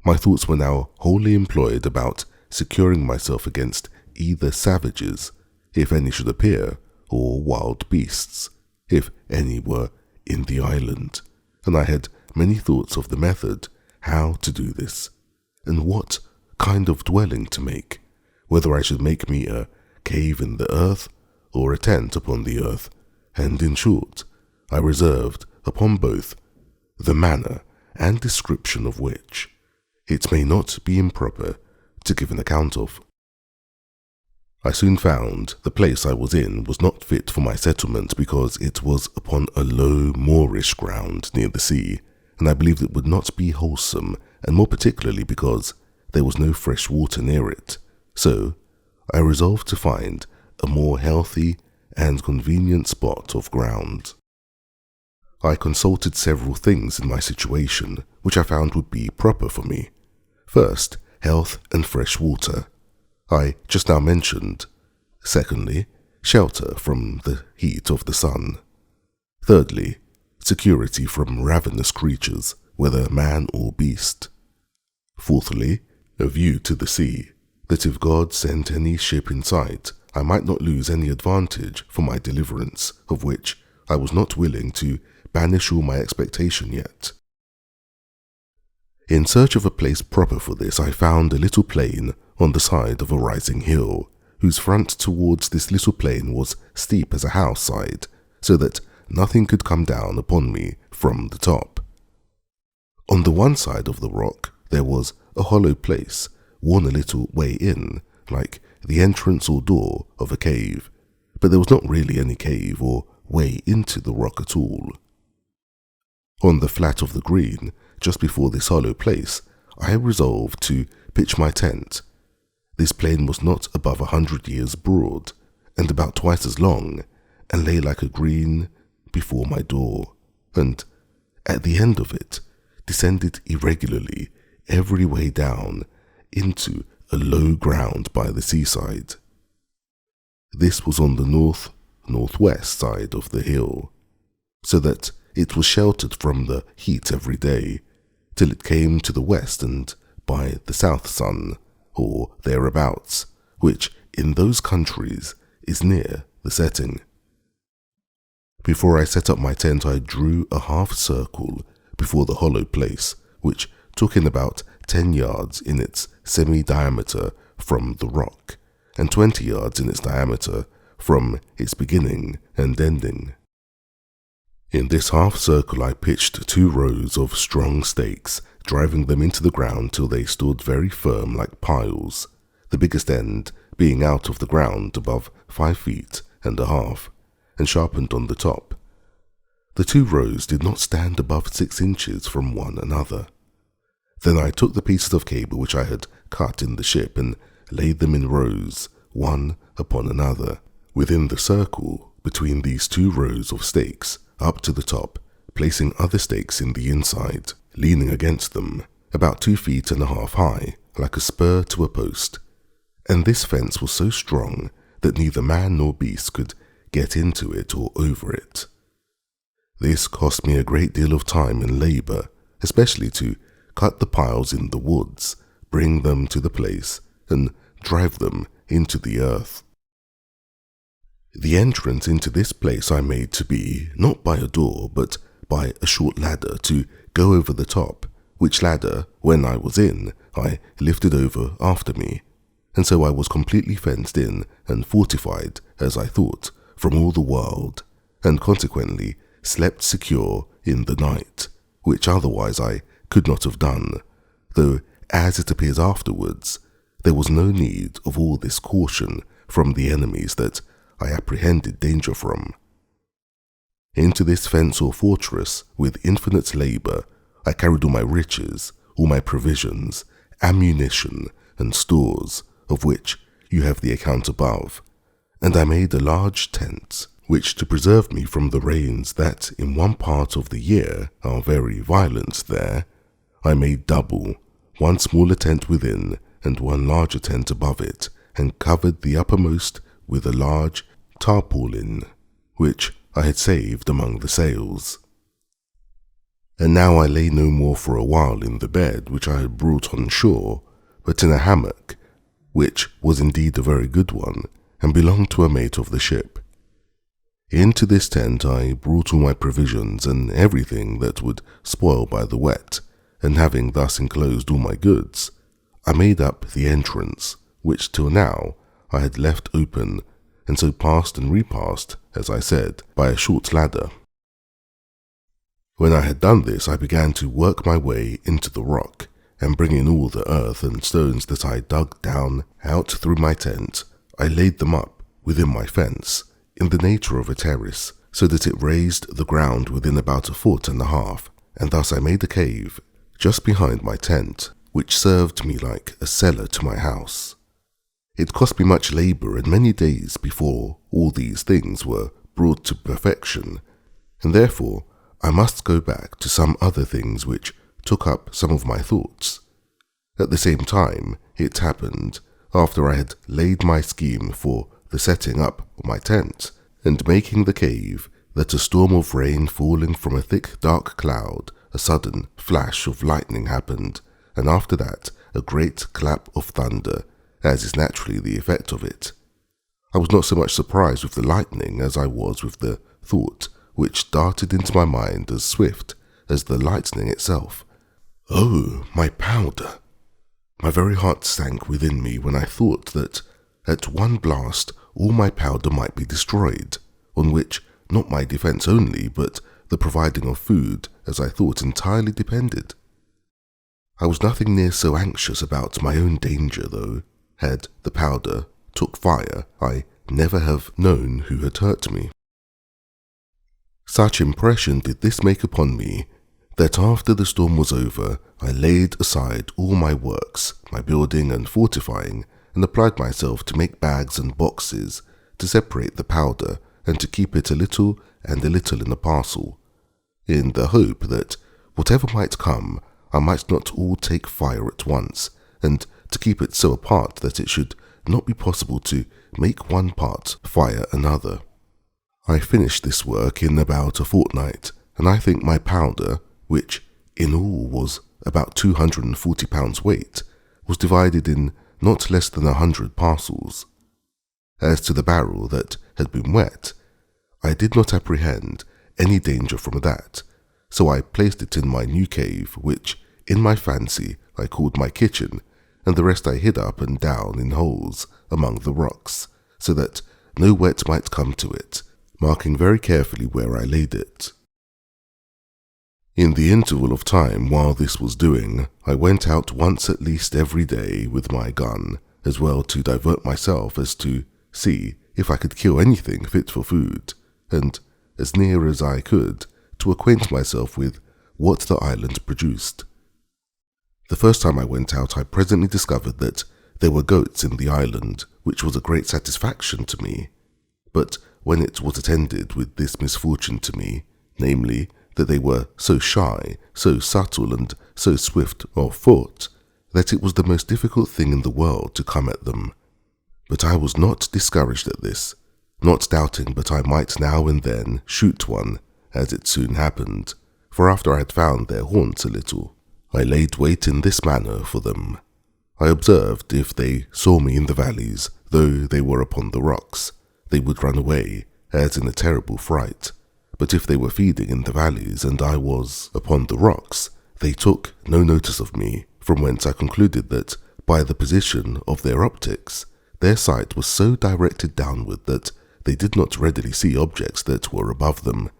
My thoughts were now wholly employed about securing myself against either savages, if any should appear, or wild beasts, if any were in the island, and I had many thoughts of the method how to do this, and what kind of dwelling to make, whether I should make me a cave in the earth, or a tent upon the earth, and in short, I reserved upon both the manner and description of which it may not be improper to give an account of. I soon found the place I was in was not fit for my settlement because it was upon a low moorish ground near the sea, and I believed it would not be wholesome, and more particularly because there was no fresh water near it. So I resolved to find a more healthy and convenient spot of ground. I consulted several things in my situation which I found would be proper for me. First, health and fresh water, I just now mentioned. Secondly, shelter from the heat of the sun. Thirdly, security from ravenous creatures, whether man or beast. Fourthly, a view to the sea, that if God sent any ship in sight, I might not lose any advantage for my deliverance, of which I was not willing to banish all my expectation yet. In search of a place proper for this, I found a little plain on the side of a rising hill, whose front towards this little plain was steep as a house side, so that nothing could come down upon me from the top. On the one side of the rock there was a hollow place, worn a little way in, like the entrance or door of a cave, but there was not really any cave or way into the rock at all. On the flat of the green, just before this hollow place, I resolved to pitch my tent. This plain was not above 100 years broad, and about twice as long, and lay like a green before my door, and at the end of it descended irregularly every way down into a low ground by the seaside. This was on the northwest side of the hill, so that it was sheltered from the heat every day, till it came to the west and by the south sun, or thereabouts, which in those countries is near the setting. Before I set up my tent, I drew a half circle before the hollow place, which took in about 10 yards in its semi-diameter from the rock, and 20 yards in its diameter from its beginning and ending. In this half circle I pitched 2 rows of strong stakes, driving them into the ground till they stood very firm like piles, the biggest end being out of the ground above 5 feet and a half, and sharpened on the top. The 2 rows did not stand above 6 inches from one another. Then I took the pieces of cable which I had cut in the ship and laid them in rows, one upon another, within the circle between these 2 rows of stakes, up to the top, placing other stakes in the inside, leaning against them, about 2 feet and a half high, like a spur to a post. And this fence was so strong that neither man nor beast could get into it or over it. This cost me a great deal of time and labour, especially to cut the piles in the woods, bring them to the place, and drive them into the earth. The entrance into this place I made to be not by a door, but by a short ladder to go over the top, which ladder, when I was in, I lifted over after me, and so I was completely fenced in and fortified, as I thought, from all the world, and consequently slept secure in the night, which otherwise I could not have done, though, as it appears afterwards, there was no need of all this caution from the enemies that I apprehended danger from. Into this fence or fortress, with infinite labour, I carried all my riches, all my provisions, ammunition, and stores, of which you have the account above, and I made a large tent, which to preserve me from the rains that in one part of the year are very violent there, I made double, one smaller tent within, and one larger tent above it, and covered the uppermost with a large tarpaulin, which I had saved among the sails. And now I lay no more for a while in the bed which I had brought on shore, but in a hammock, which was indeed a very good one, and belonged to a mate of the ship. Into this tent I brought all my provisions and everything that would spoil by the wet, and having thus enclosed all my goods, I made up the entrance, which till now I had left open, and so passed and repassed, as I said, by a short ladder. When I had done this, I began to work my way into the rock, and bringing all the earth and stones that I dug down out through my tent, I laid them up within my fence, in the nature of a terrace, so that it raised the ground within about 1.5 feet, and thus I made a cave just behind my tent, which served me like a cellar to my house. It cost me much labour and many days before all these things were brought to perfection, and therefore I must go back to some other things which took up some of my thoughts. At the same time, it happened, after I had laid my scheme for the setting up of my tent and making the cave, that a storm of rain falling from a thick dark cloud, a sudden flash of lightning happened, and after that a great clap of thunder, as is naturally the effect of it. I was not so much surprised with the lightning as I was with the thought which darted into my mind as swift as the lightning itself. Oh, my powder! My very heart sank within me when I thought that at one blast all my powder might be destroyed, on which not my defence only, but the providing of food, as I thought, entirely depended. I was nothing near so anxious about my own danger, though, had the powder took fire, I never have known who had hurt me. Such impression did this make upon me, that after the storm was over, I laid aside all my works, my building and fortifying, and applied myself to make bags and boxes, to separate the powder, and to keep it a little and a little in a parcel, in the hope that, whatever might come, I might not all take fire at once, and to keep it so apart that it should not be possible to make one part fire another. I finished this work in about a fortnight, and I think my powder, which in all was about 240 pounds weight, was divided in not less than 100 parcels. As to the barrel that had been wet, I did not apprehend any danger from that, so I placed it in my new cave, which, in my fancy, I called my kitchen, and the rest I hid up and down in holes among the rocks, so that no wet might come to it, marking very carefully where I laid it. In the interval of time while this was doing, I went out once at least every day with my gun, as well to divert myself as to see if I could kill anything fit for food, and, as near as I could, to acquaint myself with what the island produced. The first time I went out, I presently discovered that there were goats in the island, which was a great satisfaction to me. But when it was attended with this misfortune to me, namely, that they were so shy, so subtle, and so swift of foot, that it was the most difficult thing in the world to come at them. But I was not discouraged at this, not doubting but I might now and then shoot one, as it soon happened, for after I had found their haunts a little, I laid wait in this manner for them. I observed if they saw me in the valleys, though they were upon the rocks, they would run away, as in a terrible fright. But if they were feeding in the valleys and I was upon the rocks, they took no notice of me, from whence I concluded that, by the position of their optics, their sight was so directed downward that they did not readily see objects that were above them.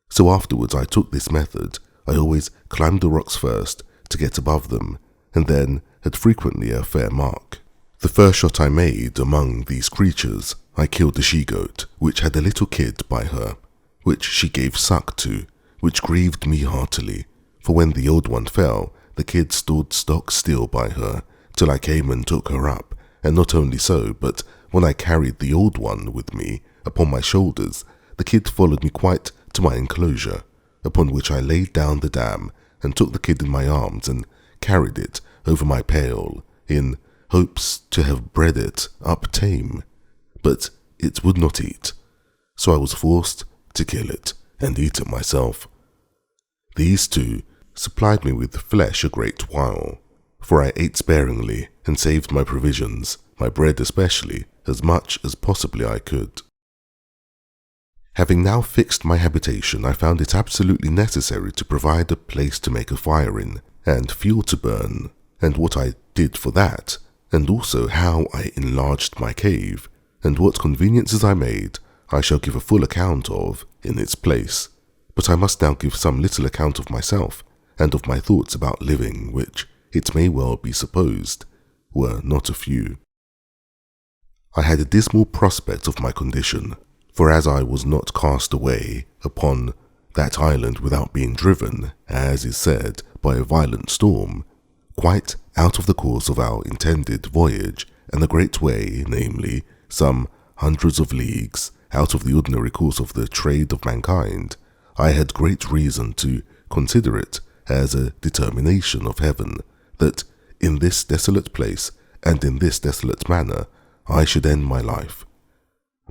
So afterwards I took this method. I always climbed the rocks first to get above them, and then had frequently a fair mark. The first shot I made among these creatures, I killed a she-goat, which had a little kid by her, which she gave suck to, which grieved me heartily, for when the old one fell, the kid stood stock still by her, till I came and took her up, and not only so, but when I carried the old one with me upon my shoulders, the kid followed me quite to my enclosure, upon which I laid down the dam, and took the kid in my arms, and carried it over my pail, in hopes to have bred it up tame. But it would not eat, so I was forced to kill it, and eat it myself. These two supplied me with flesh a great while, for I ate sparingly, and saved my provisions, my bread especially, as much as possibly I could. Having now fixed my habitation, I found it absolutely necessary to provide a place to make a fire in, and fuel to burn, and what I did for that, and also how I enlarged my cave, and what conveniences I made, I shall give a full account of in its place. But I must now give some little account of myself, and of my thoughts about living, which, it may well be supposed, were not a few. I had a dismal prospect of my condition, for as I was not cast away upon that island without being driven, as is said, by a violent storm, quite out of the course of our intended voyage, and a great way, namely, some hundreds of leagues, out of the ordinary course of the trade of mankind, I had great reason to consider it as a determination of heaven, that in this desolate place, and in this desolate manner, I should end my life.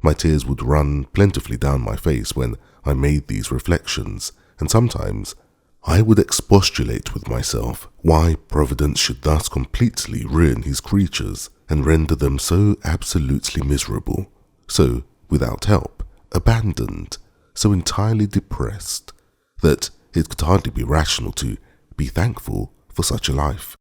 My tears would run plentifully down my face when I made these reflections, and sometimes I would expostulate with myself why Providence should thus completely ruin his creatures and render them so absolutely miserable, so without help, abandoned, so entirely depressed, that it could hardly be rational to be thankful for such a life.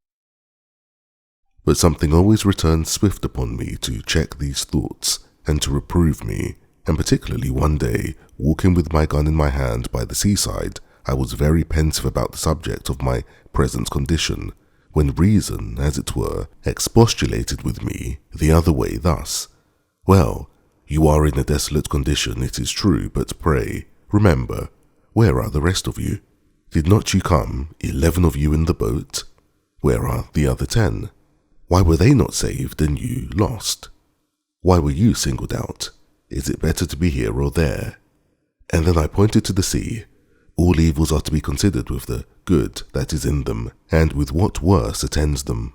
But something always returned swift upon me to check these thoughts and to reprove me, and particularly one day, walking with my gun in my hand by the seaside, I was very pensive about the subject of my present condition, when reason, as it were, expostulated with me the other way thus: "Well, you are in a desolate condition, it is true, but pray, remember, where are the rest of you? Did not you come, 11 of you in the boat? Where are the other 10? Why were they not saved and you lost? Why were you singled out? Is it better to be here or there?" And then I pointed to the sea. All evils are to be considered with the good that is in them, and with what worse attends them.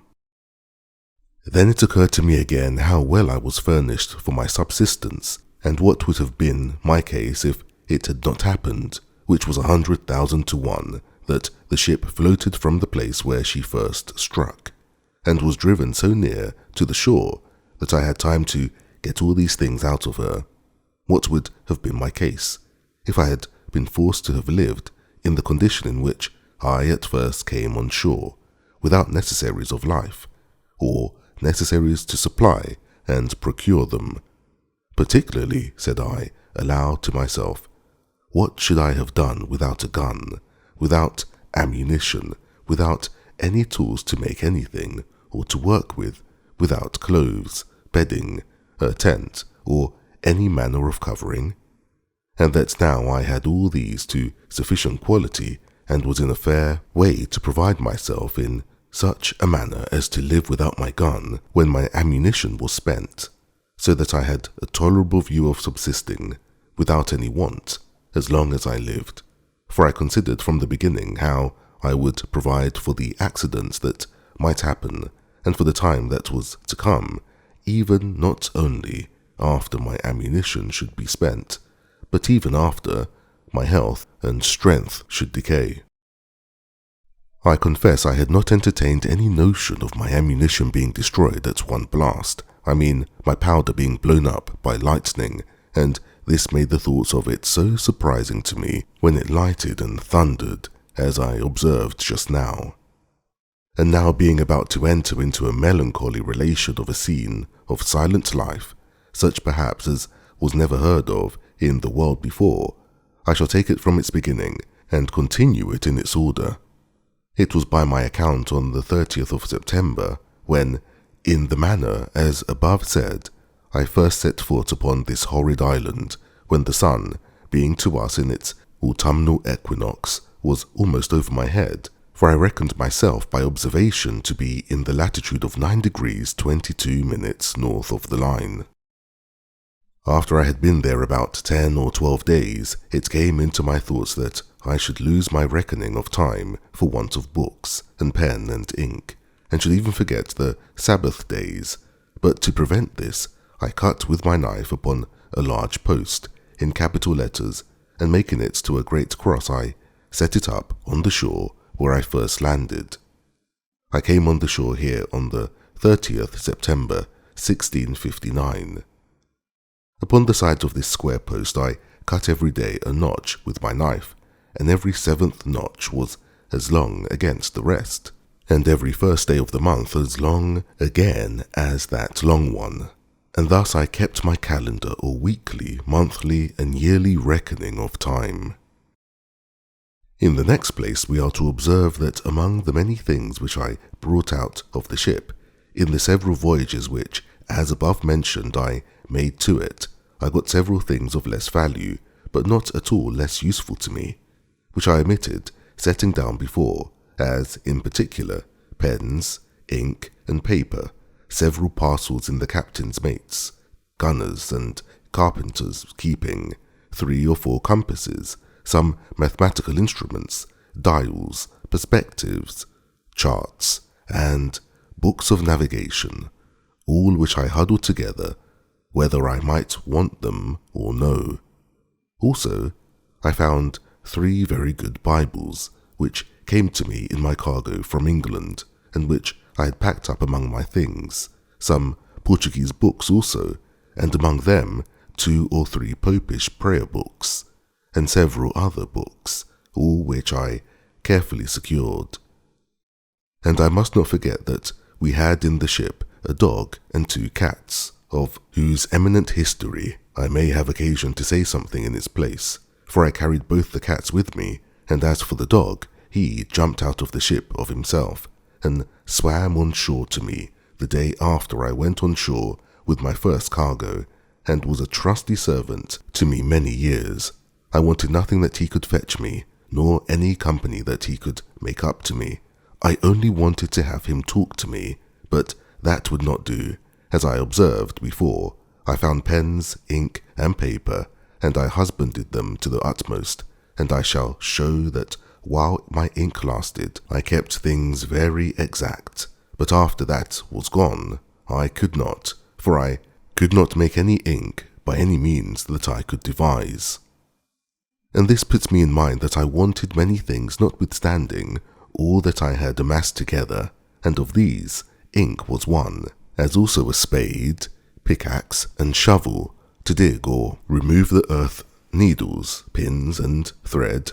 Then it occurred to me again how well I was furnished for my subsistence, and what would have been my case if it had not happened, which was 100,000 to 1, that the ship floated from the place where she first struck, and was driven so near to the shore that I had time to get all these things out of her. What would have been my case if I had been forced to have lived in the condition in which I at first came on shore, without necessaries of life, or necessaries to supply and procure them? Particularly, said I aloud to myself, what should I have done without a gun, without ammunition, without any tools to make anything or to work with, without clothes, bedding, a tent, or any manner of covering? And that now I had all these to sufficient quality, and was in a fair way to provide myself in such a manner as to live without my gun when my ammunition was spent, so that I had a tolerable view of subsisting without any want as long as I lived. For I considered from the beginning how I would provide for the accidents that might happen, and for the time that was to come, even not only after my ammunition should be spent, but even after my health and strength should decay. I confess I had not entertained any notion of my ammunition being destroyed at one blast. I mean, my powder being blown up by lightning, and this made the thoughts of it so surprising to me when it lighted and thundered, as I observed just now. And now being about to enter into a melancholy relation of a scene of silent life, such perhaps as was never heard of in the world before, I shall take it from its beginning and continue it in its order. It was by my account on the 30th of September, when, in the manner as above said, I first set foot upon this horrid island, when the sun, being to us in its autumnal equinox, was almost over my head, for I reckoned myself by observation to be in the latitude of 9 degrees 22 minutes north of the line. After I had been there about 10 or 12 days, it came into my thoughts that I should lose my reckoning of time for want of books and pen and ink, and should even forget the Sabbath days. But to prevent this, I cut with my knife upon a large post, in capital letters, and making it to a great cross, I set it up on the shore where I first landed. I came on the shore here on the 30th September 1659. Upon the sides of this square post I cut every day a notch with my knife, and every 7th notch was as long against the rest, and every first day of the month as long again as that long one. And thus I kept my calendar or weekly, monthly, and yearly reckoning of time. In the next place we are to observe that among the many things which I brought out of the ship, in the several voyages which, as above mentioned, I made to it, I got several things of less value, but not at all less useful to me, which I omitted setting down before, as, in particular, pens, ink, and paper, several parcels in the captain's mates, gunners and carpenters keeping, 3 or 4 compasses, some mathematical instruments, dials, perspectives, charts, and books of navigation, all which I huddled together, whether I might want them or no. Also, I found 3 very good Bibles, which came to me in my cargo from England, and which I had packed up among my things, some Portuguese books also, and among them 2 or 3 Popish prayer books, and several other books, all which I carefully secured. And I must not forget that we had in the ship a dog and 2 cats, of whose eminent history I may have occasion to say something in its place, for I carried both the cats with me, and as for the dog, he jumped out of the ship of himself, and swam on shore to me the day after I went on shore with my first cargo, and was a trusty servant to me many years. I wanted nothing that he could fetch me, nor any company that he could make up to me. I only wanted to have him talk to me, but that would not do. As I observed before, I found pens, ink, and paper, and I husbanded them to the utmost, and I shall show that while my ink lasted, I kept things very exact, but after that was gone, I could not, for I could not make any ink by any means that I could devise. And this puts me in mind that I wanted many things notwithstanding all that I had amassed together, and of these ink was one, as also a spade, pickaxe, and shovel, to dig or remove the earth, needles, pins, and thread.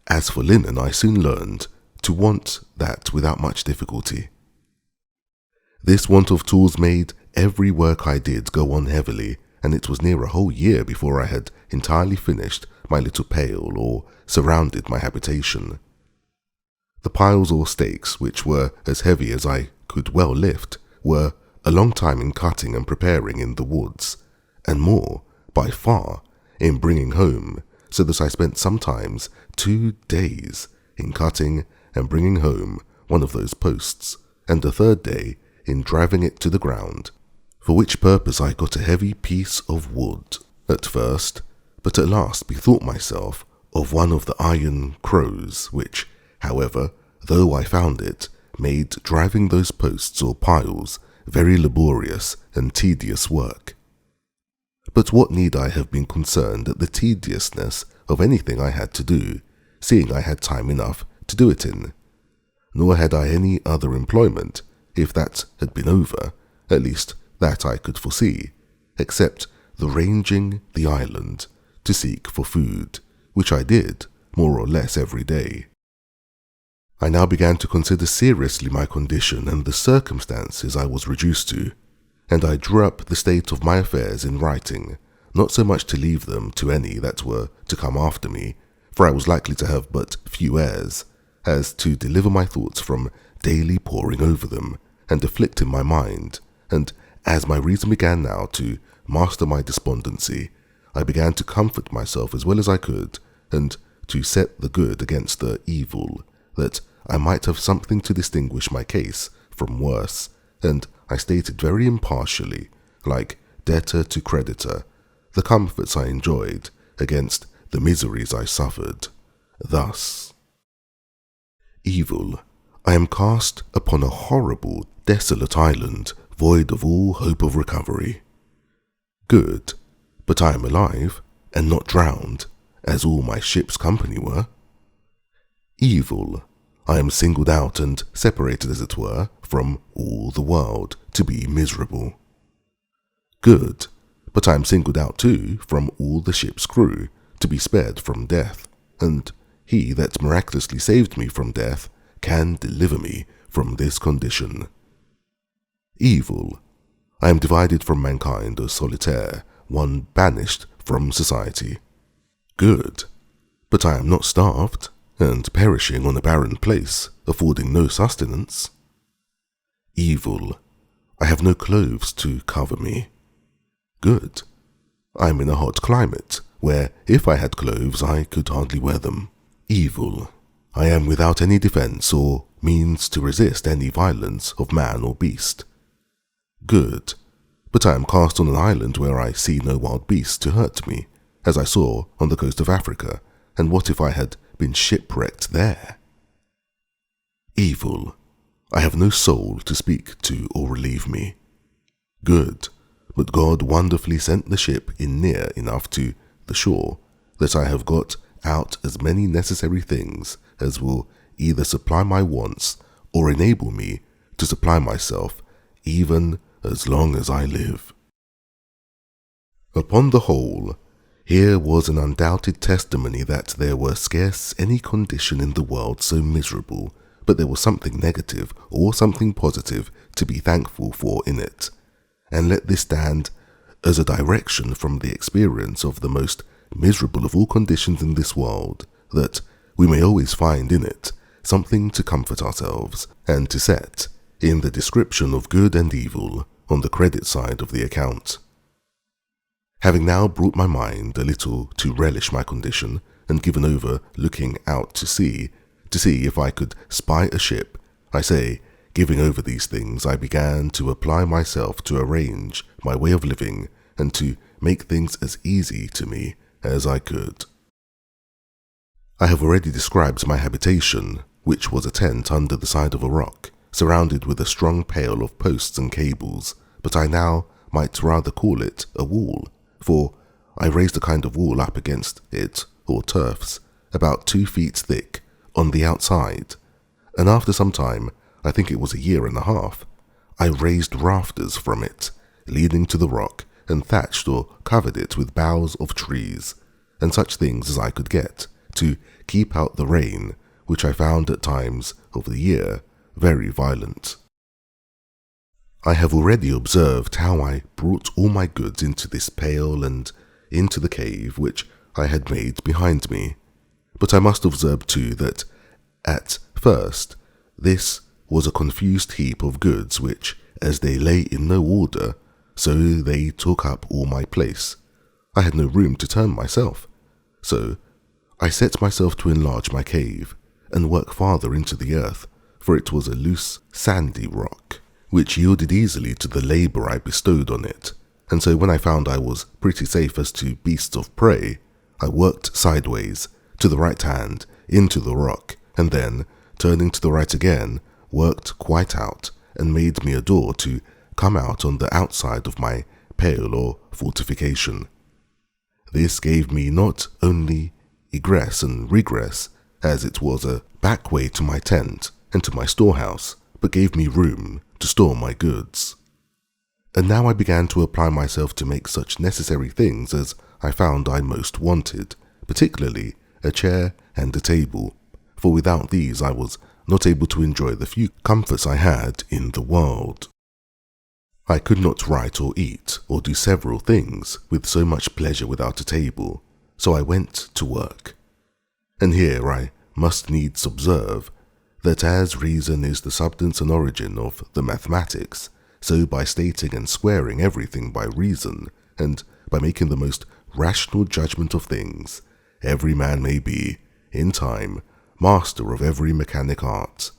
As for linen, I soon learned to want that without much difficulty. This want of tools made every work I did go on heavily, and it was near a whole year before I had entirely finished my little pail or surrounded my habitation. The piles or stakes, which were as heavy as I could well lift, were a long time in cutting and preparing in the woods, and more, by far, in bringing home, so that I spent sometimes 2 days in cutting and bringing home one of those posts, and the 3rd day in driving it to the ground, for which purpose I got a heavy piece of wood at first, but at last bethought myself of one of the iron crows, which, however, though I found it, made driving those posts or piles very laborious and tedious work. But what need I have been concerned at the tediousness of anything I had to do, seeing I had time enough to do it in? Nor had I any other employment, if that had been over, at least that I could foresee, except the ranging the island to seek for food, which I did more or less every day. I now began to consider seriously my condition and the circumstances I was reduced to, and I drew up the state of my affairs in writing, not so much to leave them to any that were to come after me, for I was likely to have but few heirs, as to deliver my thoughts from daily poring over them and afflicting my mind, and as my reason began now to master my despondency, I began to comfort myself as well as I could, and to set the good against the evil, that I might have something to distinguish my case from worse, and I stated very impartially, like debtor to creditor, the comforts I enjoyed against the miseries I suffered. Thus: Evil, I am cast upon a horrible, desolate island, void of all hope of recovery. Good, but I am alive, and not drowned, as all my ship's company were. Evil, I am singled out and separated, as it were, from all the world, to be miserable. Good, but I am singled out too from all the ship's crew, to be spared from death, and he that miraculously saved me from death can deliver me from this condition. Evil, I am divided from mankind, a solitaire, one banished from society. Good, but I am not starved, and perishing on a barren place, affording no sustenance. Evil, I have no clothes to cover me. Good, I am in a hot climate, where if I had clothes I could hardly wear them. Evil, I am without any defence or means to resist any violence of man or beast. Good, but I am cast on an island where I see no wild beast to hurt me, as I saw on the coast of Africa, and what if I had been shipwrecked there? Evil, I have no soul to speak to or relieve me. Good, but God wonderfully sent the ship in near enough to the shore that I have got out as many necessary things as will either supply my wants or enable me to supply myself even as long as I live. Upon the whole, here was an undoubted testimony that there were scarce any condition in the world so miserable, but there was something negative or something positive to be thankful for in it, and let this stand as a direction from the experience of the most miserable of all conditions in this world, that we may always find in it something to comfort ourselves, and to set, in the description of good and evil, on the credit side of the account. Having now brought my mind a little to relish my condition, and given over looking out to see if I could spy a ship, I say, giving over these things, I began to apply myself to arrange my way of living, and to make things as easy to me as I could. I have already described my habitation, which was a tent under the side of a rock, surrounded with a strong pale of posts and cables, but I now might rather call it a wall, for I raised a kind of wall up against it, or turfs, about 2 feet thick, on the outside, and after some time, I think it was a year and a half, I raised rafters from it, leading to the rock, and thatched or covered it with boughs of trees, and such things as I could get, to keep out the rain, which I found at times of the year very violent. I have already observed how I brought all my goods into this pail and into the cave which I had made behind me, but I must observe too that, at first, this was a confused heap of goods which, as they lay in no order, so they took up all my place. I had no room to turn myself, so I set myself to enlarge my cave and work farther into the earth, for it was a loose, sandy rock, which yielded easily to the labour I bestowed on it, and so when I found I was pretty safe as to beasts of prey, I worked sideways, to the right hand, into the rock, and then, turning to the right again, worked quite out, and made me a door to come out on the outside of my pale or fortification. This gave me not only egress and regress, as it was a back way to my tent and to my storehouse, but gave me room to store my goods. And now I began to apply myself to make such necessary things as I found I most wanted, particularly a chair and a table, for without these I was not able to enjoy the few comforts I had in the world. I could not write or eat or do several things with so much pleasure without a table, so I went to work. And here I must needs observe that as reason is the substance and origin of the mathematics, so by stating and squaring everything by reason, and by making the most rational judgment of things, every man may be, in time, master of every mechanic art.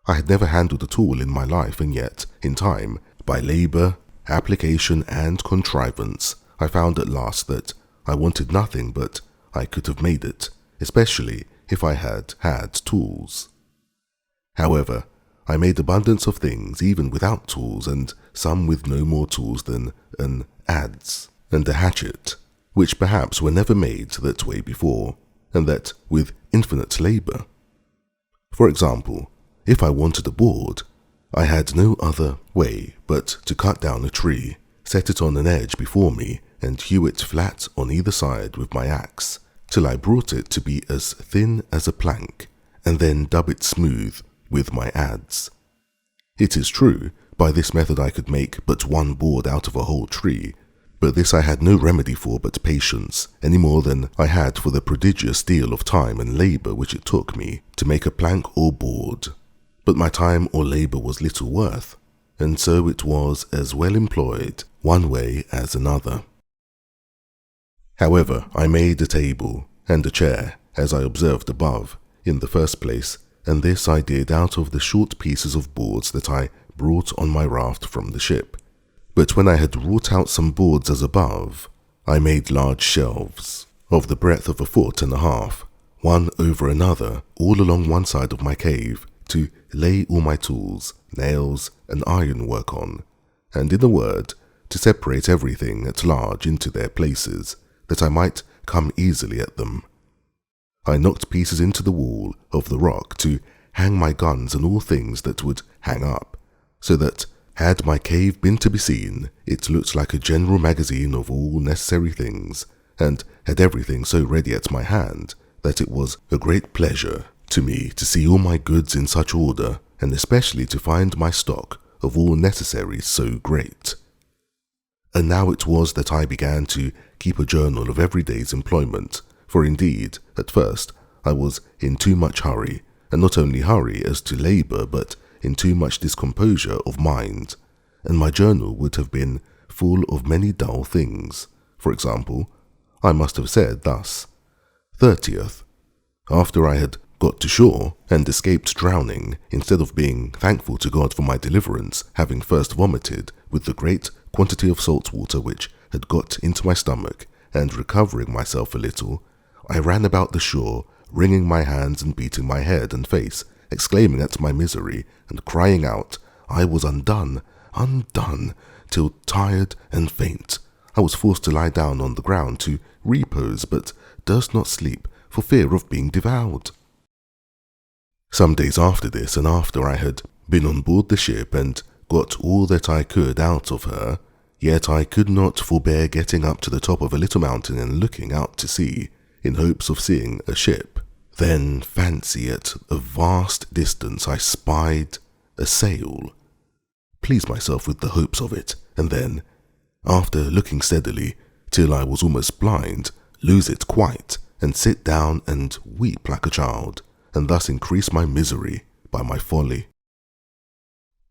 I had never handled a tool in my life, and yet, in time, by labour, application, and contrivance, I found at last that I wanted nothing but I could have made it, especially if I had had tools. However, I made abundance of things even without tools, and some with no more tools than an adze and a hatchet, which perhaps were never made that way before, and that with infinite labour. For example, if I wanted a board, I had no other way but to cut down a tree, set it on an edge before me, and hew it flat on either side with my axe, till I brought it to be as thin as a plank, and then dub it smooth with my adze. It is true, by this method I could make but one board out of a whole tree, but this I had no remedy for but patience, any more than I had for the prodigious deal of time and labour which it took me to make a plank or board. But my time or labour was little worth, and so it was as well employed one way as another. However, I made a table and a chair, as I observed above, in the first place, and this I did out of the short pieces of boards that I brought on my raft from the ship. But when I had wrought out some boards as above, I made large shelves, of the breadth of 1.5 feet, one over another, all along one side of my cave, to lay all my tools, nails, and ironwork on, and in a word, to separate everything at large into their places, that I might come easily at them. I knocked pieces into the wall of the rock to hang my guns and all things that would hang up, so that, had my cave been to be seen, it looked like a general magazine of all necessary things, and had everything so ready at my hand that it was a great pleasure to me to see all my goods in such order, and especially to find my stock of all necessaries so great. And now it was that I began to keep a journal of every day's employment, for indeed, at first, I was in too much hurry, and not only hurry as to labour, but in too much discomposure of mind, and my journal would have been full of many dull things. For example, I must have said thus: 30th, after I had got to shore and escaped drowning, instead of being thankful to God for my deliverance, having first vomited with the great quantity of salt water which had got into my stomach, and recovering myself a little, I ran about the shore, wringing my hands and beating my head and face, exclaiming at my misery, and crying out, I was undone, undone, till tired and faint, I was forced to lie down on the ground to repose, but durst not sleep for fear of being devoured. Some days after this, and after I had been on board the ship and got all that I could out of her, Yet I could not forbear getting up to the top of a little mountain and looking out to sea, in hopes of seeing a ship. Then, fancy, at a vast distance I spied a sail. Pleased myself with the hopes of it, and then, after looking steadily, till I was almost blind, lose it quite, and sit down and weep like a child, and thus increase my misery by my folly.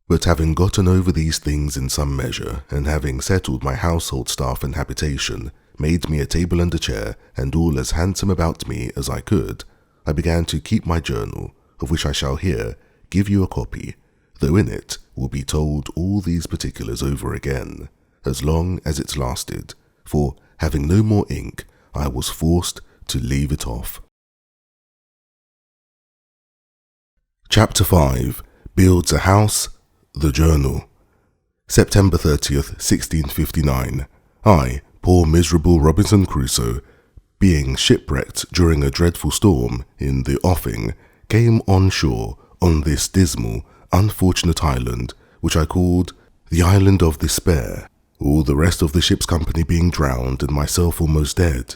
But having gotten over these things in some measure, and having settled my household staff and habitation, made me a table and a chair, and all as handsome about me as I could, I began to keep my journal, of which I shall here give you a copy, though in it will be told all these particulars over again, as long as it lasted, for, having no more ink, I was forced to leave it off. Chapter 5. Builds a House. The Journal. September 30th, 1659. I, poor miserable Robinson Crusoe, being shipwrecked during a dreadful storm in the offing, came on shore on this dismal, unfortunate island, which I called the Island of Despair, all the rest of the ship's company being drowned and myself almost dead.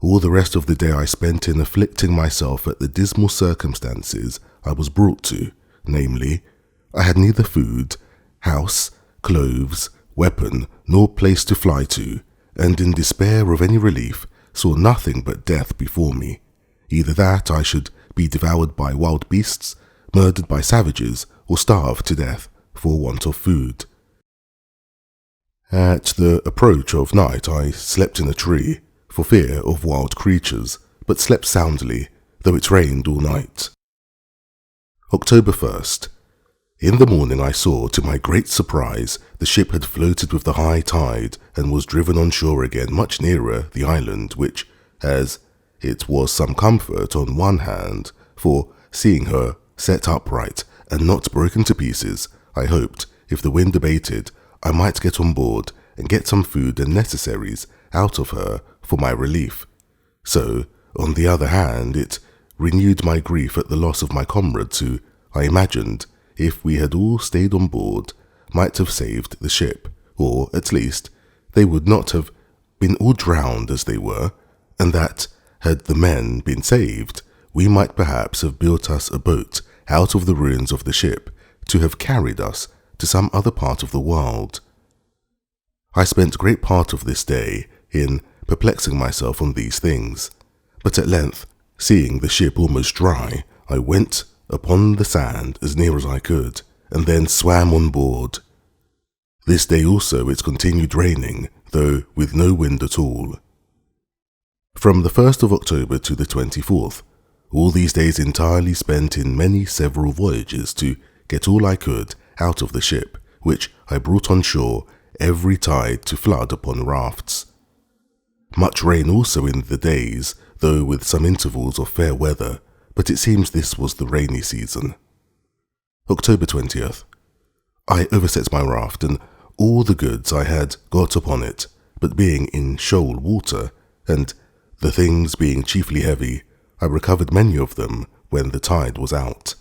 All the rest of the day I spent in afflicting myself at the dismal circumstances I was brought to, namely, I had neither food, house, clothes, weapon, nor place to fly to, and in despair of any relief, saw nothing but death before me, either that I should be devoured by wild beasts, murdered by savages, or starve to death for want of food. At the approach of night I slept in a tree, for fear of wild creatures, but slept soundly, though it rained all night. October 1st. In the morning I saw, to my great surprise, the ship had floated with the high tide and was driven on shore again much nearer the island, which, as it was some comfort on one hand, for seeing her set upright and not broken to pieces, I hoped, if the wind abated, I might get on board and get some food and necessaries out of her for my relief. So, on the other hand, it renewed my grief at the loss of my comrades who, I imagined, if we had all stayed on board, might have saved the ship, or, at least, they would not have been all drowned as they were, and that, had the men been saved, we might perhaps have built us a boat out of the ruins of the ship to have carried us to some other part of the world. I spent great part of this day in perplexing myself on these things, but at length, seeing the ship almost dry, I went upon the sand as near as I could, and then swam on board. This day also it continued raining, though with no wind at all. From the 1st of October to the 24th, all these days entirely spent in many several voyages to get all I could out of the ship, which I brought on shore every tide to flood upon rafts. Much rain also in the days, though with some intervals of fair weather, but it seems this was the rainy season. October 20th. I overset my raft, and all the goods I had got upon it, but being in shoal water, and the things being chiefly heavy, I recovered many of them when the tide was out.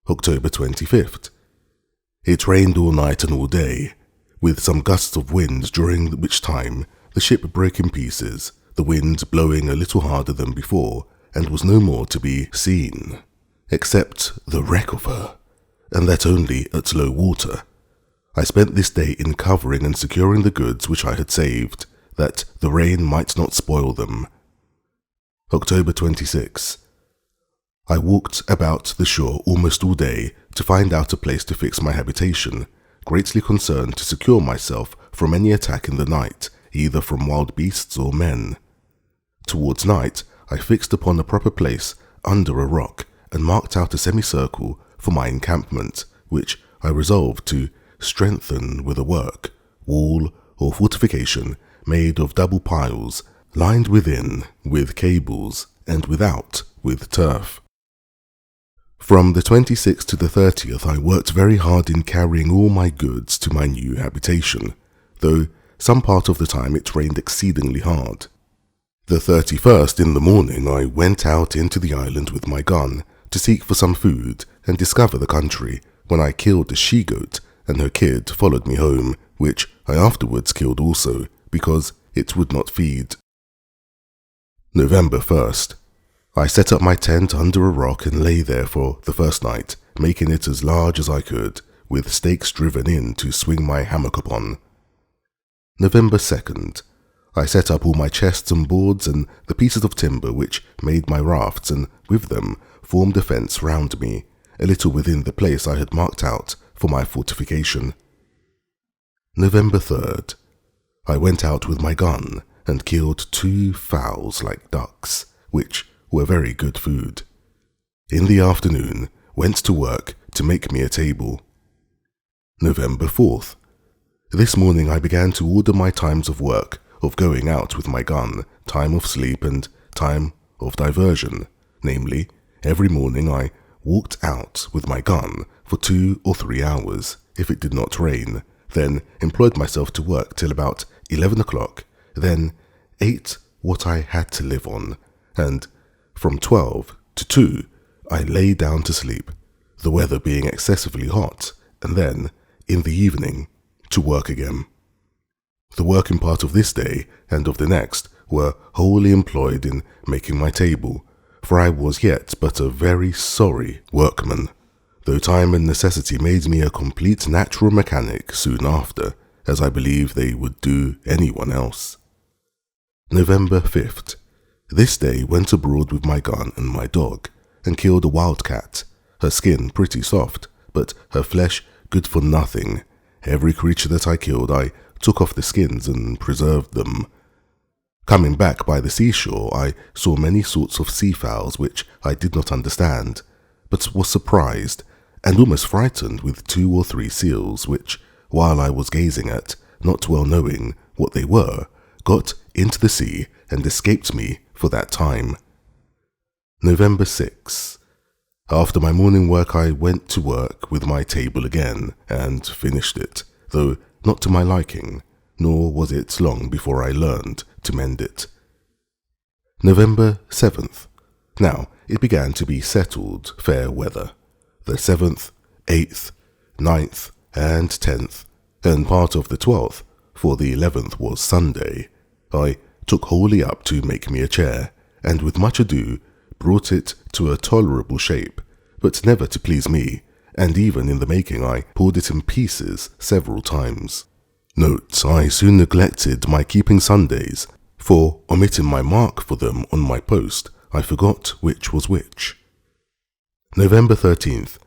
October 25th. It rained all night and all day, with some gusts of wind, during which time the ship broke in pieces, the wind blowing a little harder than before, and was no more to be seen, except the wreck of her, and that only at low water. I spent this day in covering and securing the goods which I had saved, that the rain might not spoil them. October 26. I walked about the shore almost all day to find out a place to fix my habitation, greatly concerned to secure myself from any attack in the night, either from wild beasts or men. Towards night, I fixed upon a proper place under a rock and marked out a semicircle for my encampment, which I resolved to strengthen with a work, wall, or fortification made of double piles, lined within with cables and without with turf. From the 26th to the 30th I worked very hard in carrying all my goods to my new habitation, though some part of the time it rained exceedingly hard. The 31st in the morning I went out into the island with my gun to seek for some food and discover the country, when I killed a she-goat, and her kid followed me home, which I afterwards killed also, because it would not feed. November 1st. I set up my tent under a rock and lay there for the first night, making it as large as I could, with stakes driven in to swing my hammock upon. November 2nd. I set up all my chests and boards and the pieces of timber which made my rafts, and with them formed a fence round me, a little within the place I had marked out for my fortification. November 3rd. I went out with my gun and killed 2 fowls like ducks, which were very good food. In the afternoon, went to work to make me a table. November 4th. This morning I began to order my times of work, of going out with my gun, time of sleep and time of diversion. Namely, every morning I walked out with my gun for 2 or 3 hours, if it did not rain, then employed myself to work till about 11 o'clock, then ate what I had to live on, and from 12 to 2 I lay down to sleep, the weather being excessively hot, and then, in the evening, to work again. The working part of this day and of the next were wholly employed in making my table, for I was yet but a very sorry workman, though time and necessity made me a complete natural mechanic soon after, as I believe they would do anyone else. November 5th. This day went abroad with my gun and my dog, and killed a wild cat, her skin pretty soft, but her flesh good for nothing. Every creature that I killed I took off the skins and preserved them. Coming back by the seashore, I saw many sorts of seafowls which I did not understand, but was surprised and almost frightened with 2 or 3 seals which, while I was gazing at, not well knowing what they were, got into the sea and escaped me for that time. November 6. After my morning work I went to work with my table again and finished it, though not to my liking, nor was it long before I learned to mend it. November 7th. Now it began to be settled fair weather. The 7th, 8th, 9th, and 10th, and part of the 12th, for the 11th was Sunday, I took wholly up to make me a chair, and with much ado brought it to a tolerable shape, but never to please me, and even in the making I pulled it in pieces several times. Note, I soon neglected my keeping Sundays, for, omitting my mark for them on my post, I forgot which was which. November 13th.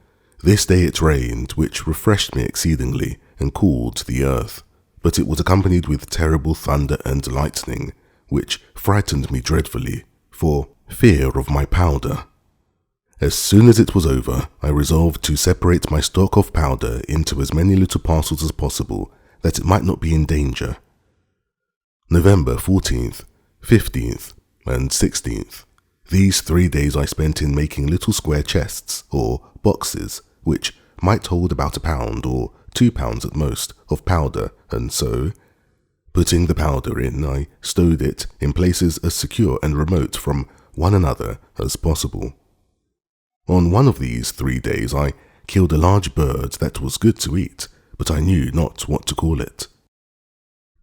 This day it rained, which refreshed me exceedingly, and cooled the earth, but it was accompanied with terrible thunder and lightning, which frightened me dreadfully, for fear of my powder. As soon as it was over, I resolved to separate my stock of powder into as many little parcels as possible, that it might not be in danger. November 14th, 15th, and 16th. These 3 days I spent in making little square chests, or boxes, which might hold about £1 or £2 at most of powder, and so, putting the powder in, I stowed it in places as secure and remote from one another as possible. On one of these 3 days I killed a large bird that was good to eat, but I knew not what to call it.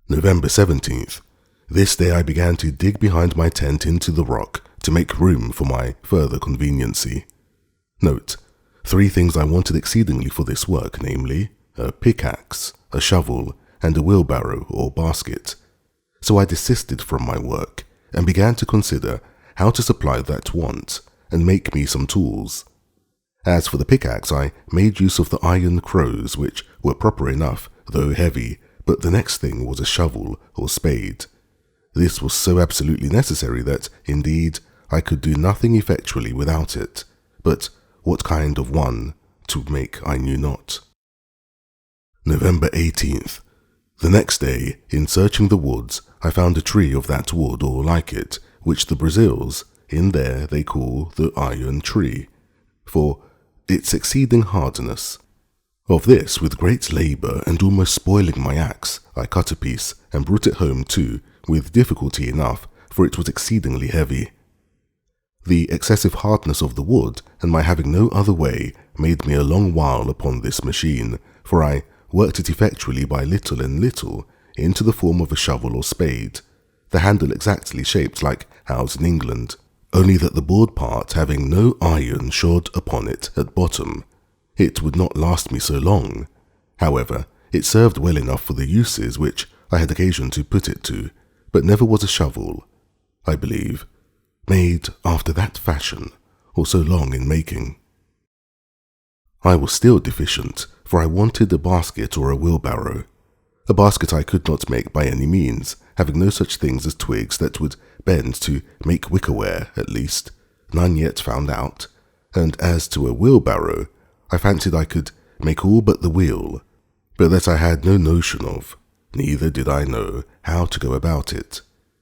November 17th. This day I began to dig behind my tent into the rock to make room for my further conveniency. Note, 3 things I wanted exceedingly for this work, namely, a pickaxe, a shovel, and a wheelbarrow or basket. So I desisted from my work, and began to consider how to supply that want, and make me some tools. As for the pickaxe, I made use of the iron crows, which were proper enough, though heavy, but the next thing was a shovel or spade. This was so absolutely necessary that, indeed, I could do nothing effectually without it, but what kind of one to make I knew not. November 18th. The next day, in searching the woods, I found a tree of that wood or like it, which the Brazils, in there they call the iron tree, for its exceeding hardness. Of this, with great labour and almost spoiling my axe, I cut a piece and brought it home too, with difficulty enough, for it was exceedingly heavy. The excessive hardness of the wood, and my having no other way, made me a long while upon this machine, for I worked it effectually by little and little into the form of a shovel or spade, the handle exactly shaped like ours in England, only that the board part having no iron shod upon it at bottom. It would not last me so long. However, it served well enough for the uses which I had occasion to put it to, but never was a shovel, I believe, made after that fashion, or so long in making. I was still deficient, for I wanted a basket or a wheelbarrow. A basket I could not make by any means, having no such things as twigs that would bend to make wickerware, at least, none yet found out, and as to a wheelbarrow, I fancied I could make all but the wheel, but that I had no notion of, neither did I know how to go about it.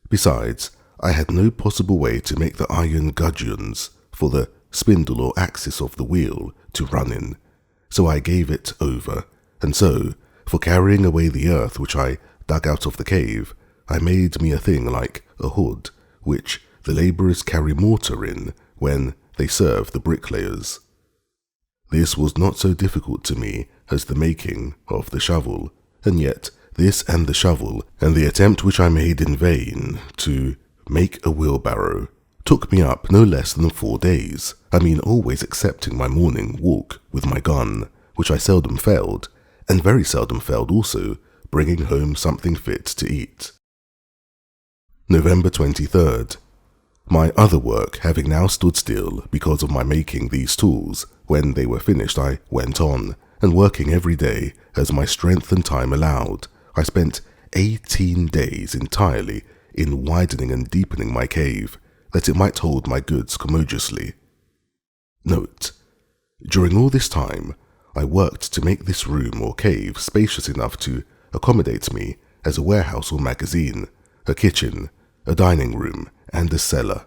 Besides, I had no possible way to make the iron gudgeons for the spindle or axis of the wheel to run in, so I gave it over, and so, for carrying away the earth which I dug out of the cave, I made me a thing like a hood, which the labourers carry mortar in when they serve the bricklayers. This was not so difficult to me as the making of the shovel, and yet this and the shovel, and the attempt which I made in vain to make a wheelbarrow, took me up no less than 4 days, I mean always excepting my morning walk with my gun, which I seldom failed, and very seldom failed also, bringing home something fit to eat. November 23rd. My other work having now stood still because of my making these tools, when they were finished I went on, and working every day as my strength and time allowed, I spent 18 days entirely in widening and deepening my cave, that it might hold my goods commodiously. Note: during all this time, I worked to make this room or cave spacious enough to accommodate me as a warehouse or magazine, a kitchen, a dining room, and a cellar.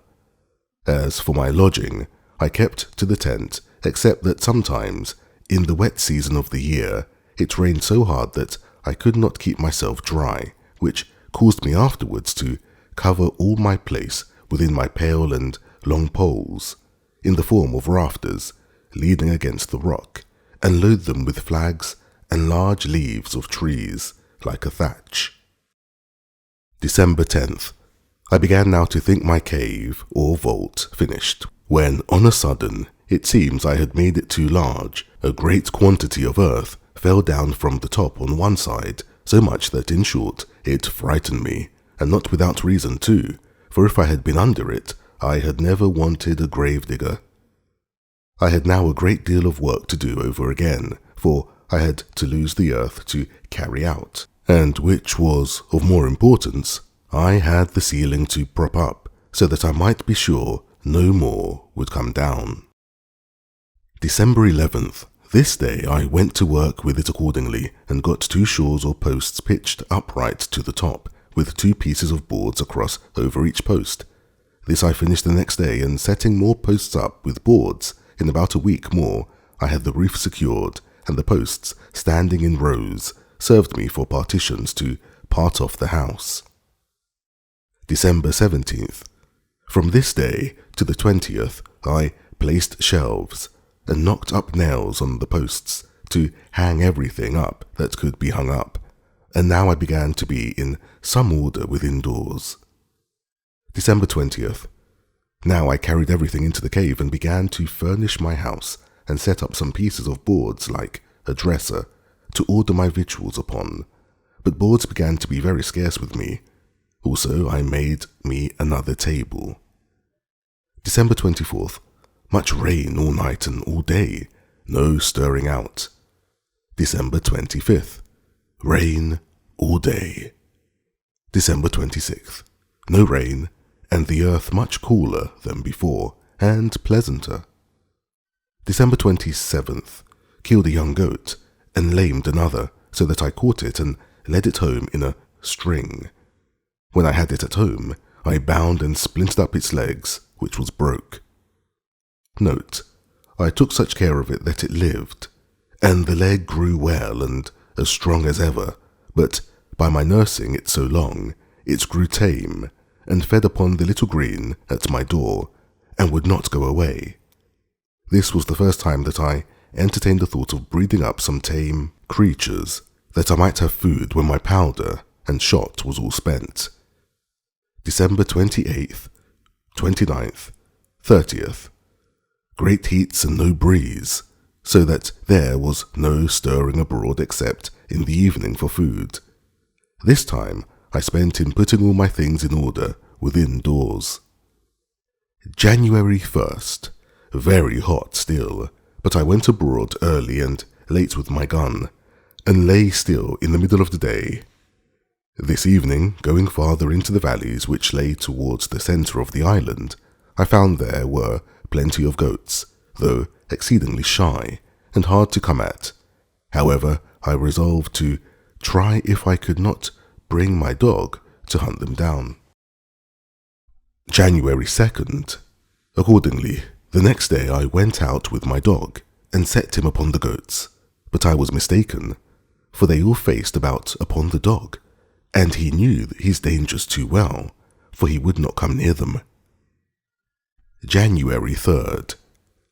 As for my lodging, I kept to the tent, except that sometimes, in the wet season of the year, it rained so hard that I could not keep myself dry, which caused me afterwards to cover all my place within my pail and long poles, in the form of rafters, leaning against the rock, and load them with flags and large leaves of trees, like a thatch. December 10th. I began now to think my cave, or vault, finished, when, on a sudden, it seems I had made it too large. A great quantity of earth fell down from the top on one side, so much that, in short, it frightened me, and not without reason too, for if I had been under it, I had never wanted a grave-digger. I had now a great deal of work to do over again, for I had to lose the earth to carry out, and which was of more importance, I had the ceiling to prop up, so that I might be sure no more would come down. December 11th. This day I went to work with it accordingly, and got 2 shawls or posts pitched upright to the top, with 2 pieces of boards across over each post. This I finished the next day, and setting more posts up with boards, in about a week more, I had the roof secured, and the posts, standing in rows, served me for partitions to part off the house. December 17th. From this day to the 20th, I placed shelves, and knocked up nails on the posts, to hang everything up that could be hung up, and now I began to be in some order within doors. December 20th. Now I carried everything into the cave and began to furnish my house, and set up some pieces of boards like a dresser, to order my victuals upon, but boards began to be very scarce with me. Also I made me another table. December 24th. Much rain all night and all day, no stirring out. December 25th. Rain all day. December 26th. No rain, and the earth much cooler than before, and pleasanter. December 27th. Killed a young goat, and lamed another, so that I caught it and led it home in a string. When I had it at home, I bound and splintered up its legs, which was broke. Note: I took such care of it that it lived, and the leg grew well and as strong as ever, but by my nursing it so long, it grew tame, and fed upon the little green at my door, and would not go away. This was the first time that I entertained the thought of breeding up some tame creatures, that I might have food when my powder and shot was all spent. December 28th, 29th, 30th. Great heats and no breeze, so that there was no stirring abroad except in the evening for food. This time I spent in putting all my things in order within doors. January 1st. Very hot still, but I went abroad early and late with my gun, and lay still in the middle of the day. This evening, going farther into the valleys which lay towards the centre of the island, I found there were plenty of goats, though exceedingly shy and hard to come at. However, I resolved to try if I could not bring my dog to hunt them down. January 2nd. Accordingly, the next day I went out with my dog and set him upon the goats, but I was mistaken, for they all faced about upon the dog, and he knew his dangers too well, for he would not come near them. January 3rd.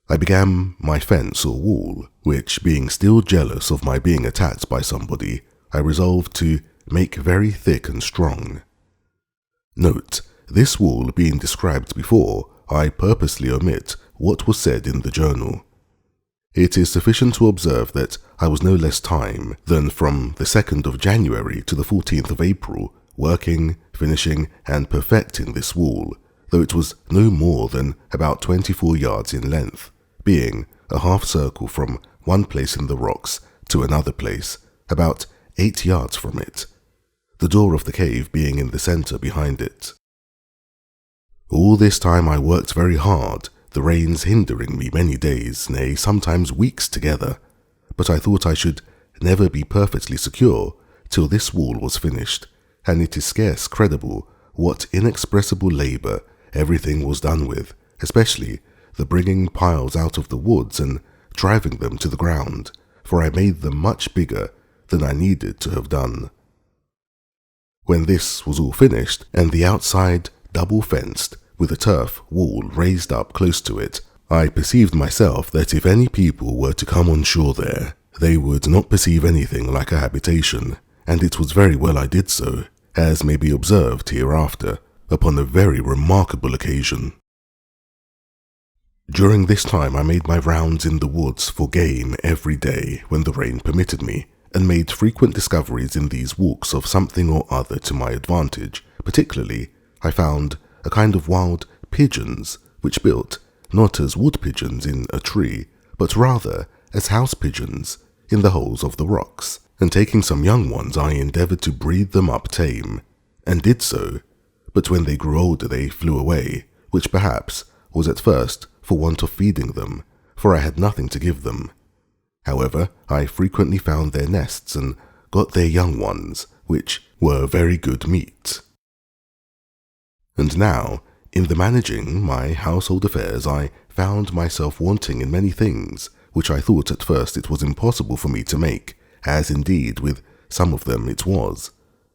I began my fence or wall, which, being still jealous of my being attacked by somebody, I resolved to make very thick and strong. Note, this wall being described before, I purposely omit what was said in the journal. It is sufficient to observe that I was no less time than from the 2nd of January to the 14th of April, working, finishing, and perfecting this wall, though it was no more than about 24 yards in length, being a half circle from one place in the rocks to another place, about 8 yards from it, the door of the cave being in the centre behind it. All this time I worked very hard, the rains hindering me many days, nay, sometimes weeks together, but I thought I should never be perfectly secure till this wall was finished, and it is scarce credible what inexpressible labour everything was done with, especially the bringing piles out of the woods and driving them to the ground, for I made them much bigger than I needed to have done. When this was all finished, and the outside double-fenced, with a turf wall raised up close to it, I perceived myself that if any people were to come on shore there, they would not perceive anything like a habitation, and it was very well I did so, as may be observed hereafter, upon a very remarkable occasion. During this time I made my rounds in the woods for game every day when the rain permitted me, and made frequent discoveries in these walks of something or other to my advantage. Particularly, I found a kind of wild pigeons, which built not as wood pigeons in a tree, but rather as house pigeons in the holes of the rocks, and taking some young ones I endeavoured to breed them up tame, and did so, but when they grew older they flew away, which perhaps was at first for want of feeding them, for I had nothing to give them. However, I frequently found their nests and got their young ones, which were very good meat. And now, in the managing my household affairs, I found myself wanting in many things, which I thought at first it was impossible for me to make, as indeed with some of them it was.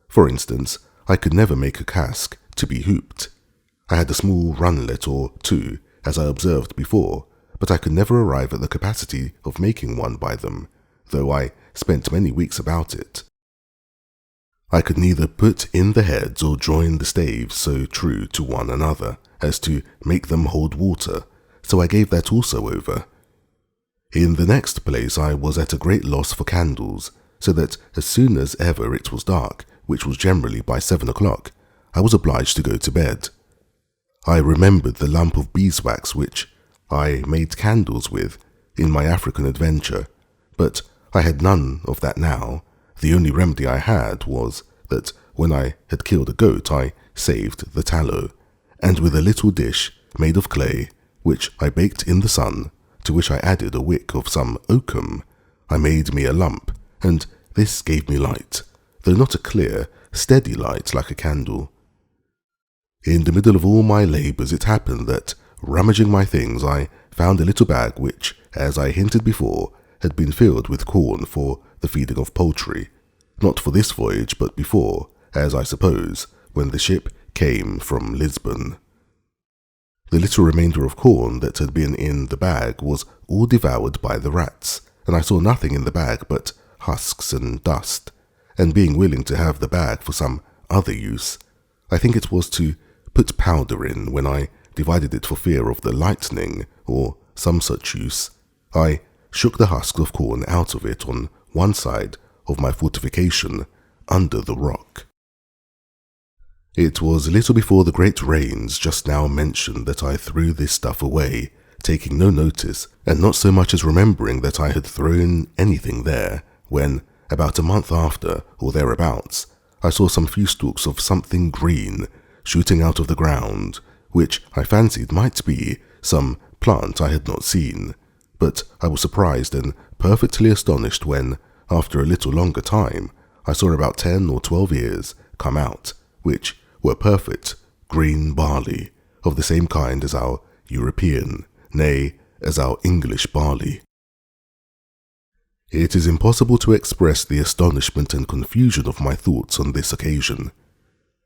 For instance, I could never make a cask to be hooped. I had a small runlet or two, as I observed before, but I could never arrive at the capacity of making one by them, though I spent many weeks about it. I could neither put in the heads or join the staves so true to one another as to make them hold water, so I gave that also over. In the next place I was at a great loss for candles, so that as soon as ever it was dark, which was generally by 7 o'clock, I was obliged to go to bed. I remembered the lump of beeswax which I made candles with in my African adventure, but I had none of that now. The only remedy I had was that when I had killed a goat I saved the tallow, and with a little dish made of clay, which I baked in the sun, to which I added a wick of some oakum, I made me a lump, and this gave me light, though not a clear, steady light like a candle. In the middle of all my labours it happened that, rummaging my things, I found a little bag which, as I hinted before, had been filled with corn for the feeding of poultry, not for this voyage, but before, as I suppose, when the ship came from Lisbon. The little remainder of corn that had been in the bag was all devoured by the rats, and I saw nothing in the bag but husks and dust, and being willing to have the bag for some other use. I think it was to put powder in when I divided it for fear of the lightning or some such use. I shook the husks of corn out of it on one side of my fortification under the rock. It was little before the great rains just now mentioned that I threw this stuff away, taking no notice and not so much as remembering that I had thrown anything there, when, about a month after or thereabouts, I saw some few stalks of something green shooting out of the ground, which I fancied might be some plant I had not seen, but I was surprised and perfectly astonished when, after a little longer time, I saw about 10 or 12 ears come out, which were perfect green barley, of the same kind as our European, nay, as our English barley. It is impossible to express the astonishment and confusion of my thoughts on this occasion.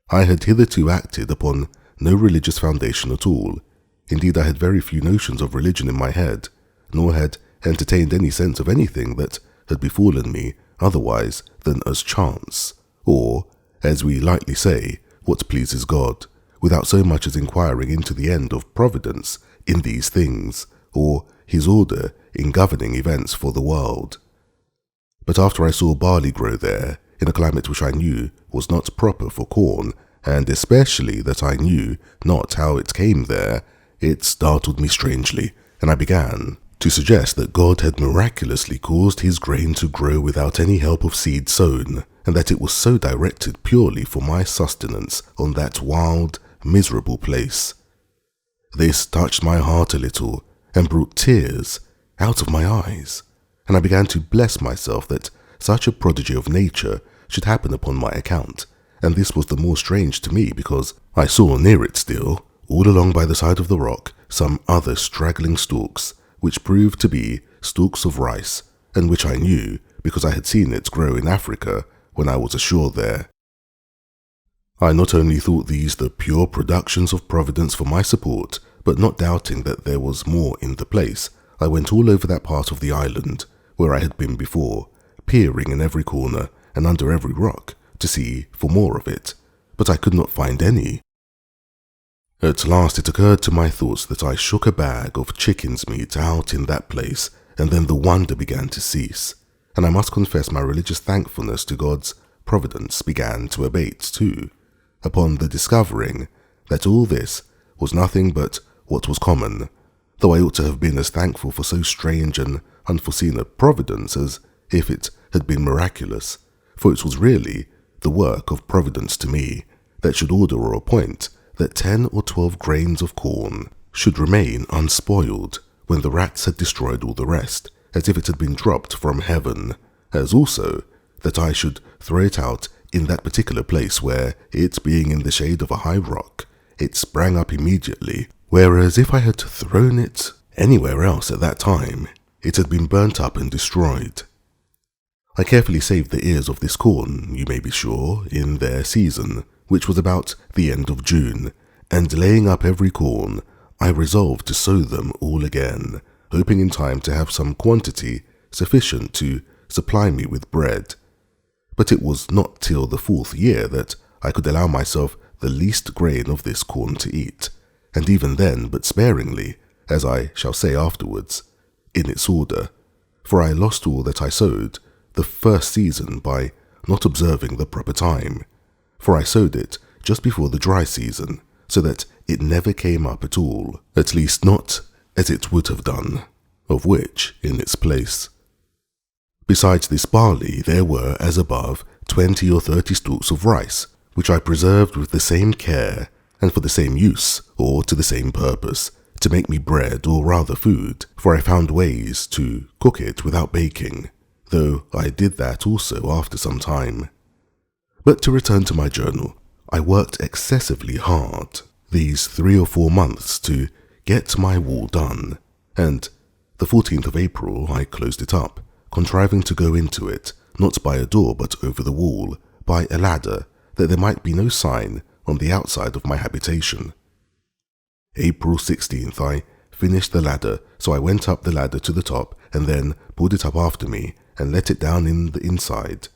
I had hitherto acted upon no religious foundation at all. Indeed, I had very few notions of religion in my head, nor had entertained any sense of anything that had befallen me otherwise than as chance, or, as we lightly say, what pleases God, without so much as inquiring into the end of providence in these things, or his order in governing events for the world. But after I saw barley grow there, in a climate which I knew was not proper for corn, and especially that I knew not how it came there, it startled me strangely, and I began to suggest that God had miraculously caused his grain to grow without any help of seed sown, and that it was so directed purely for my sustenance on that wild, miserable place. This touched my heart a little, and brought tears out of my eyes, and I began to bless myself that such a prodigy of nature should happen upon my account, and this was the more strange to me because I saw near it still, all along by the side of the rock, some other straggling stalks, which proved to be stalks of rice, and which I knew because I had seen it grow in Africa when I was ashore there. I not only thought these the pure productions of Providence for my support, but not doubting that there was more in the place, I went all over that part of the island, where I had been before, peering in every corner and under every rock to see for more of it, but I could not find any. At last it occurred to my thoughts that I shook a bag of chicken's meat out in that place, and then the wonder began to cease, and I must confess my religious thankfulness to God's providence began to abate too, upon the discovering that all this was nothing but what was common, though I ought to have been as thankful for so strange and unforeseen a providence as if it had been miraculous, for it was really the work of Providence to me that should order or appoint that 10 or 12 grains of corn should remain unspoiled when the rats had destroyed all the rest, as if it had been dropped from heaven, as also that I should throw it out in that particular place where, it being in the shade of a high rock, it sprang up immediately, whereas if I had thrown it anywhere else at that time, it had been burnt up and destroyed. I carefully saved the ears of this corn, you may be sure, in their season, which was about the end of June, and laying up every corn, I resolved to sow them all again, hoping in time to have some quantity sufficient to supply me with bread. But it was not till the 4th year that I could allow myself the least grain of this corn to eat, and even then but sparingly, as I shall say afterwards, in its order, for I lost all that I sowed the first season by not observing the proper time, for I sowed it just before the dry season, so that it never came up at all, at least not as it would have done, of which in its place. Besides this barley, there were, as above, 20 or 30 stalks of rice, which I preserved with the same care, and for the same use, or to the same purpose, to make me bread, or rather food, for I found ways to cook it without baking, though I did that also after some time. But to return to my journal, I worked excessively hard these 3 or 4 months to get my wall done, and the 14th of April I closed it up, contriving to go into it, not by a door but over the wall, by a ladder, that there might be no sign on the outside of my habitation. April 16th I finished the ladder, so I went up the ladder to the top and then pulled it up after me and let it down in the inside.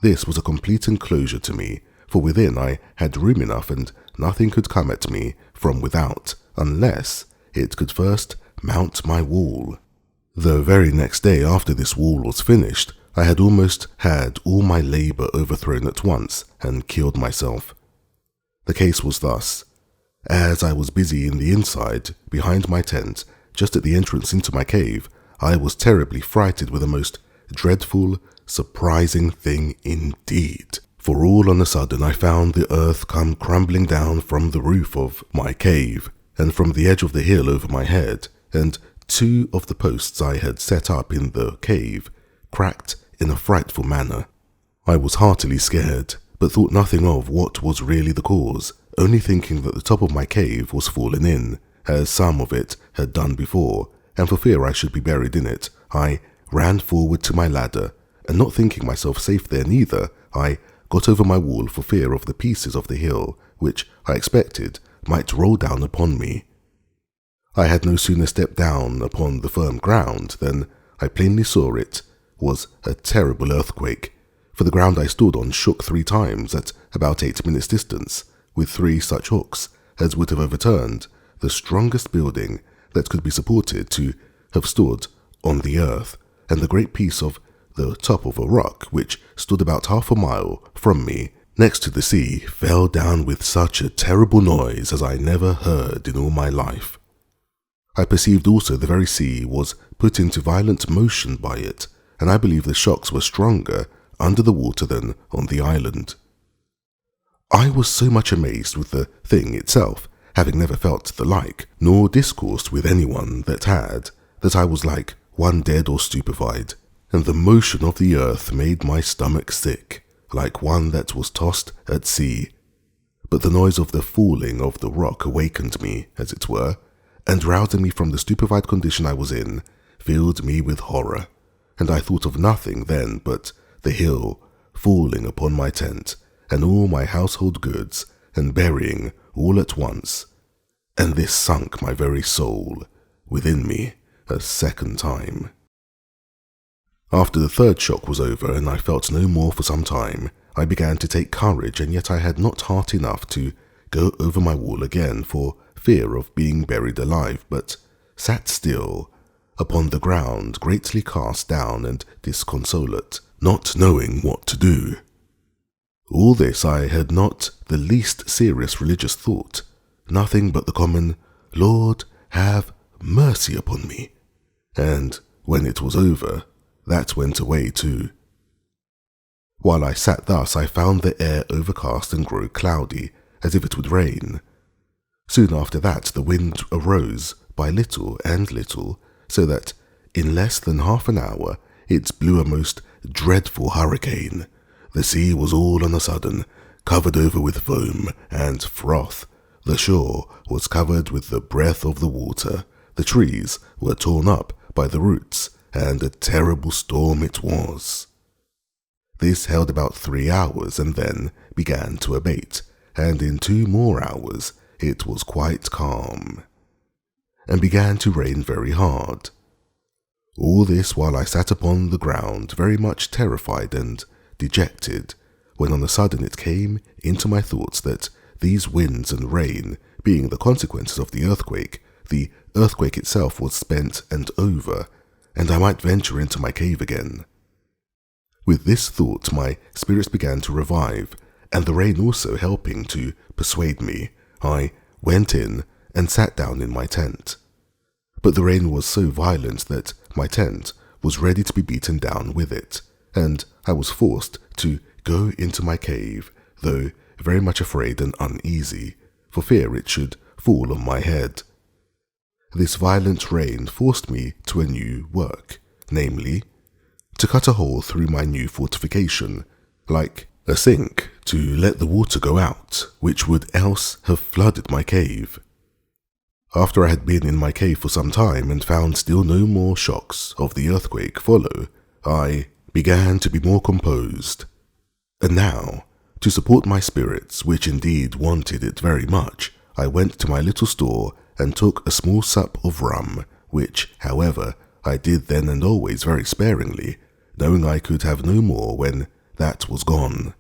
This was a complete enclosure to me, for within I had room enough and nothing could come at me from without, unless it could first mount my wall. The very next day after this wall was finished, I had almost had all my labour overthrown at once and killed myself. The case was thus. As I was busy in the inside, behind my tent, just at the entrance into my cave, I was terribly frightened with a most dreadful, surprising thing indeed. For all on a sudden I found the earth come crumbling down from the roof of my cave, and from the edge of the hill over my head, and 2 of the posts I had set up in the cave cracked in a frightful manner. I was heartily scared, but thought nothing of what was really the cause, only thinking that the top of my cave was fallen in, as some of it had done before, and for fear I should be buried in it, I ran forward to my ladder, and not thinking myself safe there neither, I got over my wall for fear of the pieces of the hill, which I expected might roll down upon me. I had no sooner stepped down upon the firm ground than I plainly saw it was a terrible earthquake, for the ground I stood on shook 3 times at about 8 minutes' distance, with 3 such hooks as would have overturned the strongest building that could be supported to have stood on the earth, and the great piece of the top of a rock, which stood about half a mile from me, next to the sea, fell down with such a terrible noise as I never heard in all my life. I perceived also the very sea was put into violent motion by it, and I believe the shocks were stronger under the water than on the island. I was so much amazed with the thing itself, having never felt the like, nor discoursed with anyone that had, that I was like one dead or stupefied, and the motion of the earth made my stomach sick, like one that was tossed at sea. But the noise of the falling of the rock awakened me, as it were, and rousing me from the stupefied condition I was in, filled me with horror, and I thought of nothing then but the hill falling upon my tent, and all my household goods, and burying all at once, and this sunk my very soul within me a second time. After the 3rd shock was over, and I felt no more for some time, I began to take courage, and yet I had not heart enough to go over my wall again for fear of being buried alive, but sat still upon the ground, greatly cast down and disconsolate, not knowing what to do. All this I had not the least serious religious thought, nothing but the common, "Lord, have mercy upon me," and when it was over, that went away too. While I sat thus, I found the air overcast and grow cloudy, as if it would rain. Soon after that the wind arose by little and little, so that in less than half an hour it blew a most dreadful hurricane. The sea was all on a sudden covered over with foam and froth. The shore was covered with the breath of the water. The trees were torn up by the roots, and a terrible storm it was. This held about 3 hours and then began to abate, and in 2 more hours it was quite calm, and began to rain very hard. All this while I sat upon the ground, very much terrified and dejected, when on a sudden it came into my thoughts that these winds and rain, being the consequences of the earthquake itself was spent and over, and I might venture into my cave again. With this thought my spirits began to revive, and the rain also helping to persuade me, I went in and sat down in my tent. But the rain was so violent that my tent was ready to be beaten down with it, and I was forced to go into my cave, though very much afraid and uneasy, for fear it should fall on my head. This violent rain forced me to a new work, namely, to cut a hole through my new fortification, like a sink, to let the water go out, which would else have flooded my cave. After I had been in my cave for some time and found still no more shocks of the earthquake follow, I began to be more composed. And now, to support my spirits, which indeed wanted it very much, I went to my little store and took a small sup of rum, which, however, I did then and always very sparingly, knowing I could have no more when that was gone.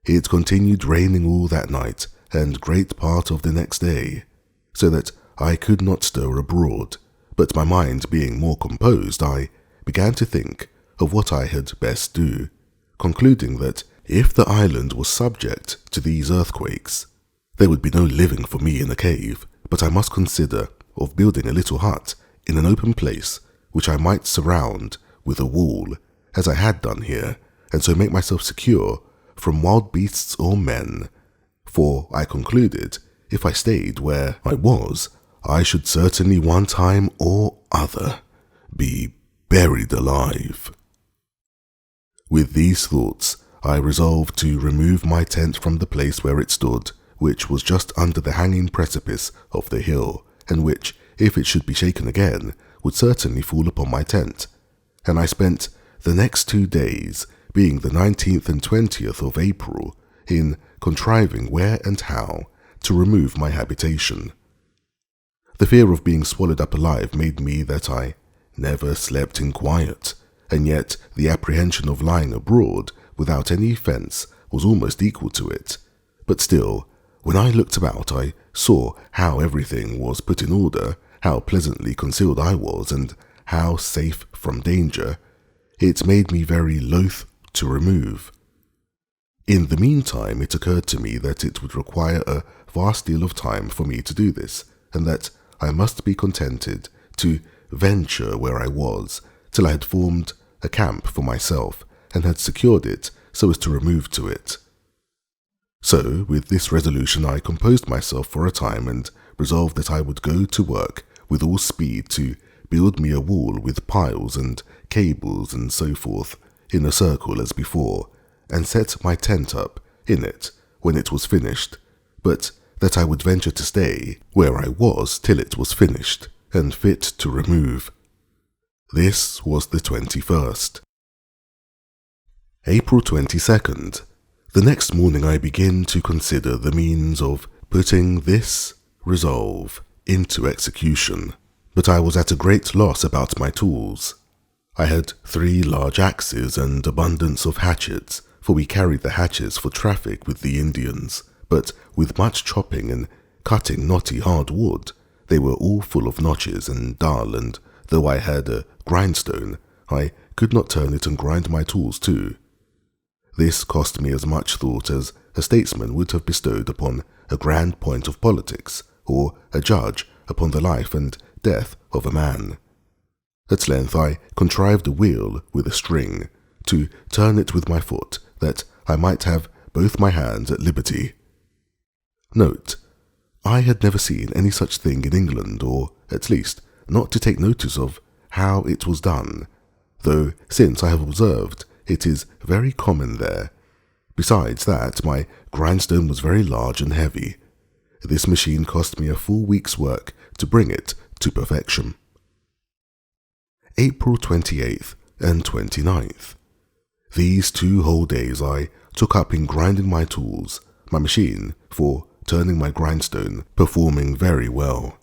It continued raining all that night and great part of the next day, so that I could not stir abroad, but my mind being more composed, I began to think of what I had best do, concluding that if the island was subject to these earthquakes, there would be no living for me in the cave, but I must consider of building a little hut in an open place which I might surround with a wall, as I had done here, and so make myself secure from wild beasts or men, for I concluded if I stayed where I was, I should certainly one time or other be buried alive. With these thoughts, I resolved to remove my tent from the place where it stood, which was just under the hanging precipice of the hill, and which, if it should be shaken again, would certainly fall upon my tent. And I spent the next 2 days, being the 19th and 20th of April, in contriving where and how to remove my habitation. The fear of being swallowed up alive made me that I never slept in quiet, and yet the apprehension of lying abroad without any fence was almost equal to it. But still, when I looked about, I saw how everything was put in order, how pleasantly concealed I was, and how safe from danger. It made me very loath to remove. In the meantime, it occurred to me that it would require a vast deal of time for me to do this, and that I must be contented to venture where I was till I had formed a camp for myself and had secured it so as to remove to it. So, with this resolution, I composed myself for a time and resolved that I would go to work with all speed to build me a wall with piles and cables and so forth in a circle as before, and set my tent up in it when it was finished, but that I would venture to stay where I was till it was finished and fit to remove. This was the 21st. April 22nd. The next morning I begin to consider the means of putting this resolve into execution, but I was at a great loss about my tools. I had 3 large axes and abundance of hatchets, for we carried the hatchets for traffic with the Indians, but with much chopping and cutting knotty hard wood, they were all full of notches and dull, and though I had a grindstone, I could not turn it and grind my tools too. This cost me as much thought as a statesman would have bestowed upon a grand point of politics, or a judge upon the life and death of a man. At length I contrived a wheel with a string, to turn it with my foot, that I might have both my hands at liberty. Note, I had never seen any such thing in England, or at least not to take notice of how it was done, though since I have observed it is very common there. Besides that, my grindstone was very large and heavy. This machine cost me a full week's work to bring it to perfection. April 28th and 29th. These 2 whole days I took up in grinding my tools, my machine, for turning my grindstone, performing very well.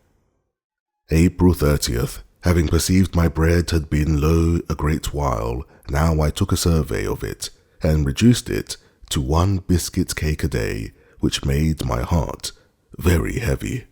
April 30th. Having perceived my bread had been low a great while, now I took a survey of it, and reduced it to 1 biscuit cake a day, which made my heart very heavy.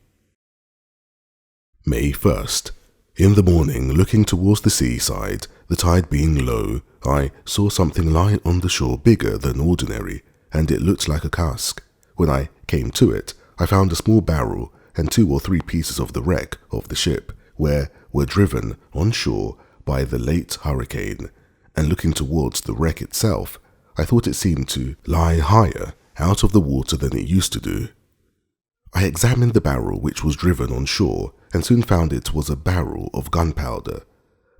May 1st. In the morning, looking towards the seaside, the tide being low, I saw something lie on the shore bigger than ordinary, and it looked like a cask. When I came to it, I found a small barrel and 2 or 3 pieces of the wreck of the ship, where were driven on shore by the late hurricane, and looking towards the wreck itself, I thought it seemed to lie higher out of the water than it used to do. I examined the barrel which was driven on shore, and soon found it was a barrel of gunpowder,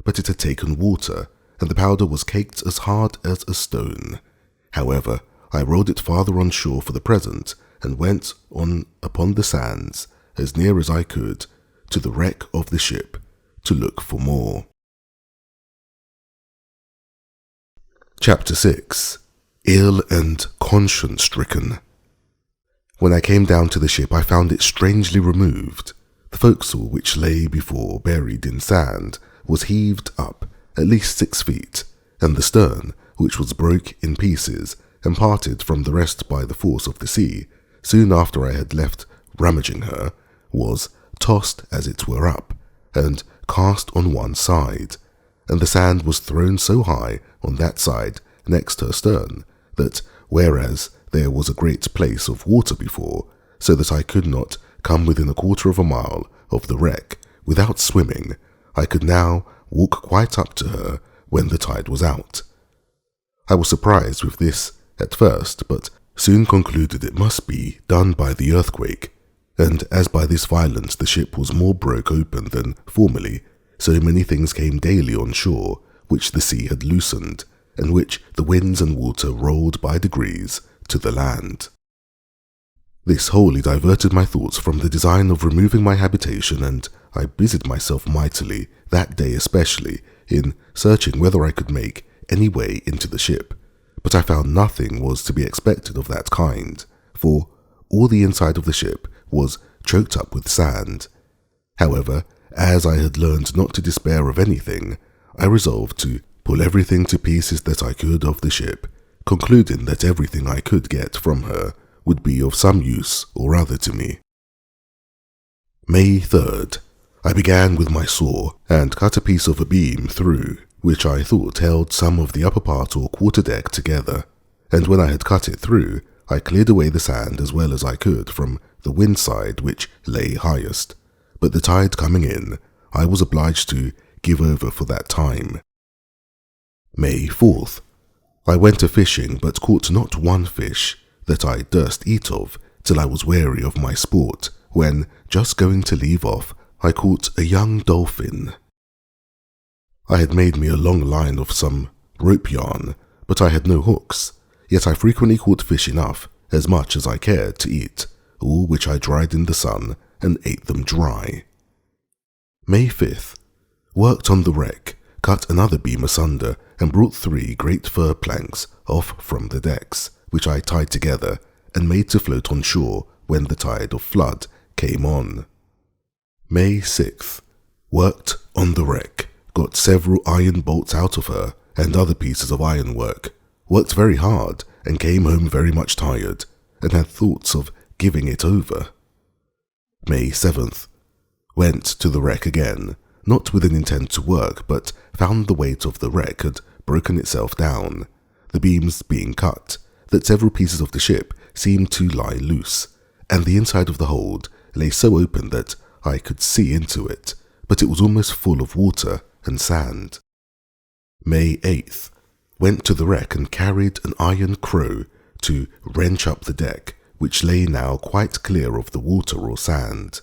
but it had taken water, and the powder was caked as hard as a stone. However, I rowed it farther on shore for the present, and went on upon the sands, as near as I could, to the wreck of the ship, to look for more. Chapter 6. Ill and conscience-stricken. When I came down to the ship, I found it strangely removed. The forecastle, which lay before buried in sand, was heaved up at least 6 feet, and the stern which was broke in pieces and parted from the rest by the force of the sea, soon after I had left rummaging her, was tossed as it were up, and cast on one side, and the sand was thrown so high on that side next her stern, that whereas there was a great place of water before, so that I could not come within a quarter of a mile of the wreck without swimming, I could now walk quite up to her when the tide was out. I was surprised with this at first, but soon concluded it must be done by the earthquake, and as by this violence the ship was more broke open than formerly, so many things came daily on shore, which the sea had loosened, and which the winds and water rolled by degrees to the land. This wholly diverted my thoughts from the design of removing my habitation, and I busied myself mightily, that day especially, in searching whether I could make any way into the ship, but I found nothing was to be expected of that kind, for all the inside of the ship was choked up with sand. However, as I had learned not to despair of anything, I resolved to pull everything to pieces that I could of the ship, concluding that everything I could get from her would be of some use or other to me. May 3rd. I began with my saw and cut a piece of a beam through, which I thought held some of the upper part or quarter-deck together, and when I had cut it through, I cleared away the sand as well as I could from the wind side which lay highest, but the tide coming in, I was obliged to give over for that time. May 4th. I went a-fishing, but caught not one fish that I durst eat of till I was weary of my sport, when, just going to leave off, I caught a young dolphin. I had made me a long line of some rope yarn, but I had no hooks, yet I frequently caught fish enough, as much as I cared to eat, all which I dried in the sun and ate them dry. May 5th. Worked on the wreck, cut another beam asunder, and brought 3 great fir planks off from the decks, which I tied together and made to float on shore when the tide of flood came on. May 6th. Worked on the wreck, got several iron bolts out of her and other pieces of ironwork, worked very hard and came home very much tired, and had thoughts of giving it over. May 7th. Went to the wreck again, not with an intent to work, but found the weight of the wreck had broken itself down, the beams being cut, that several pieces of the ship seemed to lie loose, and the inside of the hold lay so open that I could see into it, but it was almost full of water and sand. May 8th. Went to the wreck and carried an iron crow to wrench up the deck, which lay now quite clear of the water or sand.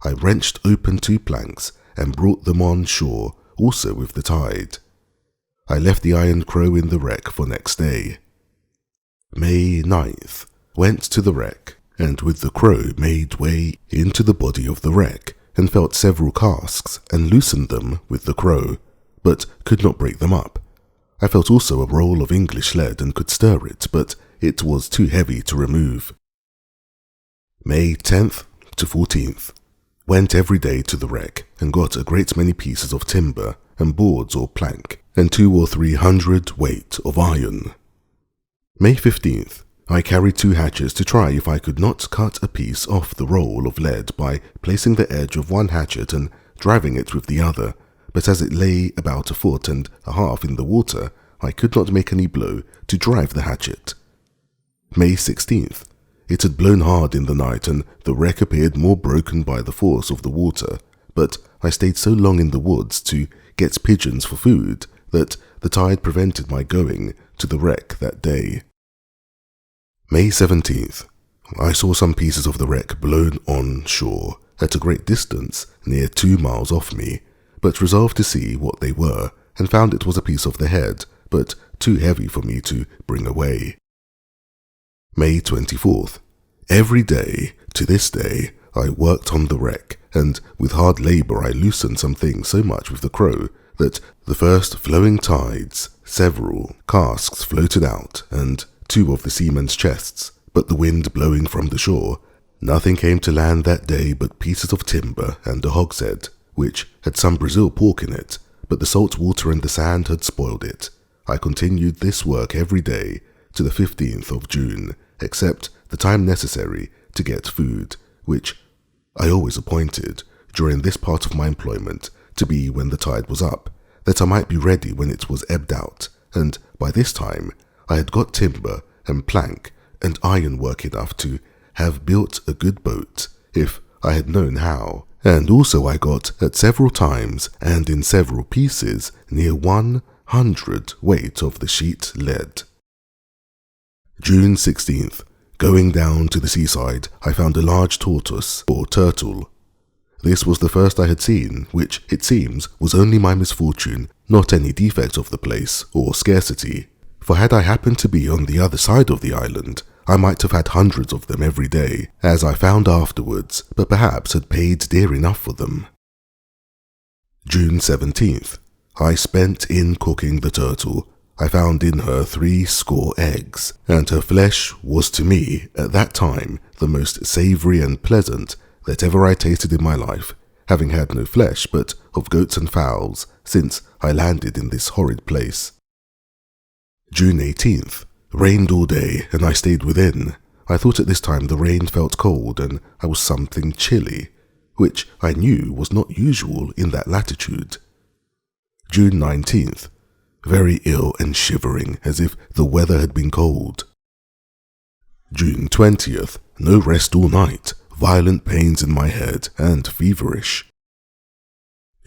I wrenched open 2 planks and brought them on shore also with the tide. I left the iron crow in the wreck for next day. May 9th. Went to the wreck, and with the crow made way into the body of the wreck, and felt several casks, and loosened them with the crow, but could not break them up. I felt also a roll of English lead and could stir it, but it was too heavy to remove. May 10th to 14th. Went every day to the wreck, and got a great many pieces of timber, and boards or plank, and 200 or 300 weight of iron. May 15th. I carried 2 hatchets to try if I could not cut a piece off the roll of lead by placing the edge of one hatchet and driving it with the other, but as it lay about 1.5 foot in the water, I could not make any blow to drive the hatchet. May 16th. It had blown hard in the night, and the wreck appeared more broken by the force of the water, but I stayed so long in the woods to get pigeons for food that the tide prevented my going to the wreck that day. May 17th. I saw some pieces of the wreck blown on shore at a great distance, near 2 miles off me, but resolved to see what they were, and found it was a piece of the head, but too heavy for me to bring away. May 24th. Every day, to this day, I worked on the wreck, and with hard labour I loosened some things so much with the crow that the first flowing tides, several casks floated out, and 2 of the seamen's chests, but the wind blowing from the shore, nothing came to land that day but pieces of timber and a hogshead, which had some Brazil pork in it, but the salt water and the sand had spoiled it. I continued this work every day to the 15th of June, except the time necessary to get food, which I always appointed during this part of my employment to be when the tide was up, that I might be ready when it was ebbed out, and by this time I had got timber and plank and ironwork enough to have built a good boat, if I had known how, and also I got at several times and in several pieces near 100 weight of the sheet lead. June 16th. Going down to the seaside, I found a large tortoise, or turtle. This was the first I had seen, which, it seems, was only my misfortune, not any defect of the place, or scarcity. For had I happened to be on the other side of the island, I might have had hundreds of them every day, as I found afterwards, but perhaps had paid dear enough for them. June 17th. I spent in cooking the turtle. I found in her 60 eggs, and her flesh was to me, at that time, the most savoury and pleasant that ever I tasted in my life, having had no flesh but of goats and fowls, since I landed in this horrid place. June 18th. Rained all day, and I stayed within. I thought at this time the rain felt cold, and I was something chilly, which I knew was not usual in that latitude. June 19th. Very ill and shivering, as if the weather had been cold. June 20th. No rest all night, violent pains in my head, and feverish.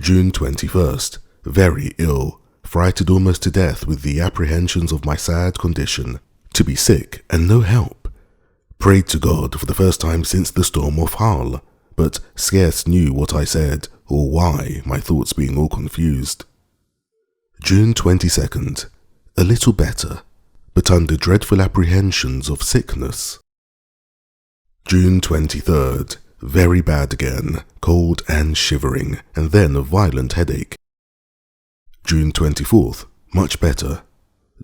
June 21st. Very ill, frighted almost to death with the apprehensions of my sad condition, to be sick and no help. Prayed to God for the first time since the storm of Hull, but scarce knew what I said or why, my thoughts being all confused. June 22nd. A little better, but under dreadful apprehensions of sickness. June 23rd. Very bad again, cold and shivering, and then a violent headache. June 24th. Much better.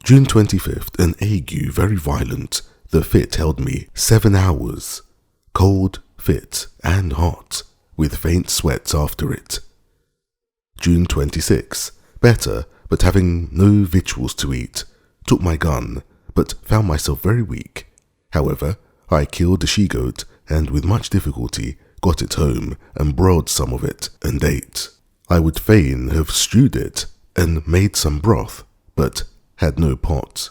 June 25th. An ague very violent. The fit held me 7 hours. Cold, fit, and hot, with faint sweats after it. June 26th. Better, but having no victuals to eat. Took my gun, but found myself very weak. However, I killed a she-goat, and with much difficulty got it home, and broiled some of it, and ate. I would fain have stewed it, and made some broth, but had no pot.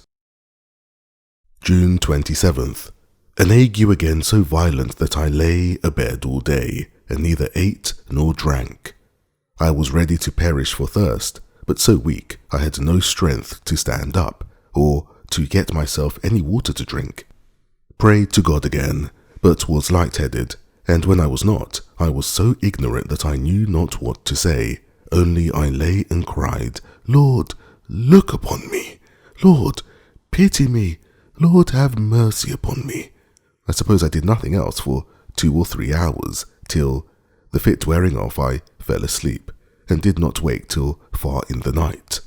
June 27th. An ague again so violent that I lay abed all day, and neither ate nor drank. I was ready to perish for thirst, but so weak I had no strength to stand up, or to get myself any water to drink. Prayed to God again, but was light-headed, and when I was not, I was so ignorant that I knew not what to say. Only I lay and cried, Lord, look upon me. Lord, pity me. Lord, have mercy upon me. I suppose I did nothing else for 2 or 3 hours, till, the fit wearing off, I fell asleep, and did not wake till far in the night.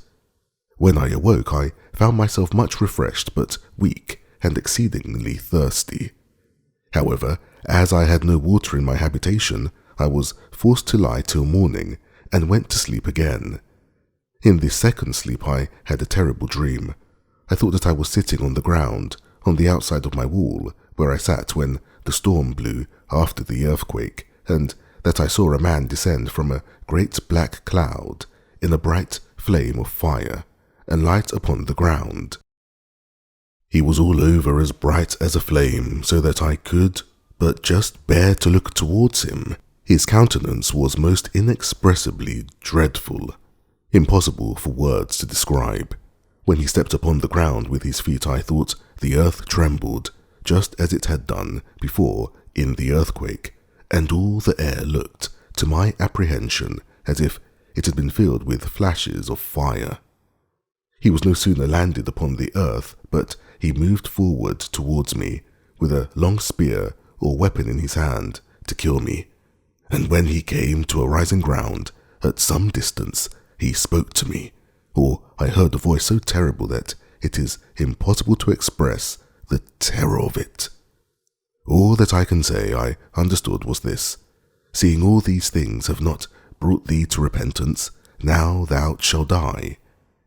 When I awoke, I found myself much refreshed, but weak, and exceedingly thirsty. However, as I had no water in my habitation, I was forced to lie till morning, and went to sleep again. In this second sleep I had a terrible dream. I thought that I was sitting on the ground, on the outside of my wall, where I sat when the storm blew after the earthquake, and that I saw a man descend from a great black cloud in a bright flame of fire, and light upon the ground. He was all over as bright as a flame, so that I could but just bear to look towards him. His countenance was most inexpressibly dreadful, impossible for words to describe. When he stepped upon the ground with his feet, I thought the earth trembled, just as it had done before in the earthquake, and all the air looked, to my apprehension, as if it had been filled with flashes of fire. He was no sooner landed upon the earth, but he moved forward towards me, with a long spear or weapon in his hand, to kill me. And when he came to a rising ground, at some distance, he spoke to me, or I heard a voice so terrible that it is impossible to express the terror of it. All that I can say I understood was this: seeing all these things have not brought thee to repentance, now thou shalt die.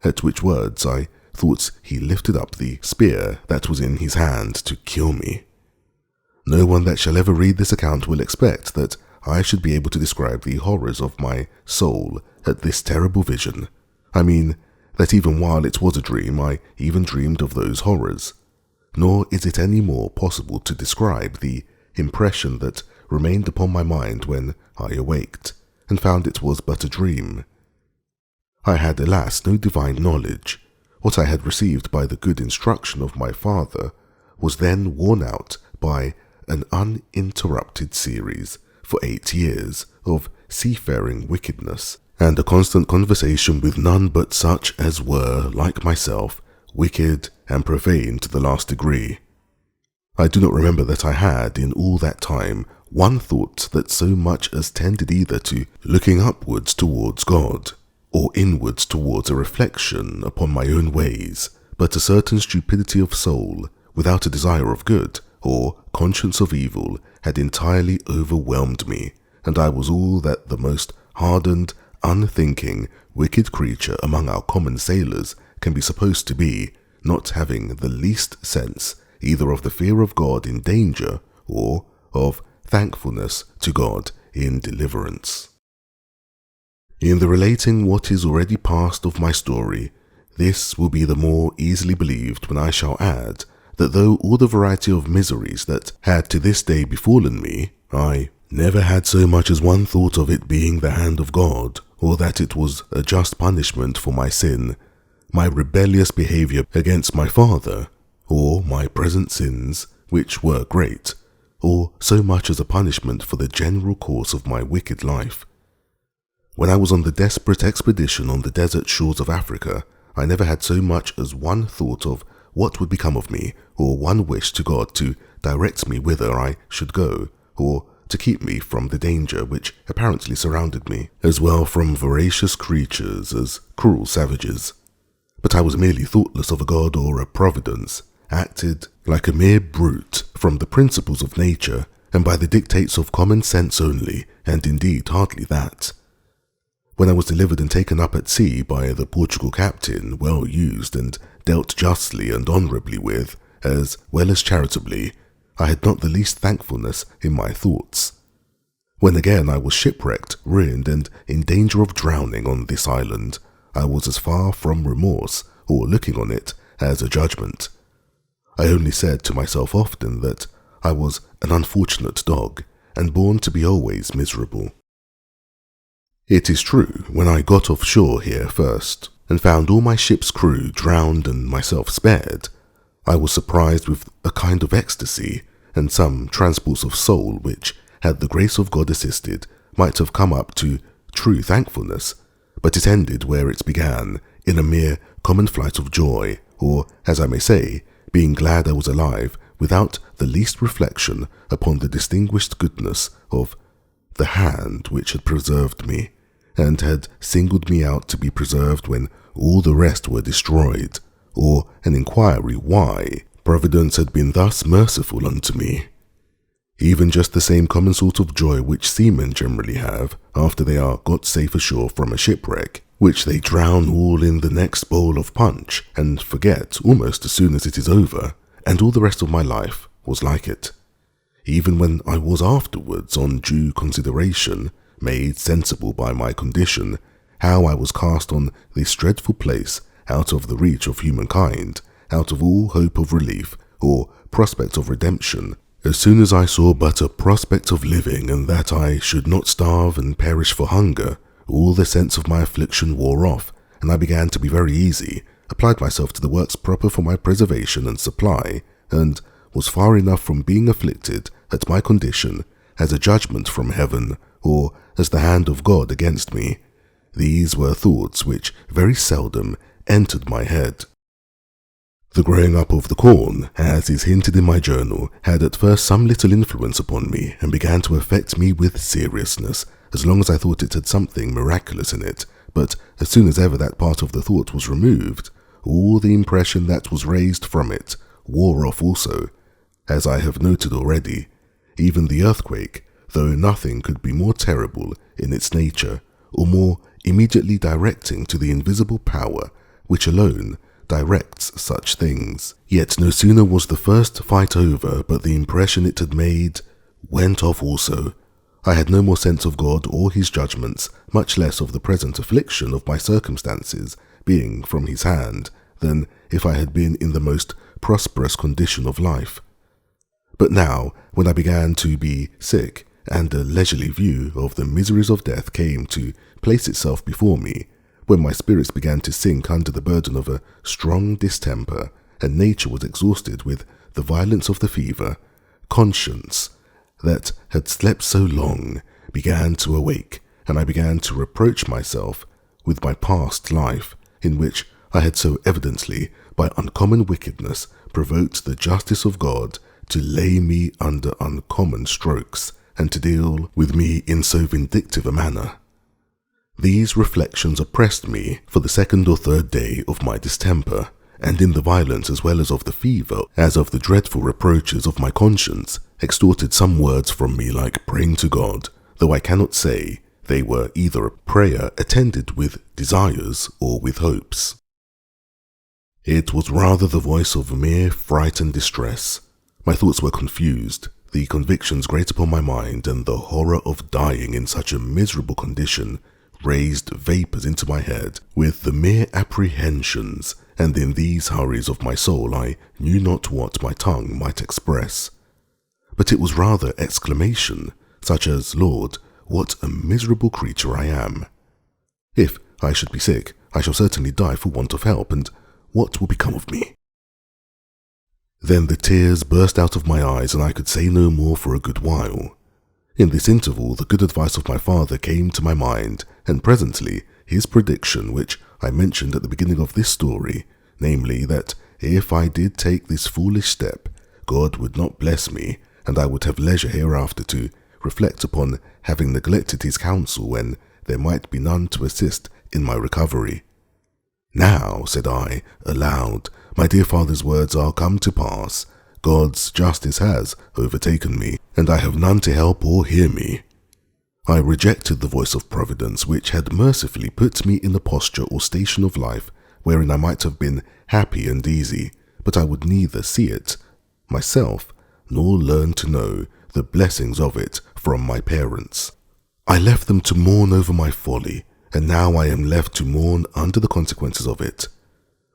At which words I thought he lifted up the spear that was in his hand to kill me. No one that shall ever read this account will expect that I should be able to describe the horrors of my soul at this terrible vision. I mean, that even while it was a dream, I even dreamed of those horrors. Nor is it any more possible to describe the impression that remained upon my mind when I awaked, and found it was but a dream. I had, alas, no divine knowledge. What I had received by the good instruction of my father was then worn out by an uninterrupted series for 8 years of seafaring wickedness, and a constant conversation with none but such as were, like myself, wicked and profane to the last degree. I do not remember that I had, in all that time, one thought that so much as tended either to looking upwards towards God, or inwards towards a reflection upon my own ways, but a certain stupidity of soul, without a desire of good, or conscience of evil, had entirely overwhelmed me, and I was all that the most hardened, unthinking, wicked creature among our common sailors can be supposed to be, not having the least sense either of the fear of God in danger, or of thankfulness to God in deliverance. In the relating what is already past of my story, this will be the more easily believed when I shall add that though all the variety of miseries that had to this day befallen me, I never had so much as one thought of it being the hand of God, or that it was a just punishment for my sin, my rebellious behaviour against my father, or my present sins, which were great, or so much as a punishment for the general course of my wicked life. When I was on the desperate expedition on the desert shores of Africa, I never had so much as one thought of what would become of me, or one wish to God to direct me whither I should go, or to keep me from the danger which apparently surrounded me, as well from voracious creatures as cruel savages. But I was merely thoughtless of a God or a providence, acted like a mere brute from the principles of nature, and by the dictates of common sense only, and indeed hardly that. When I was delivered and taken up at sea by the Portugal captain, well used and dealt justly and honourably with, as well as charitably, I had not the least thankfulness in my thoughts. When again I was shipwrecked, ruined, and in danger of drowning on this island, I was as far from remorse, or looking on it, as a judgment. I only said to myself often that I was an unfortunate dog, and born to be always miserable. It is true, when I got off shore here first, and found all my ship's crew drowned and myself spared, I was surprised with a kind of ecstasy, and some transports of soul which, had the grace of God assisted, might have come up to true thankfulness, but it ended where it began, in a mere common flight of joy, or, as I may say, being glad I was alive, without the least reflection upon the distinguished goodness of the hand which had preserved me, and had singled me out to be preserved when all the rest were destroyed, or an inquiry why Providence had been thus merciful unto me. Even just the same common sort of joy which seamen generally have after they are got safe ashore from a shipwreck, which they drown all in the next bowl of punch, and forget almost as soon as it is over, and all the rest of my life was like it. Even when I was afterwards, on due consideration, made sensible by my condition, how I was cast on this dreadful place, out of the reach of humankind, out of all hope of relief, or prospect of redemption, as soon as I saw but a prospect of living, and that I should not starve and perish for hunger, all the sense of my affliction wore off, and I began to be very easy, applied myself to the works proper for my preservation and supply, and was far enough from being afflicted at my condition as a judgment from heaven, or as the hand of God against me. These were thoughts which very seldom entered my head. The growing up of the corn, as is hinted in my journal, had at first some little influence upon me, and began to affect me with seriousness, as long as I thought it had something miraculous in it, but as soon as ever that part of the thought was removed, all the impression that was raised from it wore off also, as I have noted already. Even the earthquake, though nothing could be more terrible in its nature, or more immediately directing to the invisible power which alone directs such things. Yet no sooner was the first fight over, but the impression it had made went off also. I had no more sense of God or his judgments, much less of the present affliction of my circumstances being from his hand, than if I had been in the most prosperous condition of life. But now, when I began to be sick, and a leisurely view of the miseries of death came to place itself before me, when my spirits began to sink under the burden of a strong distemper, and nature was exhausted with the violence of the fever, conscience, that had slept so long, began to awake, and I began to reproach myself with my past life, in which I had so evidently, by uncommon wickedness, provoked the justice of God to lay me under uncommon strokes, and to deal with me in so vindictive a manner. These reflections oppressed me for the second or third day of my distemper, and in the violence as well as of the fever, as of the dreadful reproaches of my conscience, extorted some words from me like praying to God, though I cannot say they were either a prayer attended with desires or with hopes. It was rather the voice of mere fright and distress. My thoughts were confused, the convictions great upon my mind, and the horror of dying in such a miserable condition raised vapours into my head with the mere apprehensions, and in these hurries of my soul I knew not what my tongue might express. But it was rather exclamation, such as, Lord, what a miserable creature I am. If I should be sick, I shall certainly die for want of help, and what will become of me? Then the tears burst out of my eyes, and I could say no more for a good while. In this interval the good advice of my father came to my mind, and presently his prediction, which I mentioned at the beginning of this story, namely that if I did take this foolish step, God would not bless me, and I would have leisure hereafter to reflect upon having neglected his counsel when there might be none to assist in my recovery. Now, said I, aloud, my dear father's words are come to pass. God's justice has overtaken me, and I have none to help or hear me. I rejected the voice of Providence, which had mercifully put me in a posture or station of life wherein I might have been happy and easy, but I would neither see it myself nor learn to know the blessings of it from my parents. I left them to mourn over my folly, and now I am left to mourn under the consequences of it.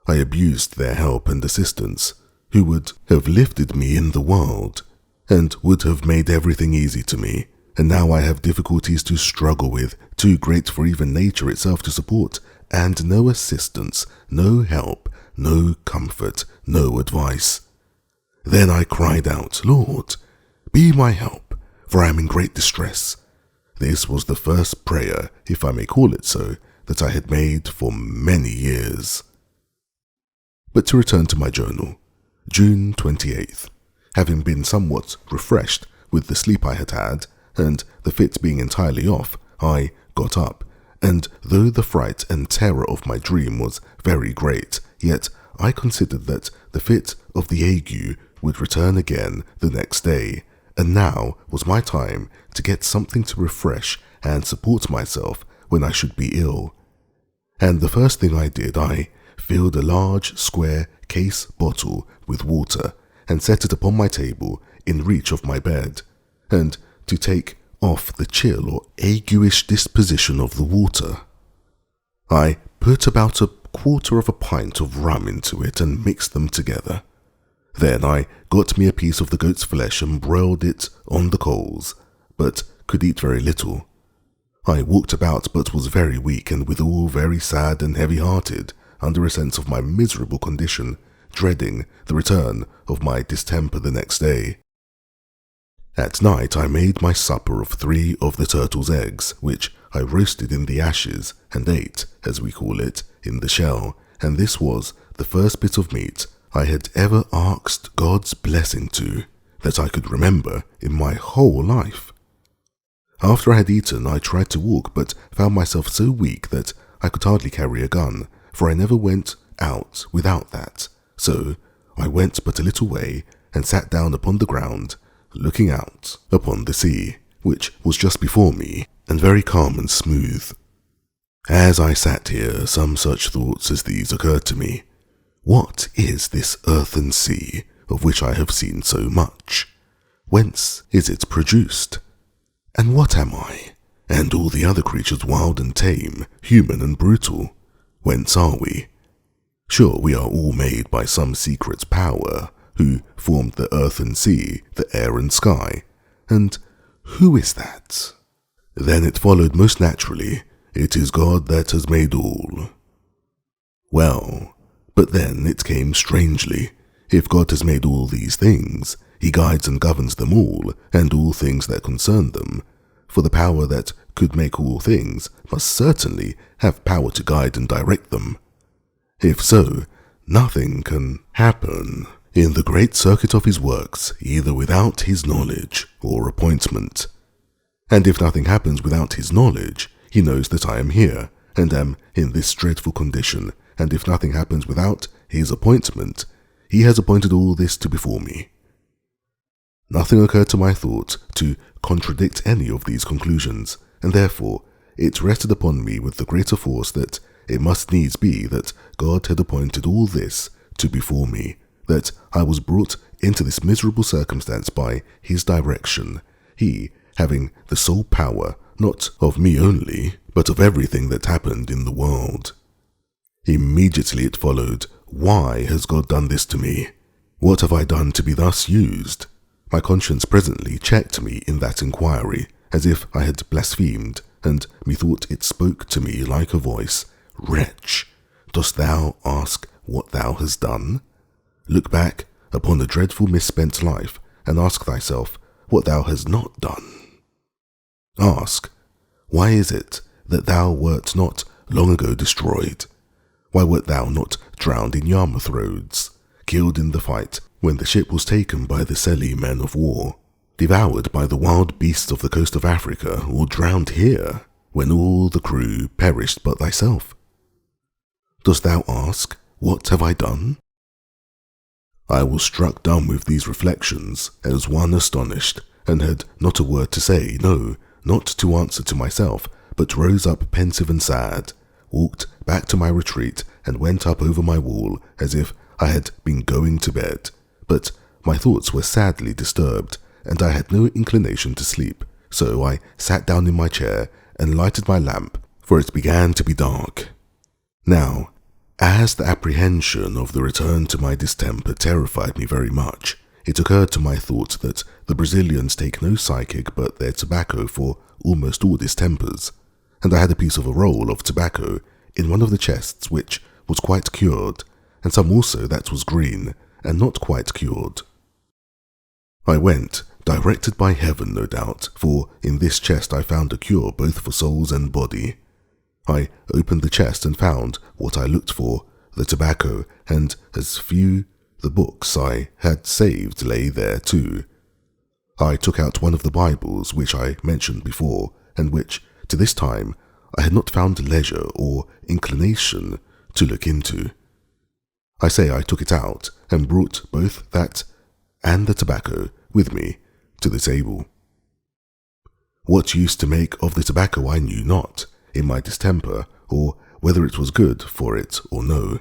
I abused their help and assistance, who would have lifted me in the world, and would have made everything easy to me, and now I have difficulties to struggle with, too great for even nature itself to support, and no assistance, no help, no comfort, no advice. Then I cried out, Lord, be my help, for I am in great distress. This was the first prayer, if I may call it so, that I had made for many years. But to return to my journal, June 28th. Having been somewhat refreshed with the sleep I had had, and the fit being entirely off, I got up, and though the fright and terror of my dream was very great, yet I considered that the fit of the ague would return again the next day, and now was my time to get something to refresh and support myself when I should be ill. And the first thing I did, I filled a large square case bottle with water and set it upon my table in reach of my bed, and to take off the chill or aguish disposition of the water, I put about 1/4 of a pint of rum into it and mixed them together. Then I got me a piece of the goat's flesh and broiled it on the coals, but could eat very little. I walked about but was very weak and withal very sad and heavy-hearted, under a sense of my miserable condition, dreading the return of my distemper the next day. At night I made my supper of 3 of the turtle's eggs, which I roasted in the ashes and ate, as we call it, in the shell, and this was the first bit of meat I had ever asked God's blessing to, that I could remember in my whole life. After I had eaten, I tried to walk, but found myself so weak that I could hardly carry a gun, for I never went out without that. So I went but a little way, and sat down upon the ground, looking out upon the sea, which was just before me, and very calm and smooth. As I sat here, some such thoughts as these occurred to me. What is this earthen sea of which I have seen so much? Whence is it produced? And what am I, and all the other creatures wild and tame, human and brutal? Whence are we? Sure, we are all made by some secret power, who formed the earth and sea, the air and sky. And who is that? Then it followed most naturally, it is God that has made all. Well, but then it came strangely. If God has made all these things, he guides and governs them all, and all things that concern them. For the power that could make all things must certainly have power to guide and direct them. If so, nothing can happen in the great circuit of his works, either without his knowledge or appointment. And if nothing happens without his knowledge, he knows that I am here, and am in this dreadful condition, and if nothing happens without his appointment, he has appointed all this to befall me. Nothing occurred to my thought to contradict any of these conclusions, and therefore it rested upon me with the greater force that it must needs be that God had appointed all this to befall me, that I was brought into this miserable circumstance by his direction, he having the sole power, not of me only, but of everything that happened in the world. Immediately it followed, why has God done this to me? What have I done to be thus used? My conscience presently checked me in that inquiry, as if I had blasphemed, and methought it spoke to me like a voice, Wretch, dost thou ask what thou hast done? Look back upon a dreadful misspent life, and ask thyself what thou hast not done. Ask, why is it that thou wert not long ago destroyed? Why wert thou not drowned in Yarmouth roads, killed in the fight when the ship was taken by the Salé men of war, devoured by the wild beasts of the coast of Africa, or drowned here when all the crew perished but thyself? Dost thou ask, what have I done? I was struck dumb with these reflections, as one astonished, and had not a word to say, no, not to answer to myself, but rose up pensive and sad, walked back to my retreat, and went up over my wall as if I had been going to bed. But my thoughts were sadly disturbed, and I had no inclination to sleep, so I sat down in my chair and lighted my lamp, for it began to be dark. Now, as the apprehension of the return to my distemper terrified me very much, it occurred to my thought that the Brazilians take no psychic but their tobacco for almost all distempers, and I had a piece of a roll of tobacco in one of the chests which was quite cured, and some also that was green, and not quite cured. I went, directed by heaven no doubt, for in this chest I found a cure both for souls and body. I opened the chest and found what I looked for, the tobacco, and as few the books I had saved lay there too. I took out one of the Bibles which I mentioned before, and which, to this time, I had not found leisure or inclination to look into. I say I took it out, and brought both that and the tobacco with me to the table. What use to make of the tobacco I knew not, in my distemper, or whether it was good for it or no,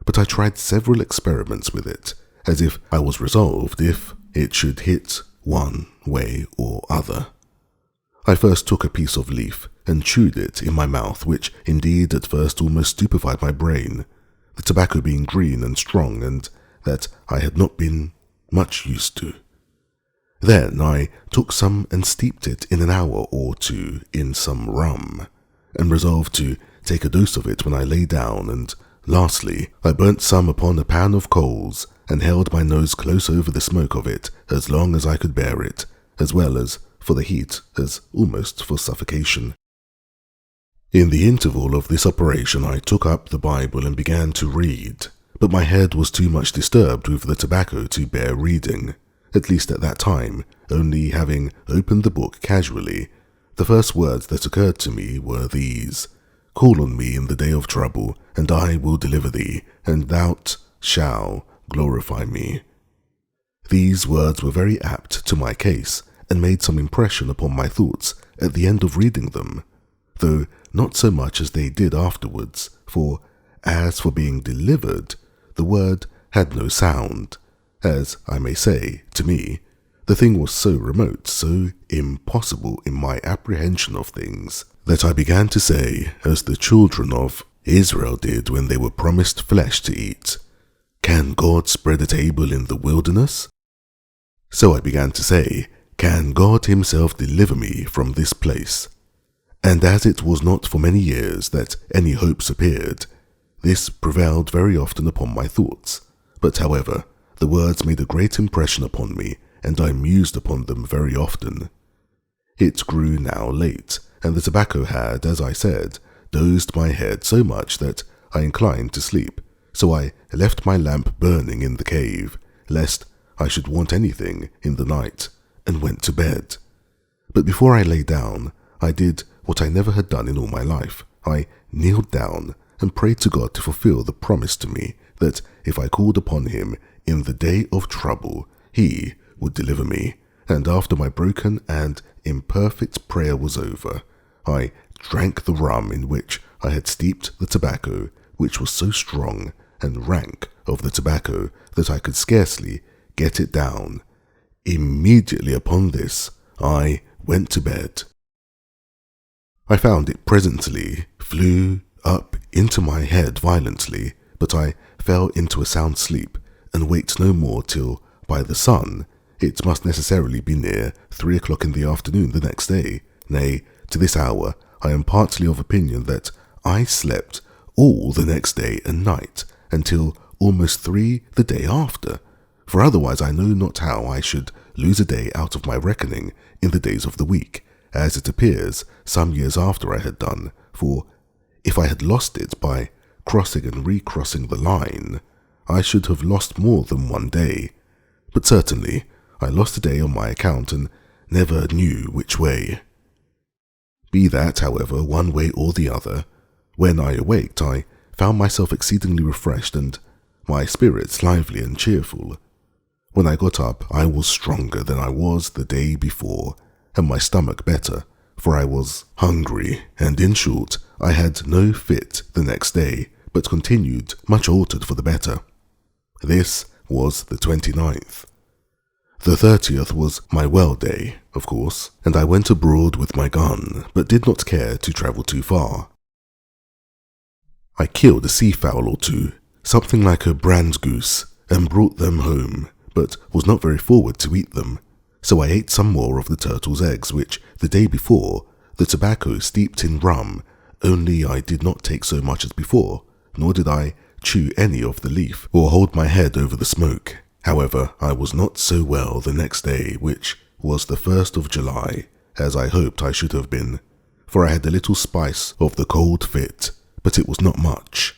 but I tried several experiments with it, as if I was resolved if it should hit one way or other. I first took a piece of leaf and chewed it in my mouth, which indeed at first almost stupefied my brain, the tobacco being green and strong, and that I had not been much used to. Then I took some and steeped it in an hour or two in some rum, and resolved to take a dose of it when I lay down, and lastly I burnt some upon a pan of coals, and held my nose close over the smoke of it as long as I could bear it, as well as for the heat as almost for suffocation. In the interval of this operation I took up the Bible and began to read, but my head was too much disturbed with the tobacco to bear reading, at least at that time, only having opened the book casually. The first words that occurred to me were these: Call on me in the day of trouble, and I will deliver thee, and thou shalt glorify me. These words were very apt to my case, and made some impression upon my thoughts at the end of reading them, though not so much as they did afterwards, for as for being delivered, the word had no sound, as I may say, to me, the thing was so remote, so impossible in my apprehension of things, that I began to say, as the children of Israel did when they were promised flesh to eat, "Can God spread a table in the wilderness?" So I began to say, "Can God himself deliver me from this place?" And as it was not for many years that any hopes appeared, this prevailed very often upon my thoughts. But however, the words made a great impression upon me, and I mused upon them very often. It grew now late, and the tobacco had, as I said, dozed my head so much that I inclined to sleep, so I left my lamp burning in the cave, lest I should want anything in the night, and went to bed. But before I lay down, I did what I never had done in all my life. I kneeled down and prayed to God to fulfill the promise to me that if I called upon him in the day of trouble, he would deliver me. And after my broken and imperfect prayer was over, I drank the rum in which I had steeped the tobacco, which was so strong and rank of the tobacco that I could scarcely get it down. Immediately upon this, I went to bed. I found it presently flew up into my head violently, but I fell into a sound sleep, and waked no more till, by the sun, it must necessarily be near 3 o'clock in the afternoon the next day. Nay, to this hour I am partly of opinion that I slept all the next day and night, until almost 3 the day after, for otherwise I know not how I should lose a day out of my reckoning in the days of the week, as it appears some years after I had done, for if I had lost it by crossing and recrossing the line, I should have lost more than 1 day. But certainly I lost a day on my account, and never knew which way. Be that, however, one way or the other, when I awaked I found myself exceedingly refreshed, and my spirits lively and cheerful. When I got up I was stronger than I was the day before, and my stomach better, for I was hungry, and in short, I had no fit the next day, but continued much altered for the better. This was the 29th. The 30th was my well day, of course, and I went abroad with my gun, but did not care to travel too far. I killed a seafowl or two, something like a brand goose, and brought them home, but was not very forward to eat them. So I ate some more of the turtle's eggs, which the day before, the tobacco steeped in rum, only I did not take so much as before, nor did I chew any of the leaf, or hold my head over the smoke. However, I was not so well the next day, which was the 1st of July, as I hoped I should have been, for I had a little spice of the cold fit, but it was not much.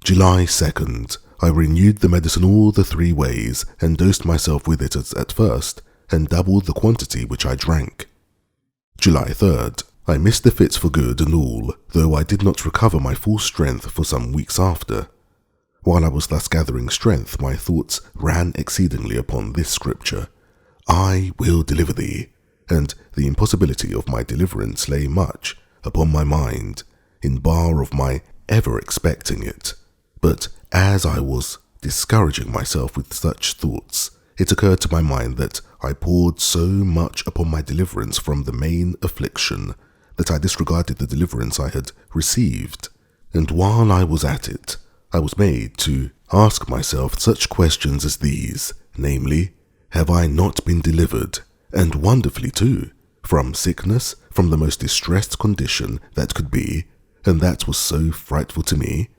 July 2nd, I renewed the medicine all the 3 ways, and dosed myself with it at first, and doubled the quantity which I drank. July 3rd, I missed the fits for good and all, though I did not recover my full strength for some weeks after. While I was thus gathering strength, my thoughts ran exceedingly upon this scripture, "I will deliver thee," and the impossibility of my deliverance lay much upon my mind, in bar of my ever expecting it. But as I was discouraging myself with such thoughts, it occurred to my mind that I poured so much upon my deliverance from the main affliction that I disregarded the deliverance I had received, and while I was at it, I was made to ask myself such questions as these, namely, have I not been delivered, and wonderfully too, from sickness, from the most distressed condition that could be, and that was so frightful to me?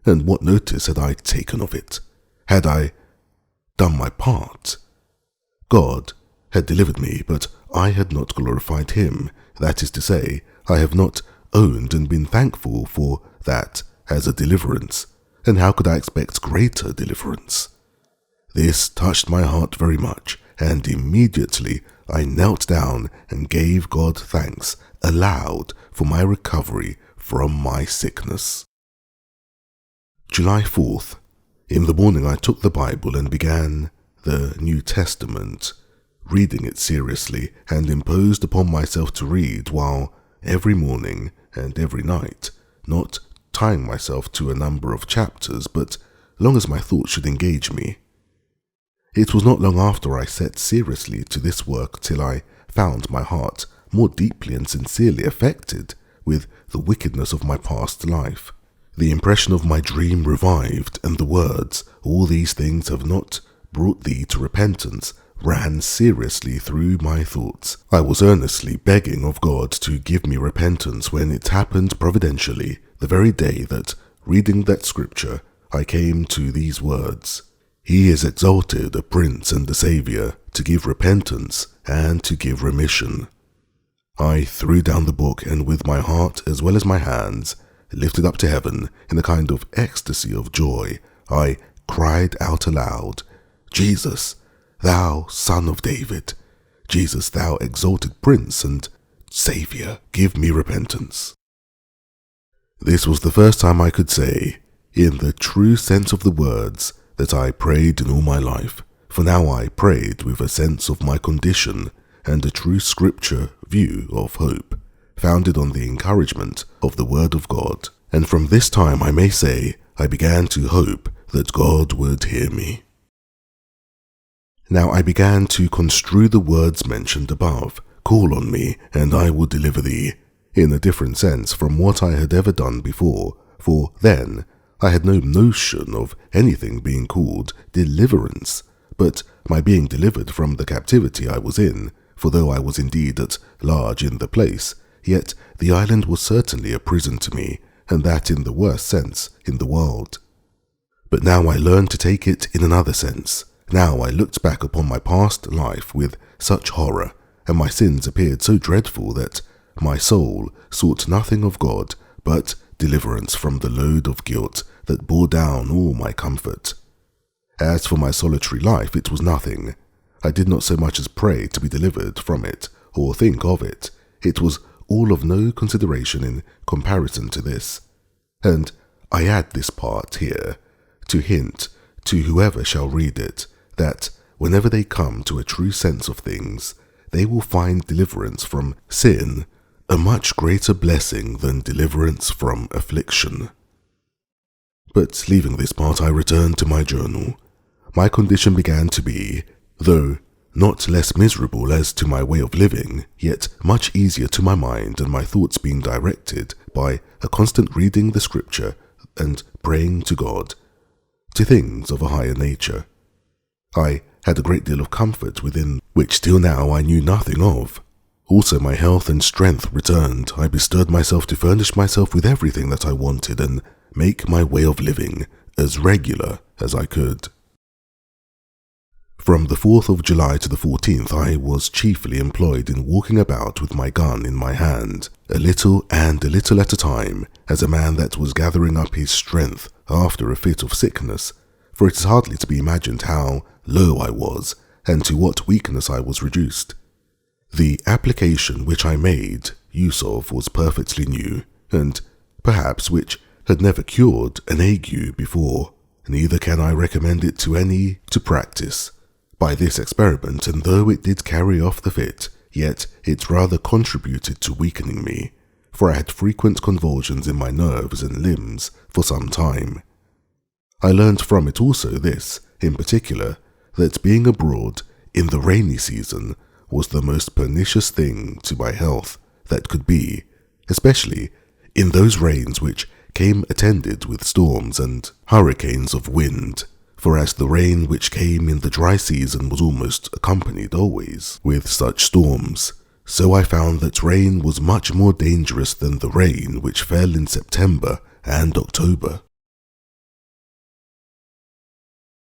And what notice had I taken of it? Had I done my part? God had delivered me, but I had not glorified him. That is to say, I have not owned and been thankful for that as a deliverance, and how could I expect greater deliverance? This touched my heart very much, and immediately I knelt down and gave God thanks aloud for my recovery from my sickness. July 4th. In the morning I took the Bible and began the New Testament, reading it seriously, and imposed upon myself to read while every morning and every night, not tying myself to a number of chapters, but long as my thoughts should engage me. It was not long after I set seriously to this work till I found my heart more deeply and sincerely affected with the wickedness of my past life. The impression of my dream revived, and the words, "All these things have not brought thee to repentance," ran seriously through my thoughts. I was earnestly begging of God to give me repentance when it happened providentially, the very day that, reading that scripture, I came to these words: "He is exalted, a prince and a saviour, to give repentance and to give remission." I threw down the book, and with my heart as well as my hands lifted up to heaven in a kind of ecstasy of joy, I cried out aloud, "Jesus, thou Son of David, Jesus, thou exalted Prince and Saviour, give me repentance." This was the first time I could say, in the true sense of the words, that I prayed in all my life, for now I prayed with a sense of my condition and a true scripture view of hope, founded on the encouragement of the Word of God, and from this time I may say I began to hope that God would hear me. Now I began to construe the words mentioned above, "Call on me, and I will deliver thee," in a different sense from what I had ever done before, for then I had no notion of anything being called deliverance, but my being delivered from the captivity I was in, for though I was indeed at large in the place, yet the island was certainly a prison to me, and that in the worst sense in the world. But now I learned to take it in another sense. Now I looked back upon my past life with such horror, and my sins appeared so dreadful that my soul sought nothing of God but deliverance from the load of guilt that bore down all my comfort. As for my solitary life, it was nothing. I did not so much as pray to be delivered from it, or think of it. It was all of no consideration in comparison to this. And I add this part here, to hint to whoever shall read it, that whenever they come to a true sense of things, they will find deliverance from sin a much greater blessing than deliverance from affliction. But leaving this part, I returned to my journal. My condition began to be, though not less miserable as to my way of living, yet much easier to my mind, and my thoughts being directed by a constant reading the scripture and praying to God, to things of a higher nature. I had a great deal of comfort within which till now I knew nothing of. Also my health and strength returned. I bestirred myself to furnish myself with everything that I wanted and make my way of living as regular as I could. From the 4th of July to the 14th, I was chiefly employed in walking about with my gun in my hand, a little and a little at a time, as a man that was gathering up his strength after a fit of sickness, for it is hardly to be imagined how low I was, and to what weakness I was reduced. The application which I made use of was perfectly new, and perhaps which had never cured an ague before, neither can I recommend it to any to practice. By this experiment, and though it did carry off the fit, yet it rather contributed to weakening me, for I had frequent convulsions in my nerves and limbs for some time. I learned from it also this, in particular, that being abroad in the rainy season was the most pernicious thing to my health that could be, especially in those rains which came attended with storms and hurricanes of wind, for as the rain which came in the dry season was almost accompanied always with such storms, so I found that rain was much more dangerous than the rain which fell in September and October.